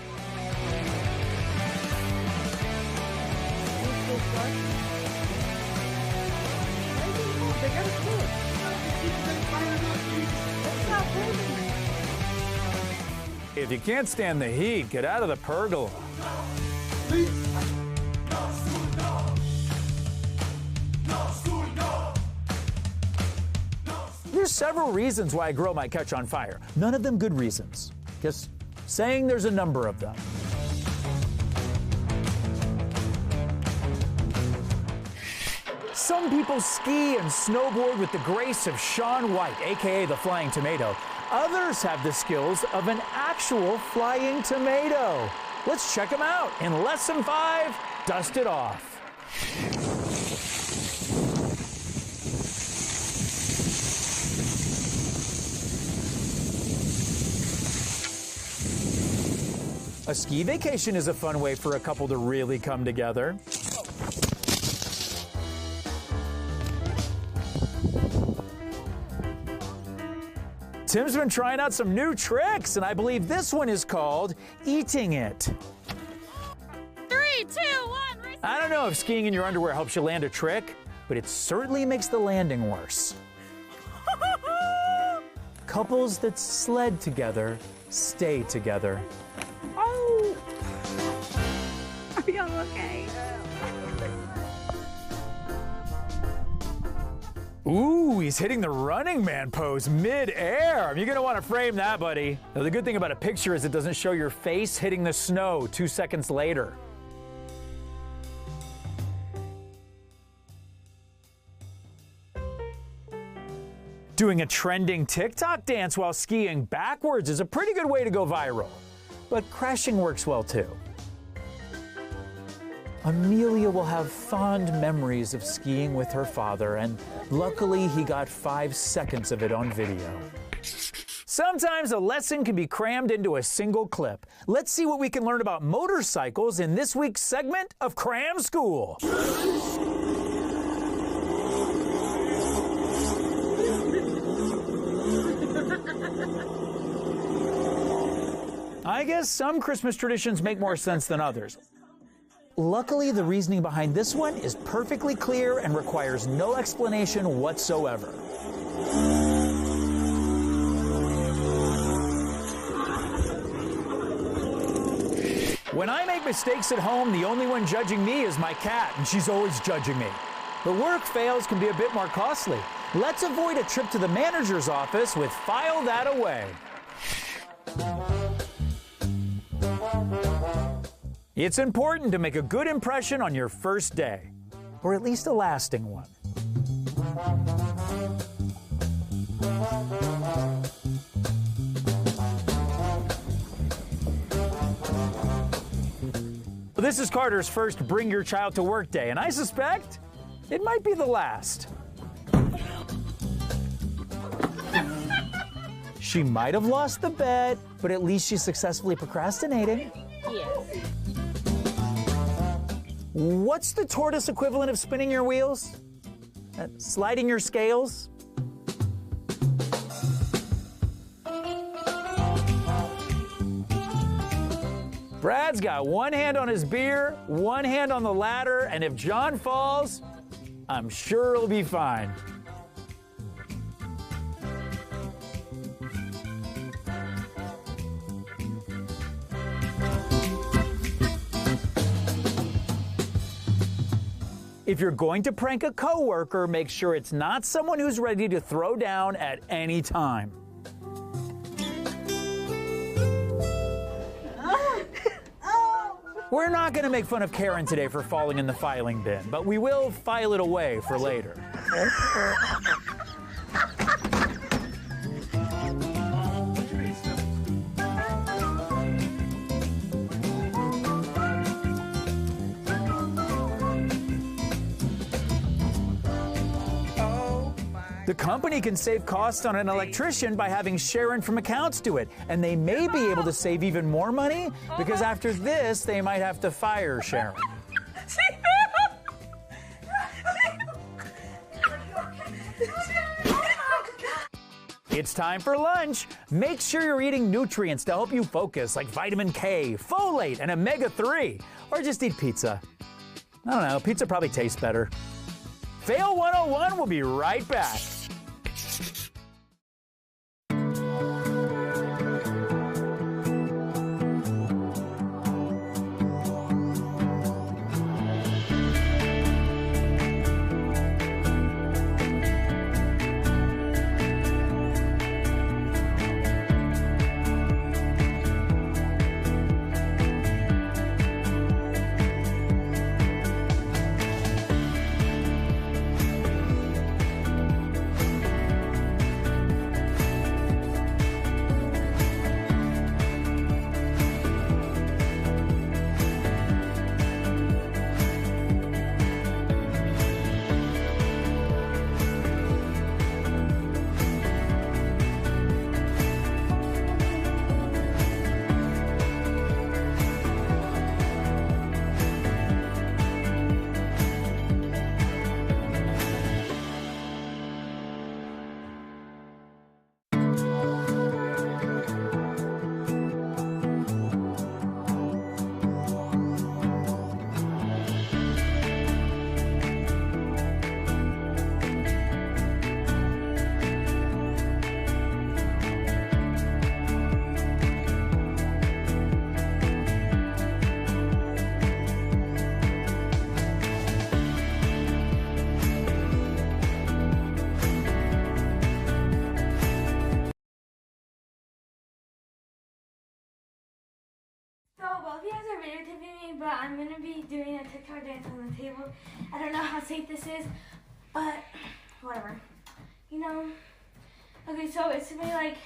If you can't stand the heat, get out of the pergola. There's several reasons why a grill might catch on fire. None of them good reasons. Just saying there's a number of them. Some people ski and snowboard with the grace of Shaun White, aka the Flying Tomato. Others have the skills of an actual flying tomato. Let's check them out in Lesson 5, Dust It Off. A ski vacation is a fun way for a couple to really come together. Tim's been trying out some new tricks, and I believe this one is called Eating It. 3, 2, 1, race. I don't know if skiing in your underwear helps you land a trick, but it certainly makes the landing worse. Couples that sled together stay together. Oh! Are y'all okay? Ooh, he's hitting the Running Man pose mid-air. You're gonna want to frame that, buddy. Now, the good thing about a picture is it doesn't show your face hitting the snow 2 seconds later. Doing a trending TikTok dance while skiing backwards is a pretty good way to go viral. But crashing works well too. Amelia will have fond memories of skiing with her father, and luckily he got 5 seconds of it on video. Sometimes a lesson can be crammed into a single clip. Let's see what we can learn about motorcycles in this week's segment of Cram School. I guess some Christmas traditions make more sense than others. Luckily, the reasoning behind this one is perfectly clear and requires no explanation whatsoever. When I make mistakes at home, the only one judging me is my cat, and she's always judging me. But work fails can be a bit more costly. Let's avoid a trip to the manager's office with File That Away. It's important to make a good impression on your first day, or at least a lasting one. This is Carter's first Bring Your Child to Work day, and I suspect it might be the last. She might have lost the bet, but at least she's successfully procrastinating. Yes. What's the tortoise equivalent of spinning your wheels? Sliding your scales? Brad's got one hand on his beer, one hand on the ladder, and if John falls, I'm sure he'll be fine. If you're going to prank a coworker, make sure it's not someone who's ready to throw down at any time. We're not going to make fun of Karen today for falling in the filing bin, but we will file it away for later. The company can save costs on an electrician by having Sharon from accounts do it. And they may be able to save even more money because after this, they might have to fire Sharon. It's time for lunch. Make sure you're eating nutrients to help you focus, like vitamin K, folate, and omega-3. Or just eat pizza. I don't know, pizza probably tastes better. Fail 101 will be right back. Well, if you guys are videotaping me, but I'm going to be doing a TikTok dance on the table. I don't know how safe this is, but whatever. You know? Okay, so it's going to be like...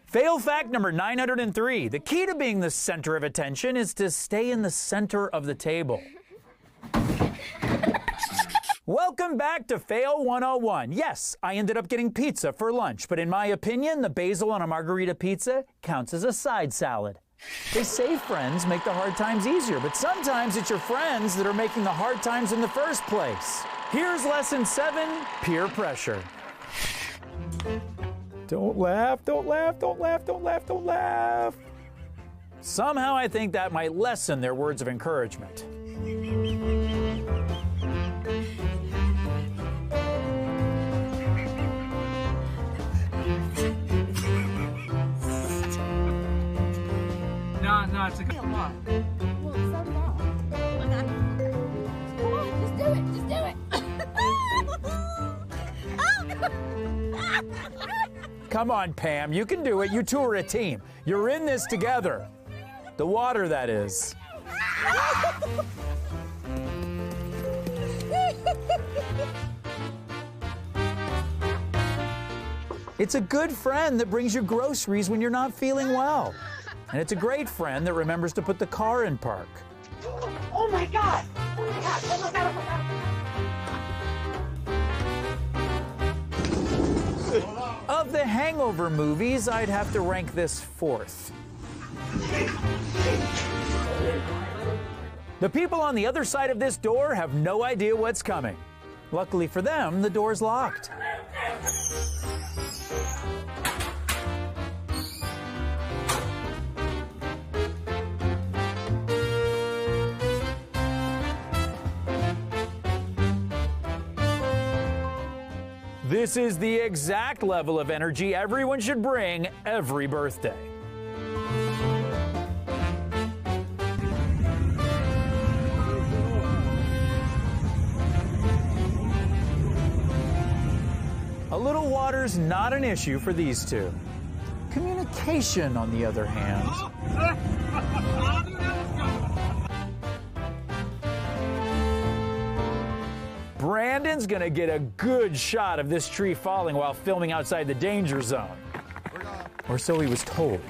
Fail fact number 903. The key to being the center of attention is to stay in the center of the table. Welcome back to Fail 101. Yes, I ended up getting pizza for lunch, but in my opinion, the basil on a margarita pizza counts as a side salad. They say friends make the hard times easier, but sometimes it's your friends that are making the hard times in the first place. Here's lesson 7, peer pressure. Don't laugh, don't laugh, don't laugh, don't laugh, don't laugh. Somehow I think that might lessen their words of encouragement. No, it's a good one. Well, so long. Come on, just do it. Just do it. Come on, Pam, you can do it. You two are a team. You're in this together. The water, that is. It's a good friend that brings you groceries when you're not feeling well. And it's a great friend that remembers to put the car in park. Oh my God! Oh my God! Oh my God! Oh my God! Of the Hangover movies, I'd have to rank this 4th. The people on the other side of this door have no idea what's coming. Luckily for them, the door's locked. This is the exact level of energy everyone should bring every birthday. little water's not an issue for these two. Communication, on the other hand. Brandon's gonna get a good shot of this tree falling while filming outside the danger zone. Or so he was told.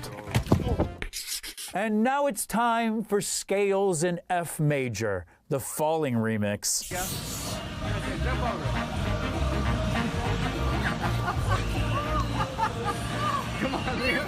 And now it's time for Scales in F Major, the Falling remix. Come on, Leo.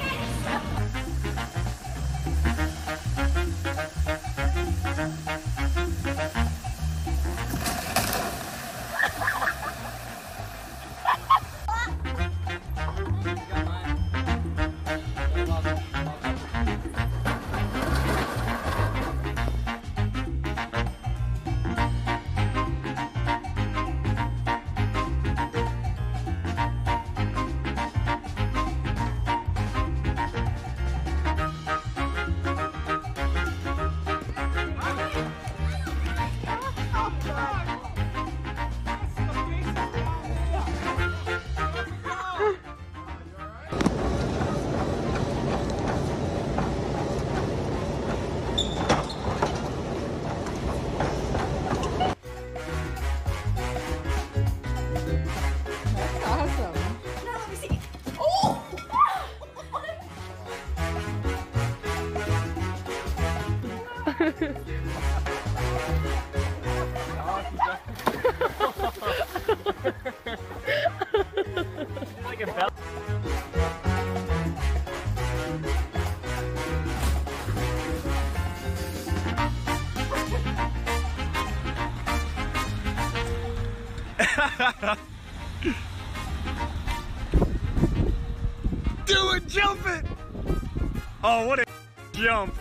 Like a bell. Do it, jump it! Oh, what a jump!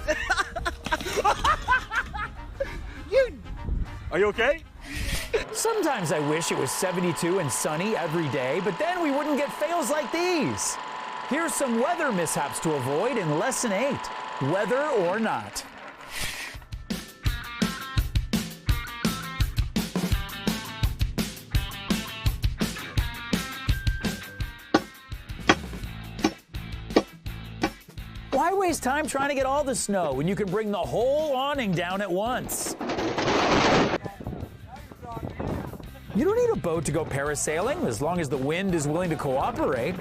Are you okay? Sometimes I wish it was 72 and sunny every day, but then we wouldn't get fails like these. Here's some weather mishaps to avoid in Lesson 8, Weather or Not. Why waste time trying to get all the snow when you can bring the whole awning down at once? You don't need a boat to go parasailing as long as the wind is willing to cooperate.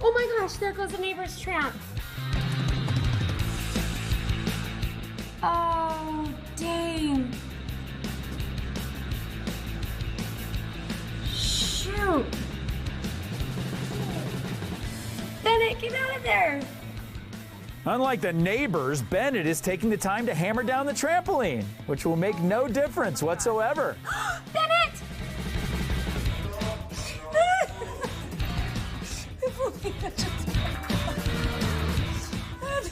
Oh my gosh, there goes the neighbor's tramp. Oh, dang. Shoot. Bennett, get out of there. Unlike the neighbors, Bennett is taking the time to hammer down the trampoline, which will make no difference whatsoever. Bennett! The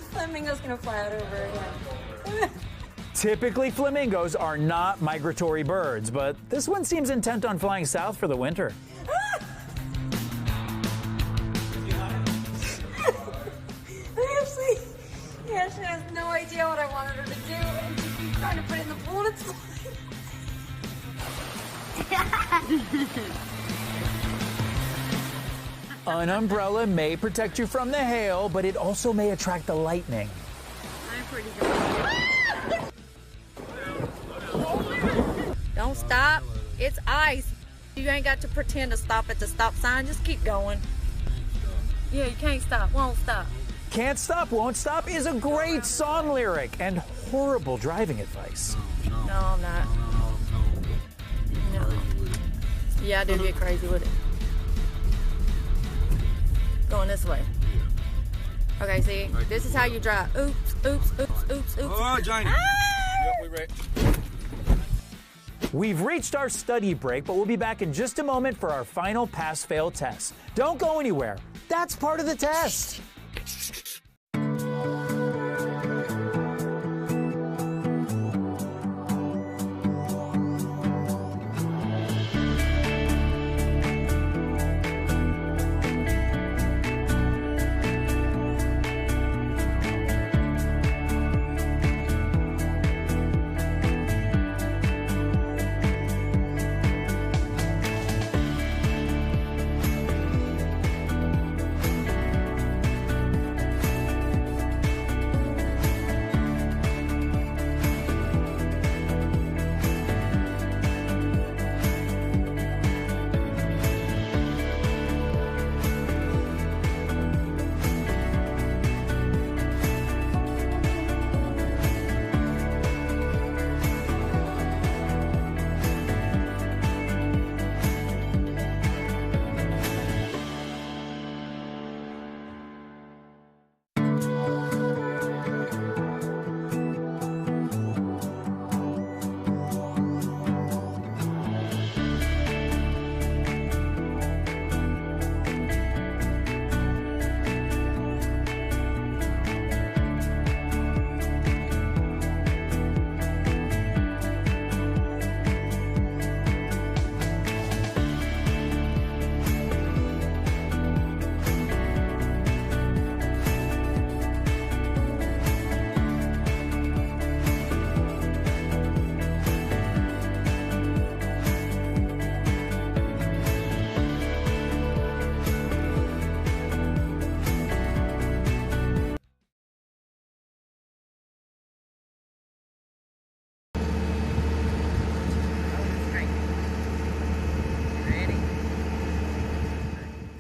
flamingo's gonna fly out over again. Typically, flamingos are not migratory birds, but this one seems intent on flying south for the winter. Yeah, she has no idea what I wanted her to do, and she keeps trying to put it in the pool, and it's fine. An umbrella may protect you from the hail, but it also may attract the lightning. I'm pretty good. Don't stop. It's ice. You ain't got to pretend to stop at the stop sign. Just keep going. Yeah, you can't stop. Won't stop. Can't Stop, Won't Stop is a great song lyric and horrible driving advice. No, I'm not. No. Yeah, I do get crazy with it. Going this way. Okay, see? This is how you drive. Oops, oops, oops, oops, oops. Oh, Johnny. Ah! Yep, we're ready. We've reached our study break, but we'll be back in just a moment for our final pass-fail test. Don't go anywhere. That's part of the test.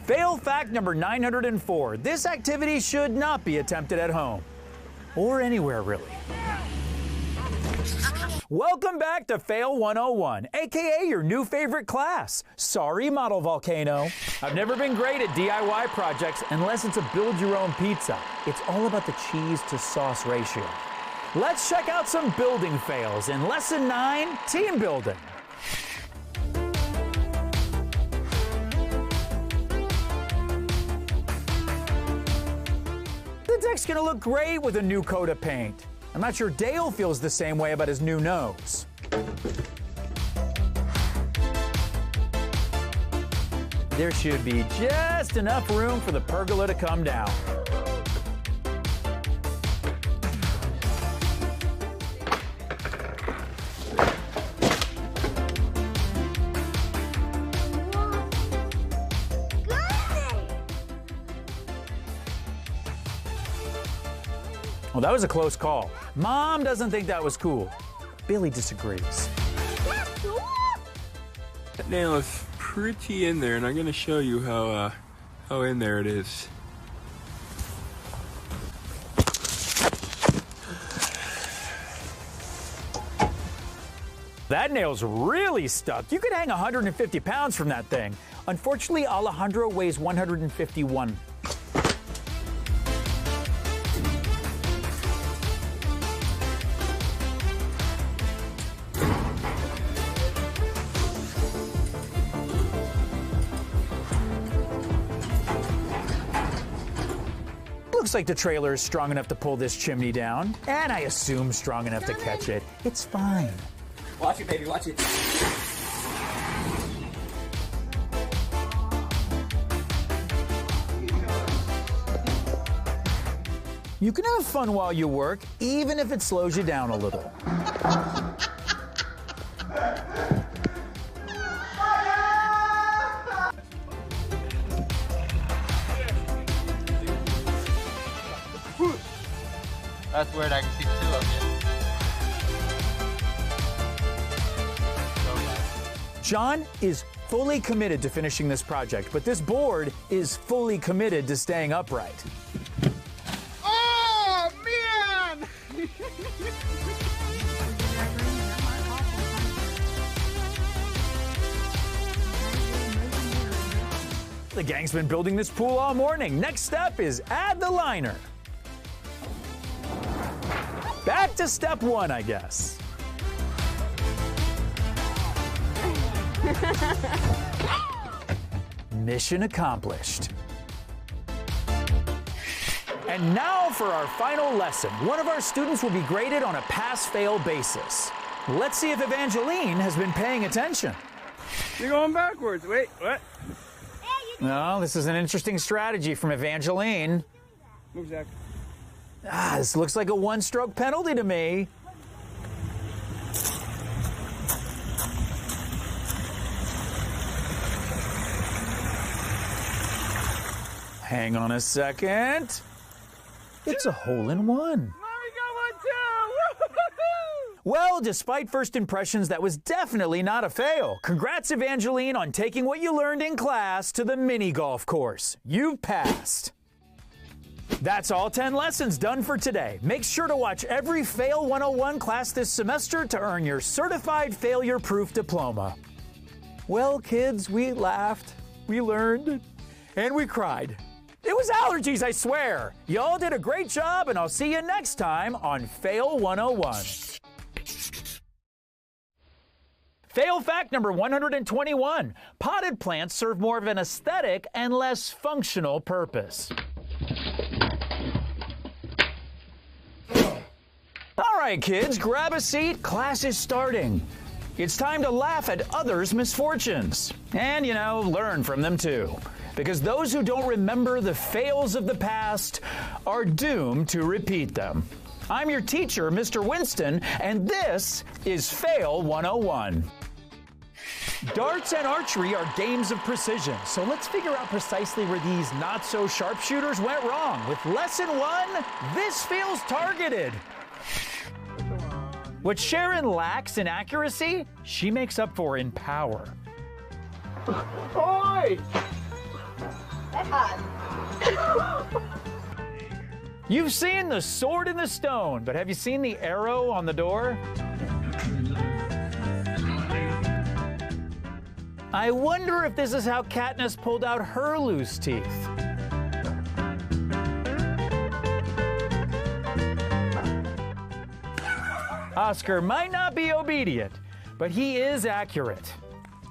Fail fact number 904. This activity should not be attempted at home. Or anywhere, really. Welcome back to Fail 101, aka your new favorite class. Sorry, Model Volcano. I've never been great at DIY projects unless it's a build-your-own pizza. It's all about the cheese to sauce ratio. Let's check out some building fails in Lesson 9, Team Building. The deck's gonna look great with a new coat of paint. I'm not sure Dale feels the same way about his new nose. There should be just enough room for the pergola to come down. Well, that was a close call. Mom doesn't think that was cool. Billy disagrees. That nail is pretty in there, and I'm gonna show you how in there it is. That nail's really stuck. You could hang 150 pounds from that thing. Unfortunately, Alejandro weighs 151. Looks like the trailer is strong enough to pull this chimney down, and I assume strong enough to catch it. It's fine. Watch it, baby, watch it. You can have fun while you work, even if it slows you down a little. That's weird, I can see two of you. John is fully committed to finishing this project, but this board is fully committed to staying upright. Oh, man! The gang's been building this pool all morning. Next step is add the liner. Back to step one, I guess. Mission accomplished. And now for our final lesson. One of our students will be graded on a pass-fail basis. Let's see if Evangeline has been paying attention. You're going backwards. Wait, what? No, this is an interesting strategy from Evangeline. Move, Zach. This looks like a one-stroke penalty to me. Hang on a second. It's a hole-in-one. Well, despite first impressions, that was definitely not a fail. Congrats, Evangeline, on taking what you learned in class to the mini golf course. You've passed. That's all 10 lessons done for today. Make sure to watch every Fail 101 class this semester to earn your certified failure-proof diploma. Well, kids, we laughed, we learned, and we cried. It was allergies, I swear. Y'all did a great job, and I'll see you next time on Fail 101. Fail fact number 121. Potted plants serve more of an aesthetic and less functional purpose. All right, kids, grab a seat. Class is starting. It's time to laugh at others' misfortunes. And, learn from them too. Because those who don't remember the fails of the past are doomed to repeat them. I'm your teacher, Mr. Winston, and this is Fail 101. Darts and archery are games of precision, so let's figure out precisely where these not-so-sharpshooters went wrong. With Lesson 1, this feels targeted. What Sharon lacks in accuracy, she makes up for in power. Oi! You've seen the sword in the stone, but have you seen the arrow on the door? I wonder if this is how Katniss pulled out her loose teeth. Oscar might not be obedient, but he is accurate.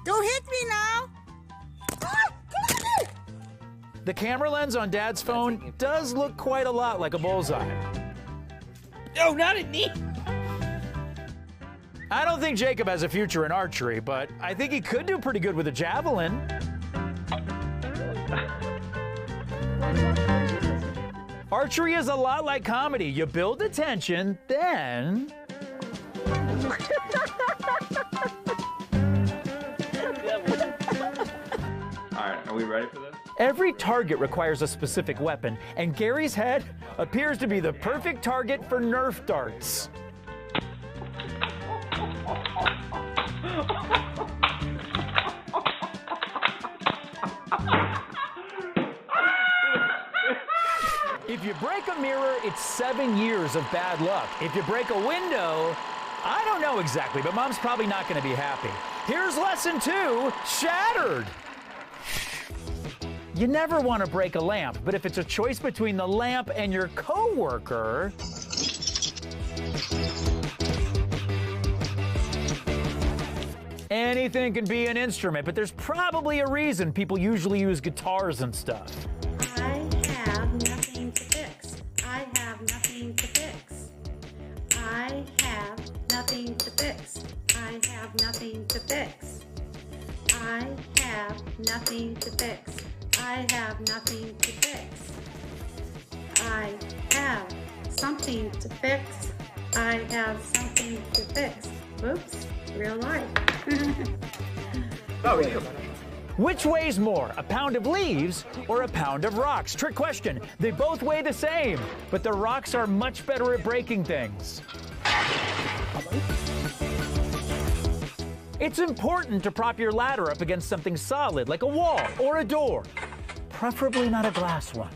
Don't hit me now. The camera lens on Dad's phone does look quite a lot like a bullseye. No, not a knee. I don't think Jacob has a future in archery, but I think he could do pretty good with a javelin. Archery is a lot like comedy. You build the tension, then... All right, are we ready for this? Every target requires a specific weapon, and Gary's head appears to be the perfect target for Nerf darts. If you break a mirror, it's 7 years of bad luck. If you break a window, I don't know exactly, but Mom's probably not going to be happy. Here's lesson 2, shattered. You never want to break a lamp, but if it's a choice between the lamp and your coworker, anything can be an instrument, but there's probably a reason people usually use guitars and stuff. I have nothing to fix. I have nothing to fix. I have nothing to fix. I have nothing to fix. I have nothing to fix. I have nothing to fix. I have something to fix. I have something to fix. Oops, real life. Oh, yeah. Which weighs more, a pound of leaves or a pound of rocks? Trick question. They both weigh the same, but the rocks are much better at breaking things. It's important to prop your ladder up against something solid, like a wall or a door. Preferably not a glass one.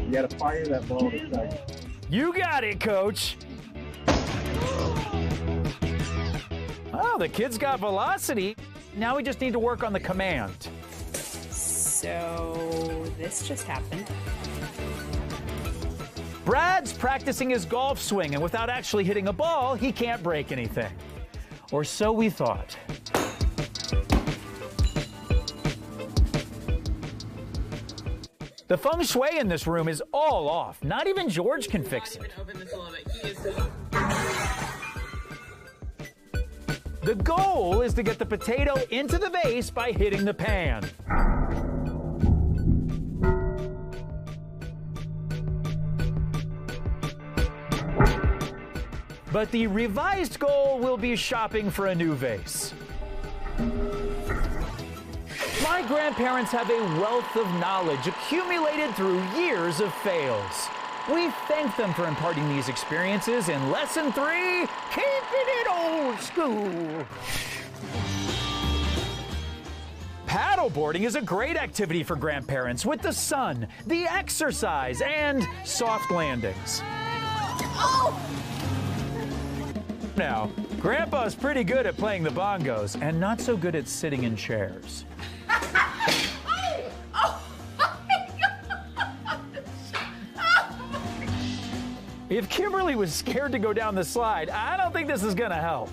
You gotta fire that ball to strike. You got it, Coach. Oh, the kid's got velocity. Now we just need to work on the command. So this just happened. Brad's practicing his golf swing, and without actually hitting a ball, he can't break anything. Or so we thought. The feng shui in this room is all off. Not even George can fix it. The goal is to get the potato into the vase by hitting the pan. But the revised goal will be shopping for a new vase. My grandparents have a wealth of knowledge accumulated through years of fails. We thank them for imparting these experiences in Lesson 3, Keeping It Old School. Paddleboarding is a great activity for grandparents with the sun, the exercise, and soft landings. Now, Grandpa's pretty good at playing the bongos and not so good at sitting in chairs. If Kimberly was scared to go down the slide, I don't think this is gonna help.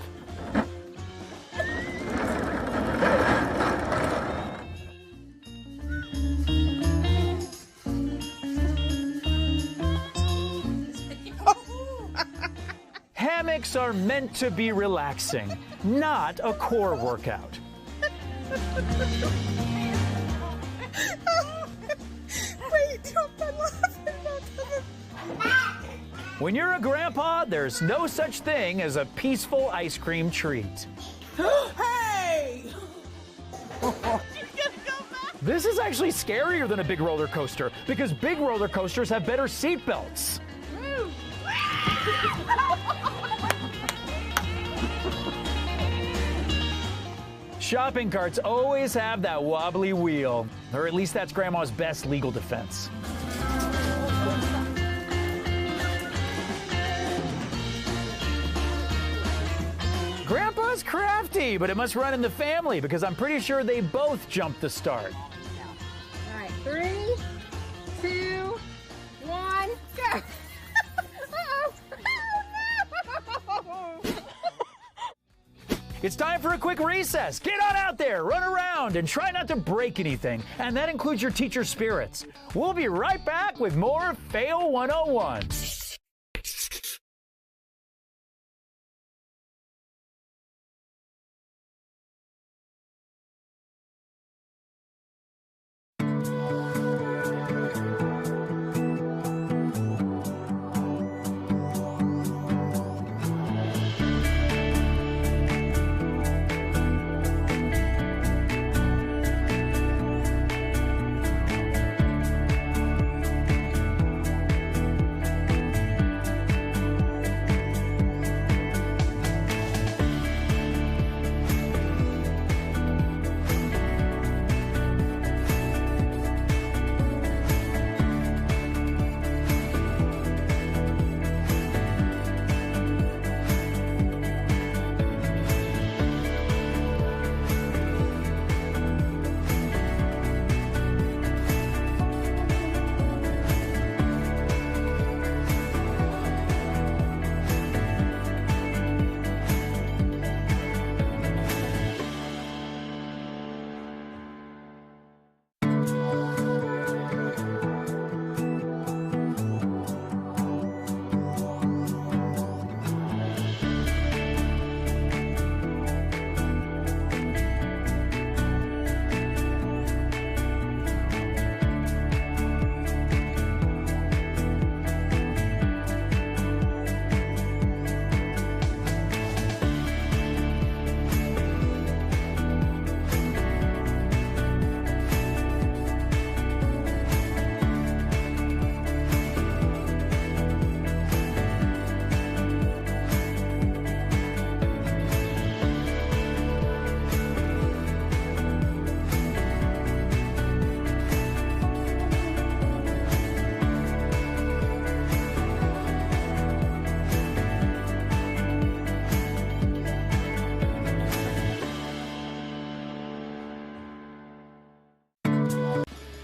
Hammocks are meant to be relaxing, not a core workout. Wait, don't be laughing about that. When you're a grandpa, there's no such thing as a peaceful ice cream treat. Hey! This is actually scarier than a big roller coaster because big roller coasters have better seat belts. Shopping carts always have that wobbly wheel, or at least that's Grandma's best legal defense. Grandpa's crafty, but it must run in the family because I'm pretty sure they both jumped the start. All right, 3, 2, 1, go. It's time for a quick recess. Get on out there, run around, and try not to break anything. And that includes your teacher's spirits. We'll be right back with more Fail 101.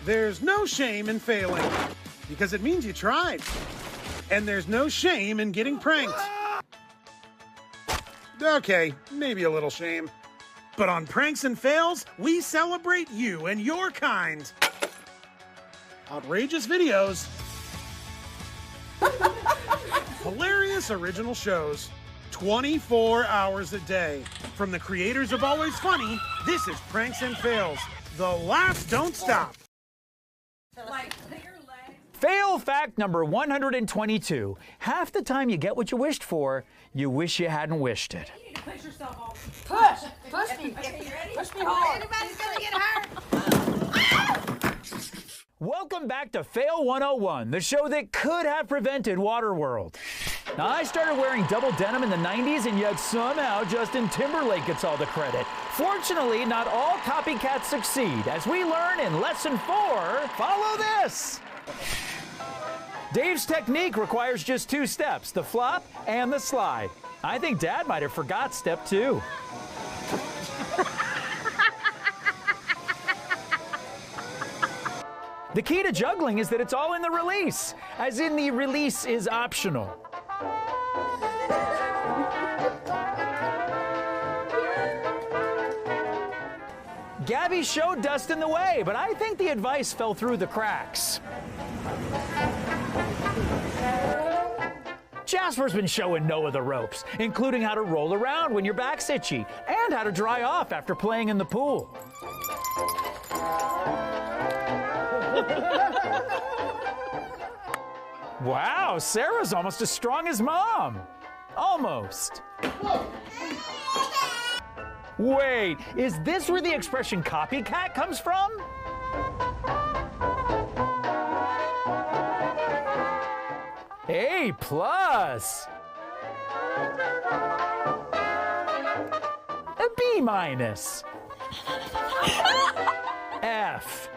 There's no shame in failing, because it means you tried. And there's no shame in getting pranked. Okay, maybe a little shame. But on Pranks and Fails, we celebrate you and your kind. Outrageous videos. Hilarious original shows. 24 hours a day. From the creators of Always Funny, this is Pranks and Fails. The laughs don't stop. Fail fact number 122. Half the time you get what you wished for, you wish you hadn't wished it. You need to push yourself off. Push me. Push me hard. Anybody's gonna get hurt. Welcome back to Fail 101, the show that could have prevented Waterworld. Now, I started wearing double denim in the 90s, and yet somehow Justin Timberlake gets all the credit. Fortunately, not all copycats succeed. As we learn in Lesson 4, follow this. Dave's technique requires just 2 steps, the flop and the slide. I think Dad might have forgot step 2. The key to juggling is that it's all in the release, as in the release is optional. Gabby showed Dustin the way, but I think the advice fell through the cracks. Jasper's been showing Noah the ropes, including how to roll around when your back's itchy, and how to dry off after playing in the pool. Wow, Sarah's almost as strong as Mom. Almost. Wait, is this where the expression copycat comes from? A+. A B-. F.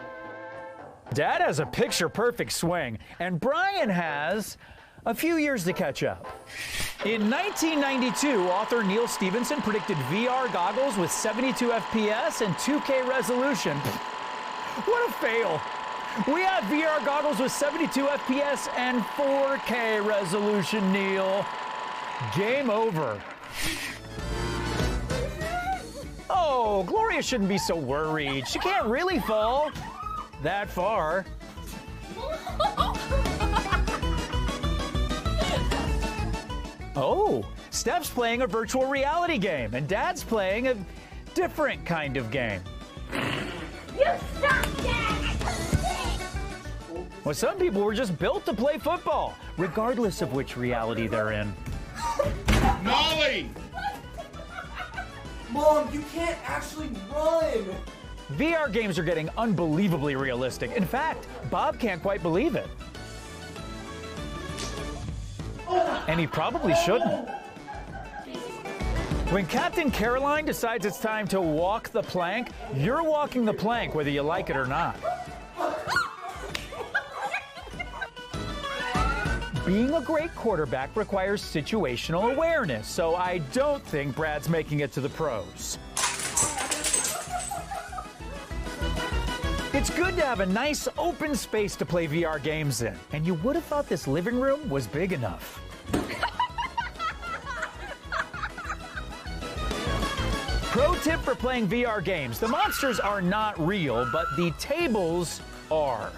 Dad has a picture-perfect swing, and Brian has a few years to catch up. In 1992, author Neil Stephenson predicted VR goggles with 72 FPS and 2K resolution. What a fail. We have VR goggles with 72 FPS and 4K resolution, Neil. Game over. Oh, Gloria shouldn't be so worried. She can't really fall that far. Oh, Steph's playing a virtual reality game, and Dad's playing a different kind of game. You suck, Dad! Well, some people were just built to play football, regardless of which reality they're in. Molly! Mom, you can't actually run! VR games are getting unbelievably realistic. In fact, Bob can't quite believe it. And he probably shouldn't. When Captain Caroline decides it's time to walk the plank, you're walking the plank whether you like it or not. Being a great quarterback requires situational awareness, so I don't think Brad's making it to the pros. It's good to have a nice open space to play VR games in, and you would have thought this living room was big enough. Pro tip for playing VR games: the monsters are not real, but the tables are.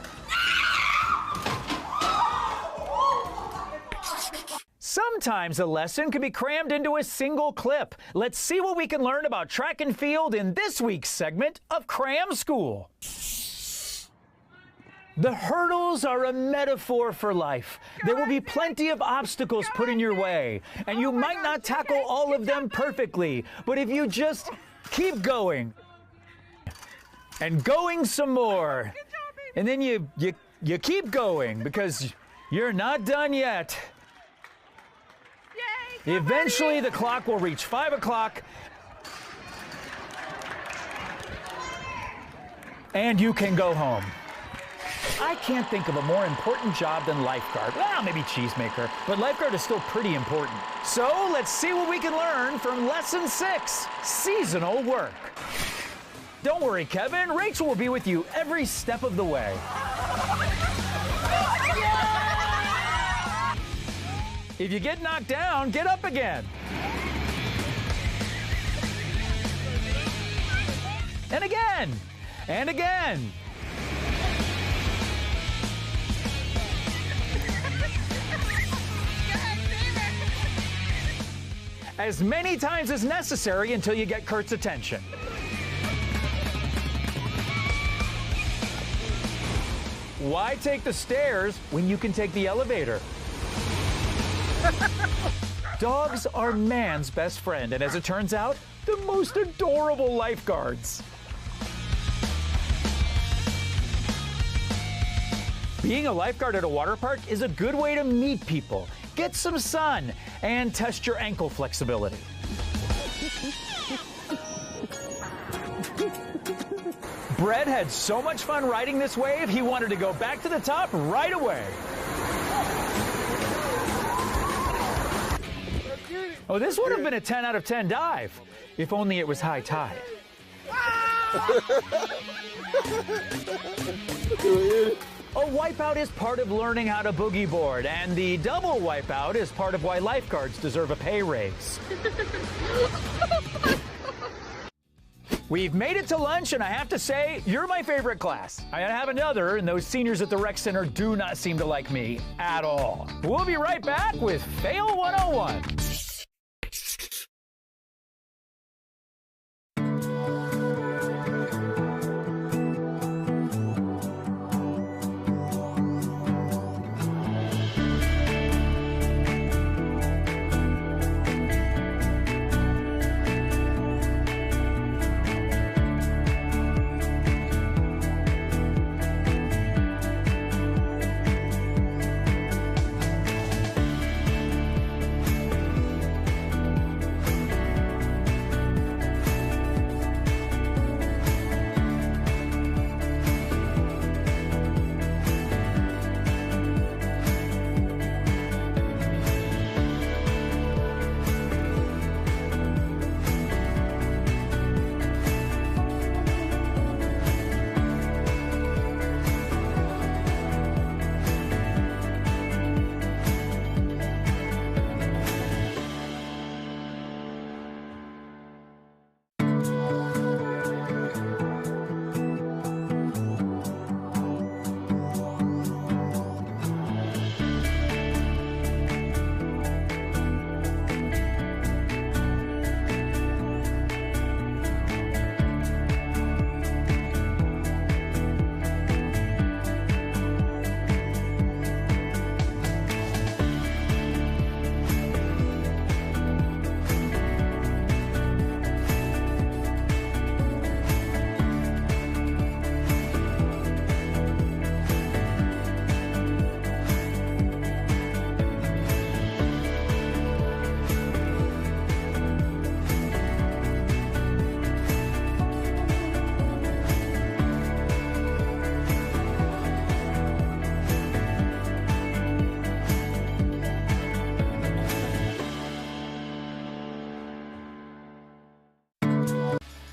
Sometimes a lesson can be crammed into a single clip. Let's see what we can learn about track and field in this week's segment of Cram School. The hurdles are a metaphor for life. There will be plenty of obstacles put in your way, and you might not tackle all of them perfectly, but if you just keep going and going some more, and then you keep going because you're not done yet. Eventually, the clock will reach 5 o'clock, and you can go home. I can't think of a more important job than lifeguard. Well, maybe cheesemaker, but lifeguard is still pretty important. So let's see what we can learn from Lesson 6, Seasonal Work. Don't worry, Kevin. Rachel will be with you every step of the way. If you get knocked down, get up again. And again. And again. As many times as necessary until you get Kurt's attention. Why take the stairs when you can take the elevator? Dogs are man's best friend, and as it turns out, the most adorable lifeguards. Being a lifeguard at a water park is a good way to meet people, get some sun, and test your ankle flexibility. Brett had so much fun riding this wave, he wanted to go back to the top right away. Oh, this would have been a 10 out of 10 dive, if only it was high tide. A wipeout is part of learning how to boogie board, and the double wipeout is part of why lifeguards deserve a pay raise. We've made it to lunch, and I have to say, you're my favorite class. I have another, and those seniors at the rec center do not seem to like me at all. We'll be right back with Fail 101.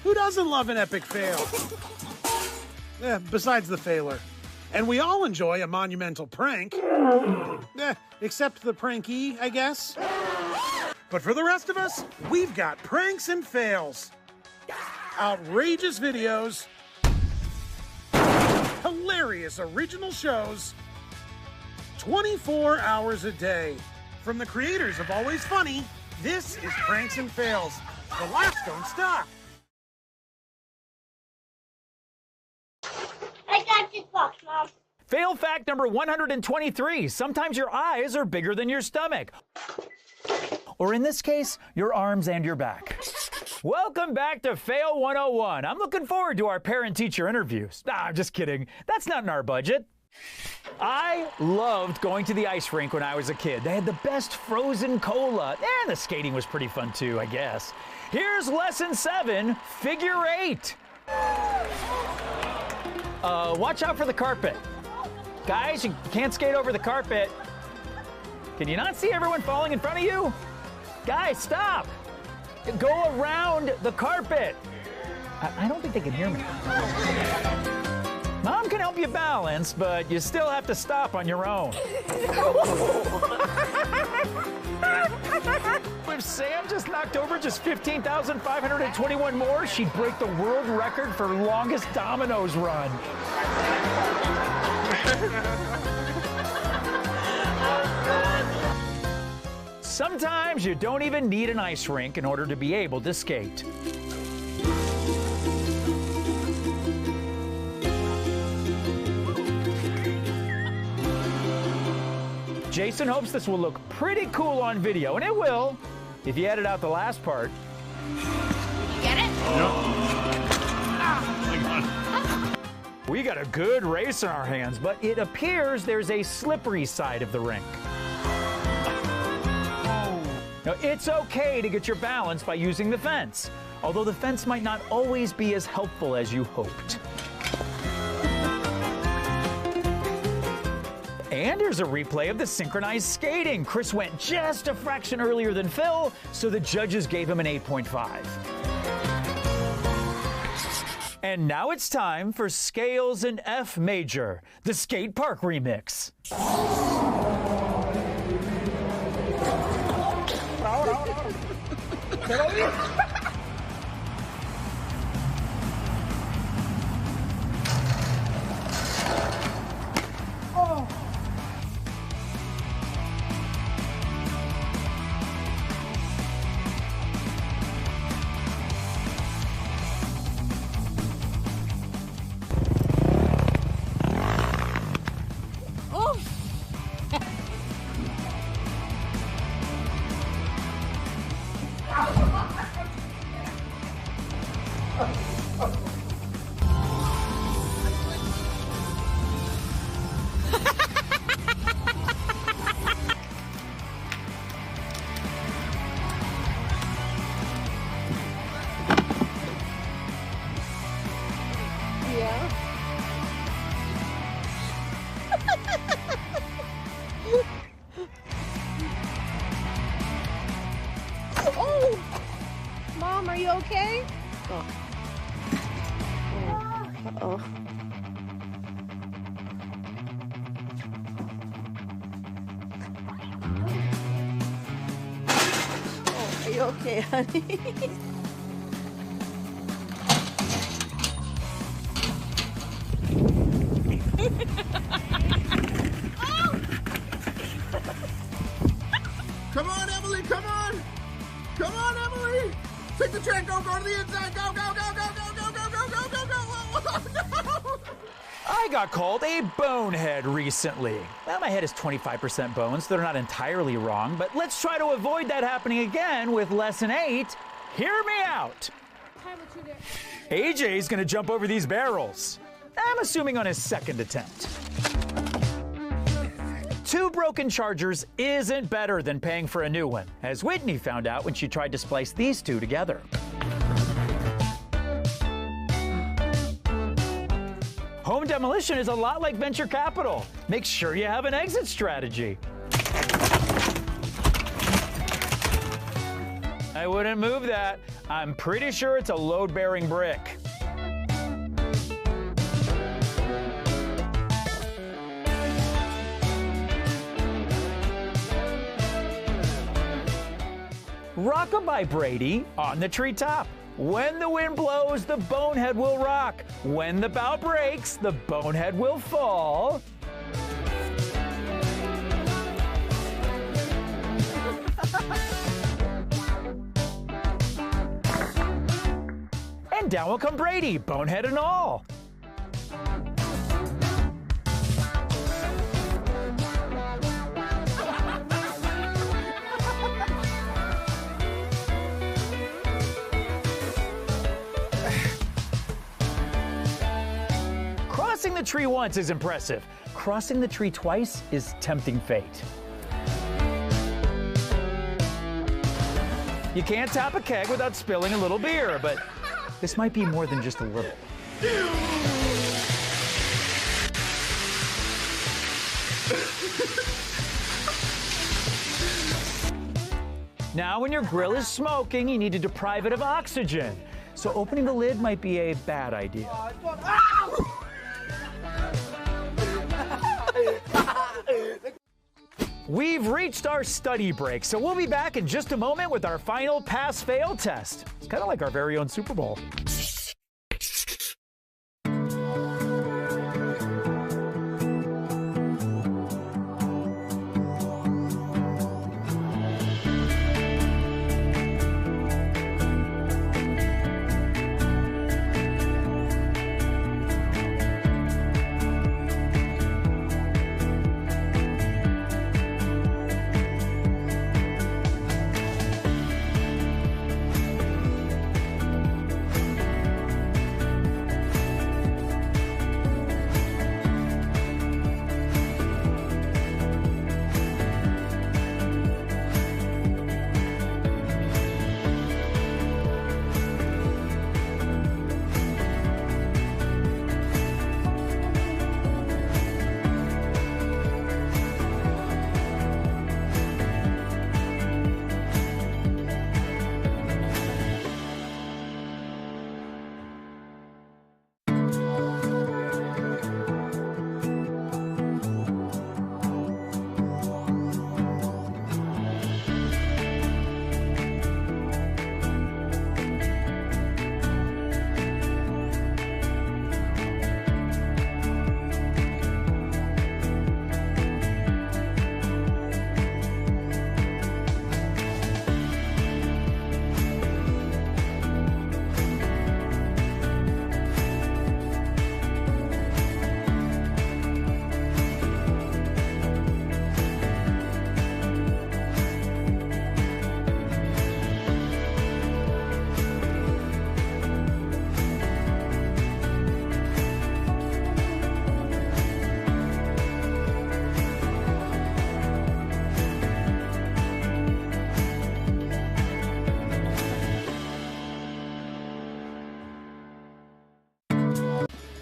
Who doesn't love an epic fail? Besides the failer. And we all enjoy a monumental prank. Except the prankee, I guess. But for the rest of us, we've got pranks and fails. Outrageous videos. Hilarious original shows. 24 hours a day. From the creators of Always Funny, this is Pranks and Fails. The laughs don't stop. I got this box, Mom. Fail fact number 123. Sometimes your eyes are bigger than your stomach. Or in this case, your arms and your back. Welcome back to Fail 101. I'm looking forward to our parent-teacher interviews. Nah, I'm just kidding. That's not in our budget. I loved going to the ice rink when I was a kid. They had the best frozen cola. And the skating was pretty fun too, I guess. Here's lesson 7, figure 8. Watch out for the carpet. Guys, you can't skate over the carpet. Can you not see everyone falling in front of you? Guys, stop. Go around the carpet. I don't think they can hear me. Mom can help you balance, but you still have to stop on your own. If Sam just knocked over just 15,521 more, she'd break the world record for longest dominoes run. Sometimes you don't even need an ice rink in order to be able to skate. Jason hopes this will look pretty cool on video, and it will, if you edit out the last part. Get it? We got a good race in our hands, but it appears there's a slippery side of the rink. Now, it's okay to get your balance by using the fence, although the fence might not always be as helpful as you hoped. And here's a replay of the synchronized skating. Chris went just a fraction earlier than Phil, so the judges gave him an 8.5. And now it's time for Scales in F Major, the skate park remix. Oh! Mom, are you okay? Oh. Uh-oh. Oh, are you okay, honey? Come on, Emily, come on! Come on, Emily! Take the track, go to the inside, go, go, go, go, go, go, go, go, go, go, go! Oh, no! I got called a bonehead recently. Well, my head is 25% bones, so they're not entirely wrong, but let's try to avoid that happening again with lesson 8. Hear me out. AJ's gonna jump over these barrels. I'm assuming on his second attempt. 2 broken chargers isn't better than paying for a new one, as Whitney found out when she tried to splice these 2 together. Home demolition is a lot like venture capital. Make sure you have an exit strategy. I wouldn't move that. I'm pretty sure it's a load-bearing brick. Rockabye Brady on the treetop. When the wind blows, the bonehead will rock. When the bough breaks, the bonehead will fall. And down will come Brady, bonehead and all. Crossing the tree once is impressive. Crossing the tree twice is tempting fate. You can't tap a keg without spilling a little beer, but this might be more than just a little. Now, when your grill is smoking, you need to deprive it of oxygen. So opening the lid might be a bad idea. We've reached our study break, so we'll be back in just a moment with our final pass-fail test. It's kind of like our very own Super Bowl.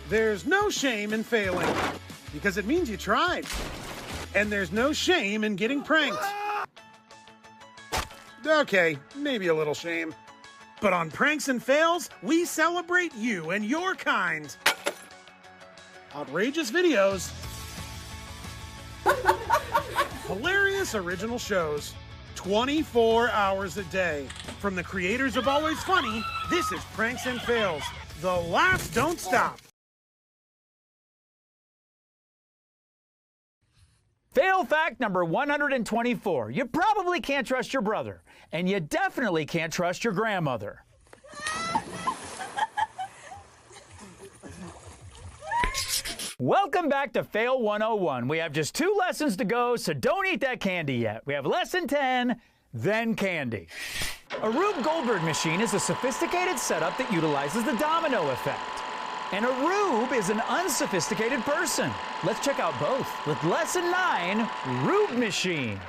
There's no shame in failing, because it means you tried. And there's no shame in getting pranked. Okay, maybe a little shame. But on Pranks and Fails, we celebrate you and your kind. Outrageous videos. Hilarious original shows. 24 hours a day. From the creators of Always Funny, this is Pranks and Fails. The laughs don't stop. Fail fact number 124. You probably can't trust your brother, and you definitely can't trust your grandmother. Welcome back to Fail 101. We have just 2 lessons to go, so don't eat that candy yet. We have lesson 10, then candy. A Rube Goldberg machine is a sophisticated setup that utilizes the domino effect. And a Rube is an unsophisticated person. Let's check out both with lesson 9, Rube machine.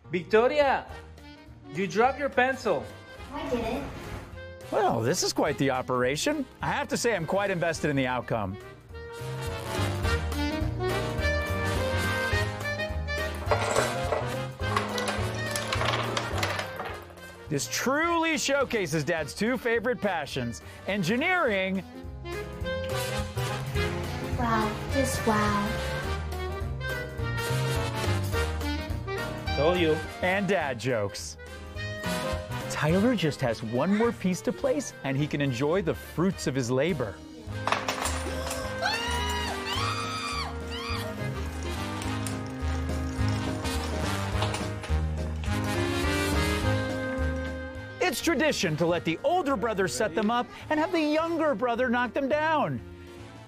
Victoria, you dropped your pencil. I did it. Well, this is quite the operation. I have to say I'm quite invested in the outcome. This truly showcases Dad's two favorite passions, engineering. Wow, just wow. Told you. And dad jokes. Tyler just has one more piece to place, and he can enjoy the fruits of his labor. It's tradition to let the older brother set them up and have the younger brother knock them down,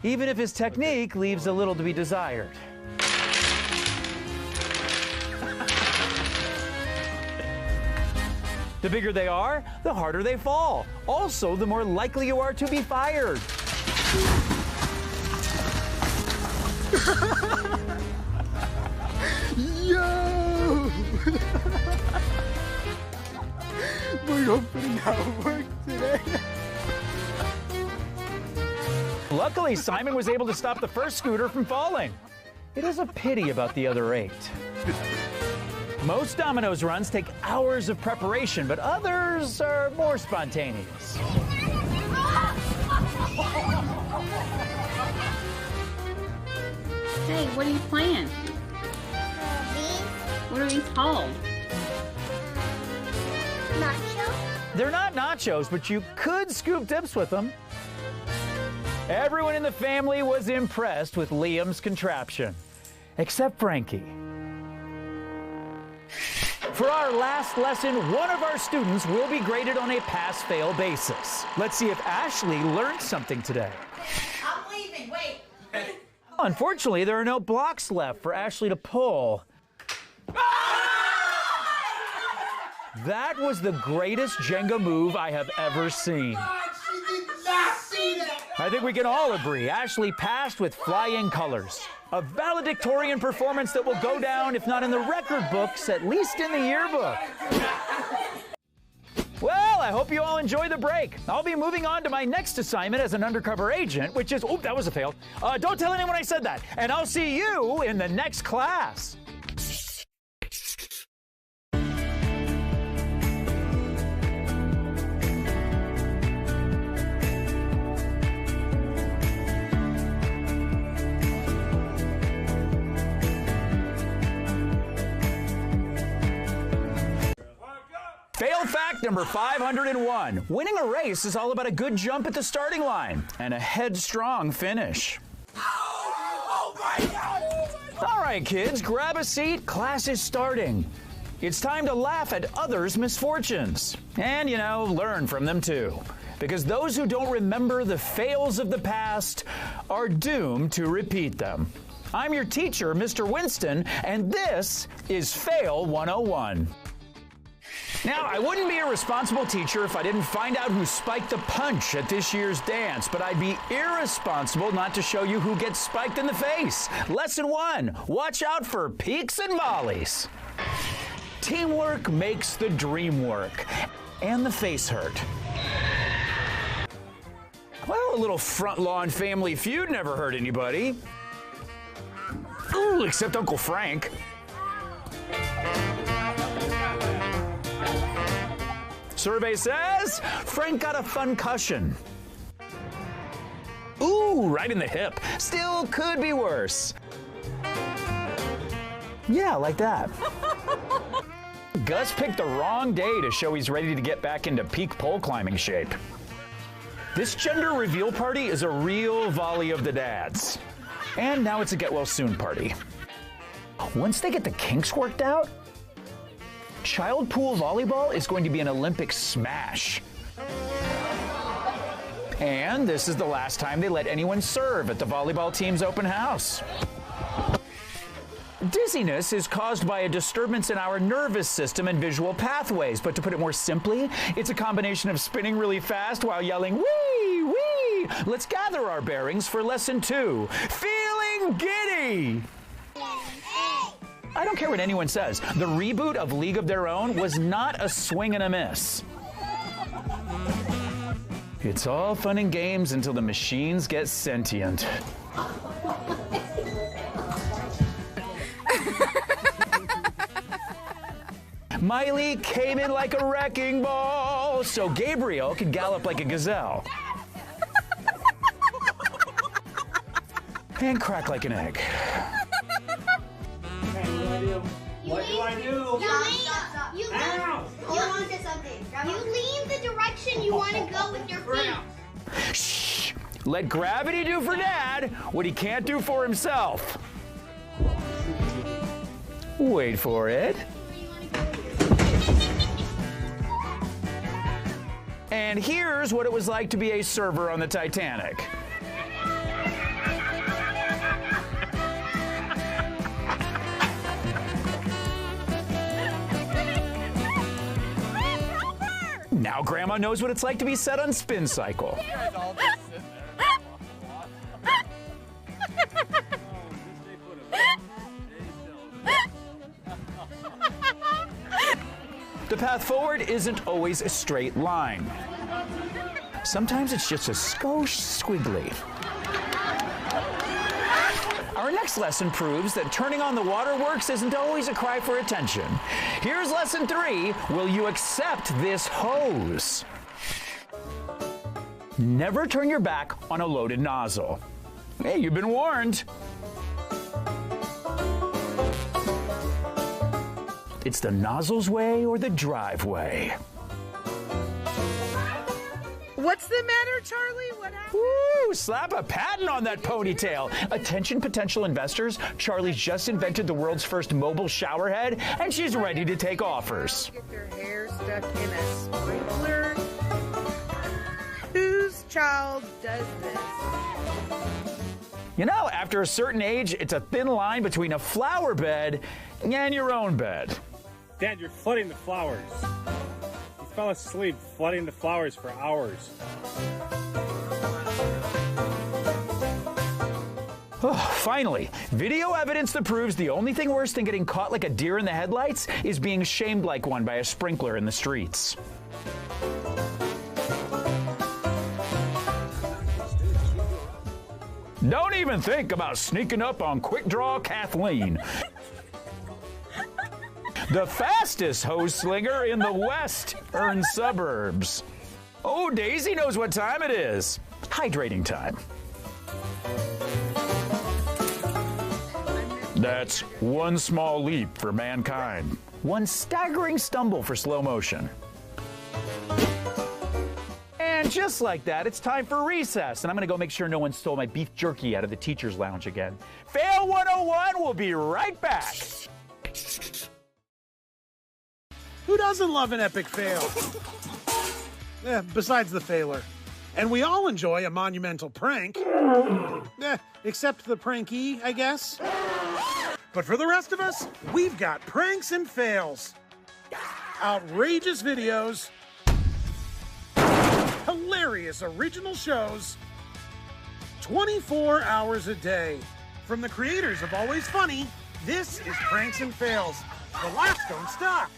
even if his technique leaves a little to be desired. The bigger they are, the harder they fall. Also, the more likely you are to be fired. Yo! We're opening our work today. Luckily, Simon was able to stop the first scooter from falling. It is a pity about the other 8. Most Domino's runs take hours of preparation, but others are more spontaneous. Hey, what are you playing? What are these called? Nachos? They're not nachos, but you could scoop dips with them. Everyone in the family was impressed with Liam's contraption, except Frankie. For our last lesson, one of our students will be graded on a pass-fail basis. Let's see if Ashley learned something today. I'm leaving, wait. Unfortunately, there are no blocks left for Ashley to pull. That was the greatest Jenga move I have ever seen. I think we can all agree Ashley passed with flying colors. A valedictorian performance that will go down, if not in the record books, at least in the yearbook. Well, I hope you all enjoy the break. I'll be moving on to my next assignment as an undercover agent, which is, oh, that was a fail. Don't tell anyone I said that. And I'll see you in the next class. Fail fact number 501. Winning a race is all about a good jump at the starting line and a headstrong finish. Oh my God! All right, kids, grab a seat. Class is starting. It's time to laugh at others' misfortunes. And, you know, learn from them too. Because those who don't remember the fails of the past are doomed to repeat them. I'm your teacher, Mr. Winston, and this is Fail 101. Now, I wouldn't be a responsible teacher if I didn't find out who spiked the punch at this year's dance, but I'd be irresponsible not to show you who gets spiked in the face. Lesson 1, watch out for peaks and volleys. Teamwork makes the dream work, and the face hurt. Well, a little front lawn family feud never hurt anybody. Ooh, except Uncle Frank. Survey says Frank got a funcussion. Ooh, right in the hip. Still could be worse. Yeah, like that. Gus picked the wrong day to show he's ready to get back into peak pole climbing shape. This gender reveal party is a real volley of the dads. And now it's a get well soon party. Once they get the kinks worked out, child pool volleyball is going to be an Olympic smash. And this is the last time they let anyone serve at the volleyball team's open house. Dizziness is caused by a disturbance in our nervous system and visual pathways, but to put it more simply, it's a combination of spinning really fast while yelling, wee, wee. Let's gather our bearings for lesson 2, feeling giddy. I don't care what anyone says. The reboot of League of Their Own was not a swing and a miss. It's all fun and games until the machines get sentient. Miley came in like a wrecking ball, so Gabriel could gallop like a gazelle. And crack like an egg. What do I do? You lean the direction you want to go with your feet. Shh! Let gravity do for Dad what he can't do for himself. Wait for it. And here's what it was like to be a server on the Titanic. Now Grandma knows what it's like to be set on spin cycle. The path forward isn't always a straight line. Sometimes it's just a skosh squiggly. Our next lesson proves that turning on the waterworks isn't always a cry for attention. Here's lesson 3. Will you accept this hose? Never turn your back on a loaded nozzle. Hey, you've been warned. It's the nozzle's way or the driveway. What's the matter, Charlie? What happened? Woo! Slap a patent on that ponytail. Attention, potential investors. Charlie's just invented the world's first mobile shower head, and she's ready to take offers. Get their hair stuck in a sprinkler. Whose child does this? You know, after a certain age, it's a thin line between a flower bed and your own bed. Dad, you're flooding the flowers. You fell asleep flooding the flowers for hours. Oh, finally, video evidence that proves the only thing worse than getting caught like a deer in the headlights is being shamed like one by a sprinkler in the streets. Don't even think about sneaking up on Quick Draw Kathleen. The fastest hose slinger in the western suburbs. Oh, Daisy knows what time it is. Hydrating time. That's one small leap for mankind. One staggering stumble for slow motion. And just like that, it's time for recess. And I'm going to go make sure no one stole my beef jerky out of the teacher's lounge again. Fail 101, we'll be right back. Who doesn't love an epic fail? Besides the failer. And we all enjoy a monumental prank. Except the pranky, I guess. But for the rest of us, we've got pranks and fails. Outrageous videos. Hilarious original shows. 24 hours a day. From the creators of Always Funny, this is Pranks and Fails. The laughs don't stop.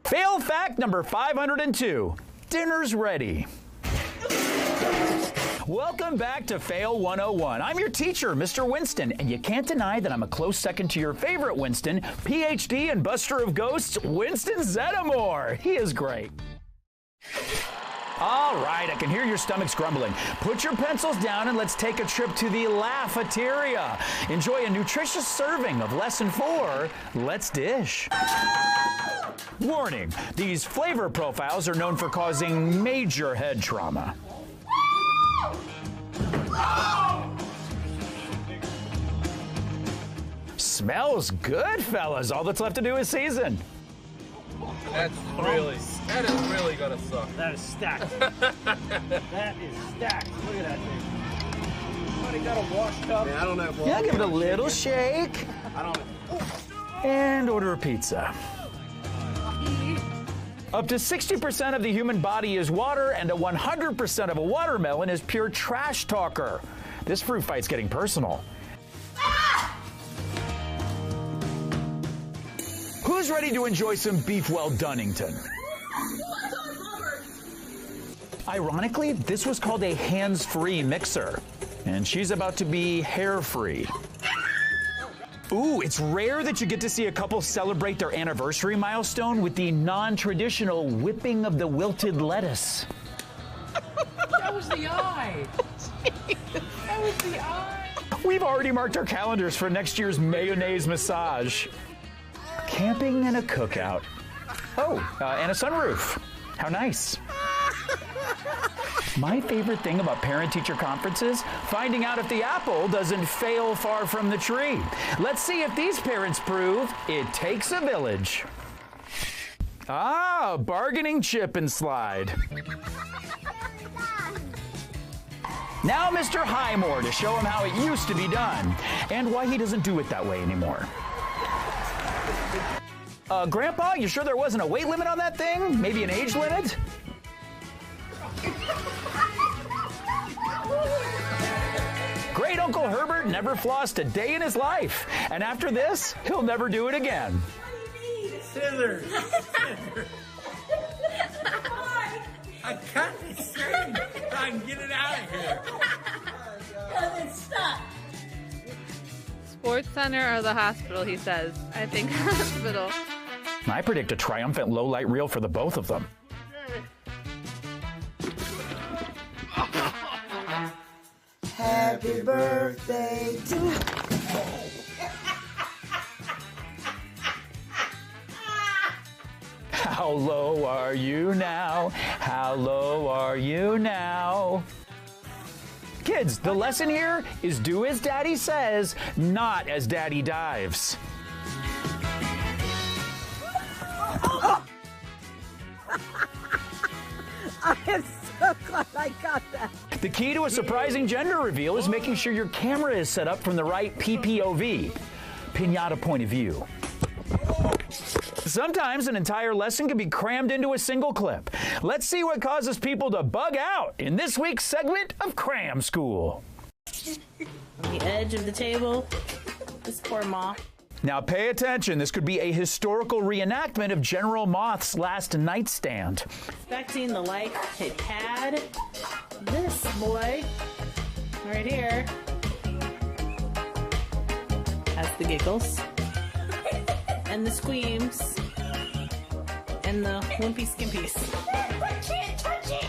Fail fact number 502. Dinner's ready. Welcome back to Fail 101. I'm your teacher, Mr. Winston, and you can't deny that I'm a close second to your favorite Winston, PhD and Buster of Ghosts, Winston Zeddemore. He is great. All right, I can hear your stomachs grumbling. Put your pencils down and let's take a trip to the Laughateria. Enjoy a nutritious serving of Lesson 4, Let's Dish. Warning, these flavor profiles are known for causing major head trauma. Smells good, fellas. All that's left to do is season. That is really gonna suck. That is stacked. That is stacked. Look at that thing. Somebody got a wash cup. Man, I don't know. Yeah, give it a little shake. I don't know. And order a pizza. Up to 60% of the human body is water, and 100% of a watermelon is pure trash talker. This fruit fight's getting personal. Who's ready to enjoy some beef well Dunnington? Ironically, this was called a hands-free mixer, and she's about to be hair-free. Ooh, it's rare that you get to see a couple celebrate their anniversary milestone with the non-traditional whipping of the wilted lettuce. That was the eye. That was the eye. We've already marked our calendars for next year's mayonnaise massage. Camping and a cookout. Oh, and a sunroof. How nice. My favorite thing about parent-teacher conferences, finding out if the apple doesn't fail far from the tree. Let's see if these parents prove it takes a village. Ah, bargaining chip and slide. Now Mr. Highmore to show him how it used to be done and why he doesn't do it that way anymore. Grandpa, you sure there wasn't a weight limit on that thing? Maybe an age limit? Great Uncle Herbert never flossed a day in his life. And after this, he'll never do it again. Scissors. I cut it straight. I can get it out of here. It's stuck. Sports center or the hospital, he says. I think hospital. I predict a triumphant low-light reel for the both of them. Happy birthday to How low are you now? How low are you now? Kids, the lesson here is do as Daddy says, not as Daddy dives. I am so glad I got that. The key to a surprising gender reveal is making sure your camera is set up from the right PPOV, pinata point of view. Sometimes an entire lesson can be crammed into a single clip. Let's see what causes people to bug out in this week's segment of Cram School. On the edge of the table, this poor moth. Now pay attention, this could be a historical reenactment of General Moth's last nightstand. Expecting the like it had. This boy, right here, has the giggles, and the squeams, and the wimpy skimpies. Can't touch it.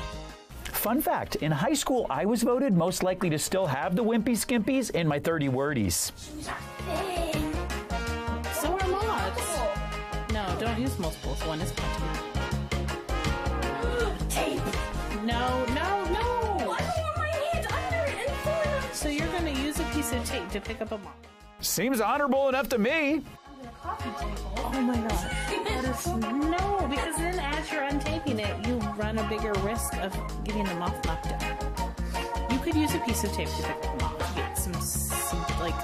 Fun fact, in high school I was voted most likely to still have the wimpy skimpies in my 30 wordies. So are moths. No, don't use multiples. One is plenty. Tape. No, no, no. I don't want my hand under it and full. So you're going to use a piece of tape to pick up a moth. Seems honorable enough to me. Oh my god. That is, no, because then as you're untaping it, you run a bigger risk of getting the moth knocked out. You could use a piece of tape to pick up the moth. Get some like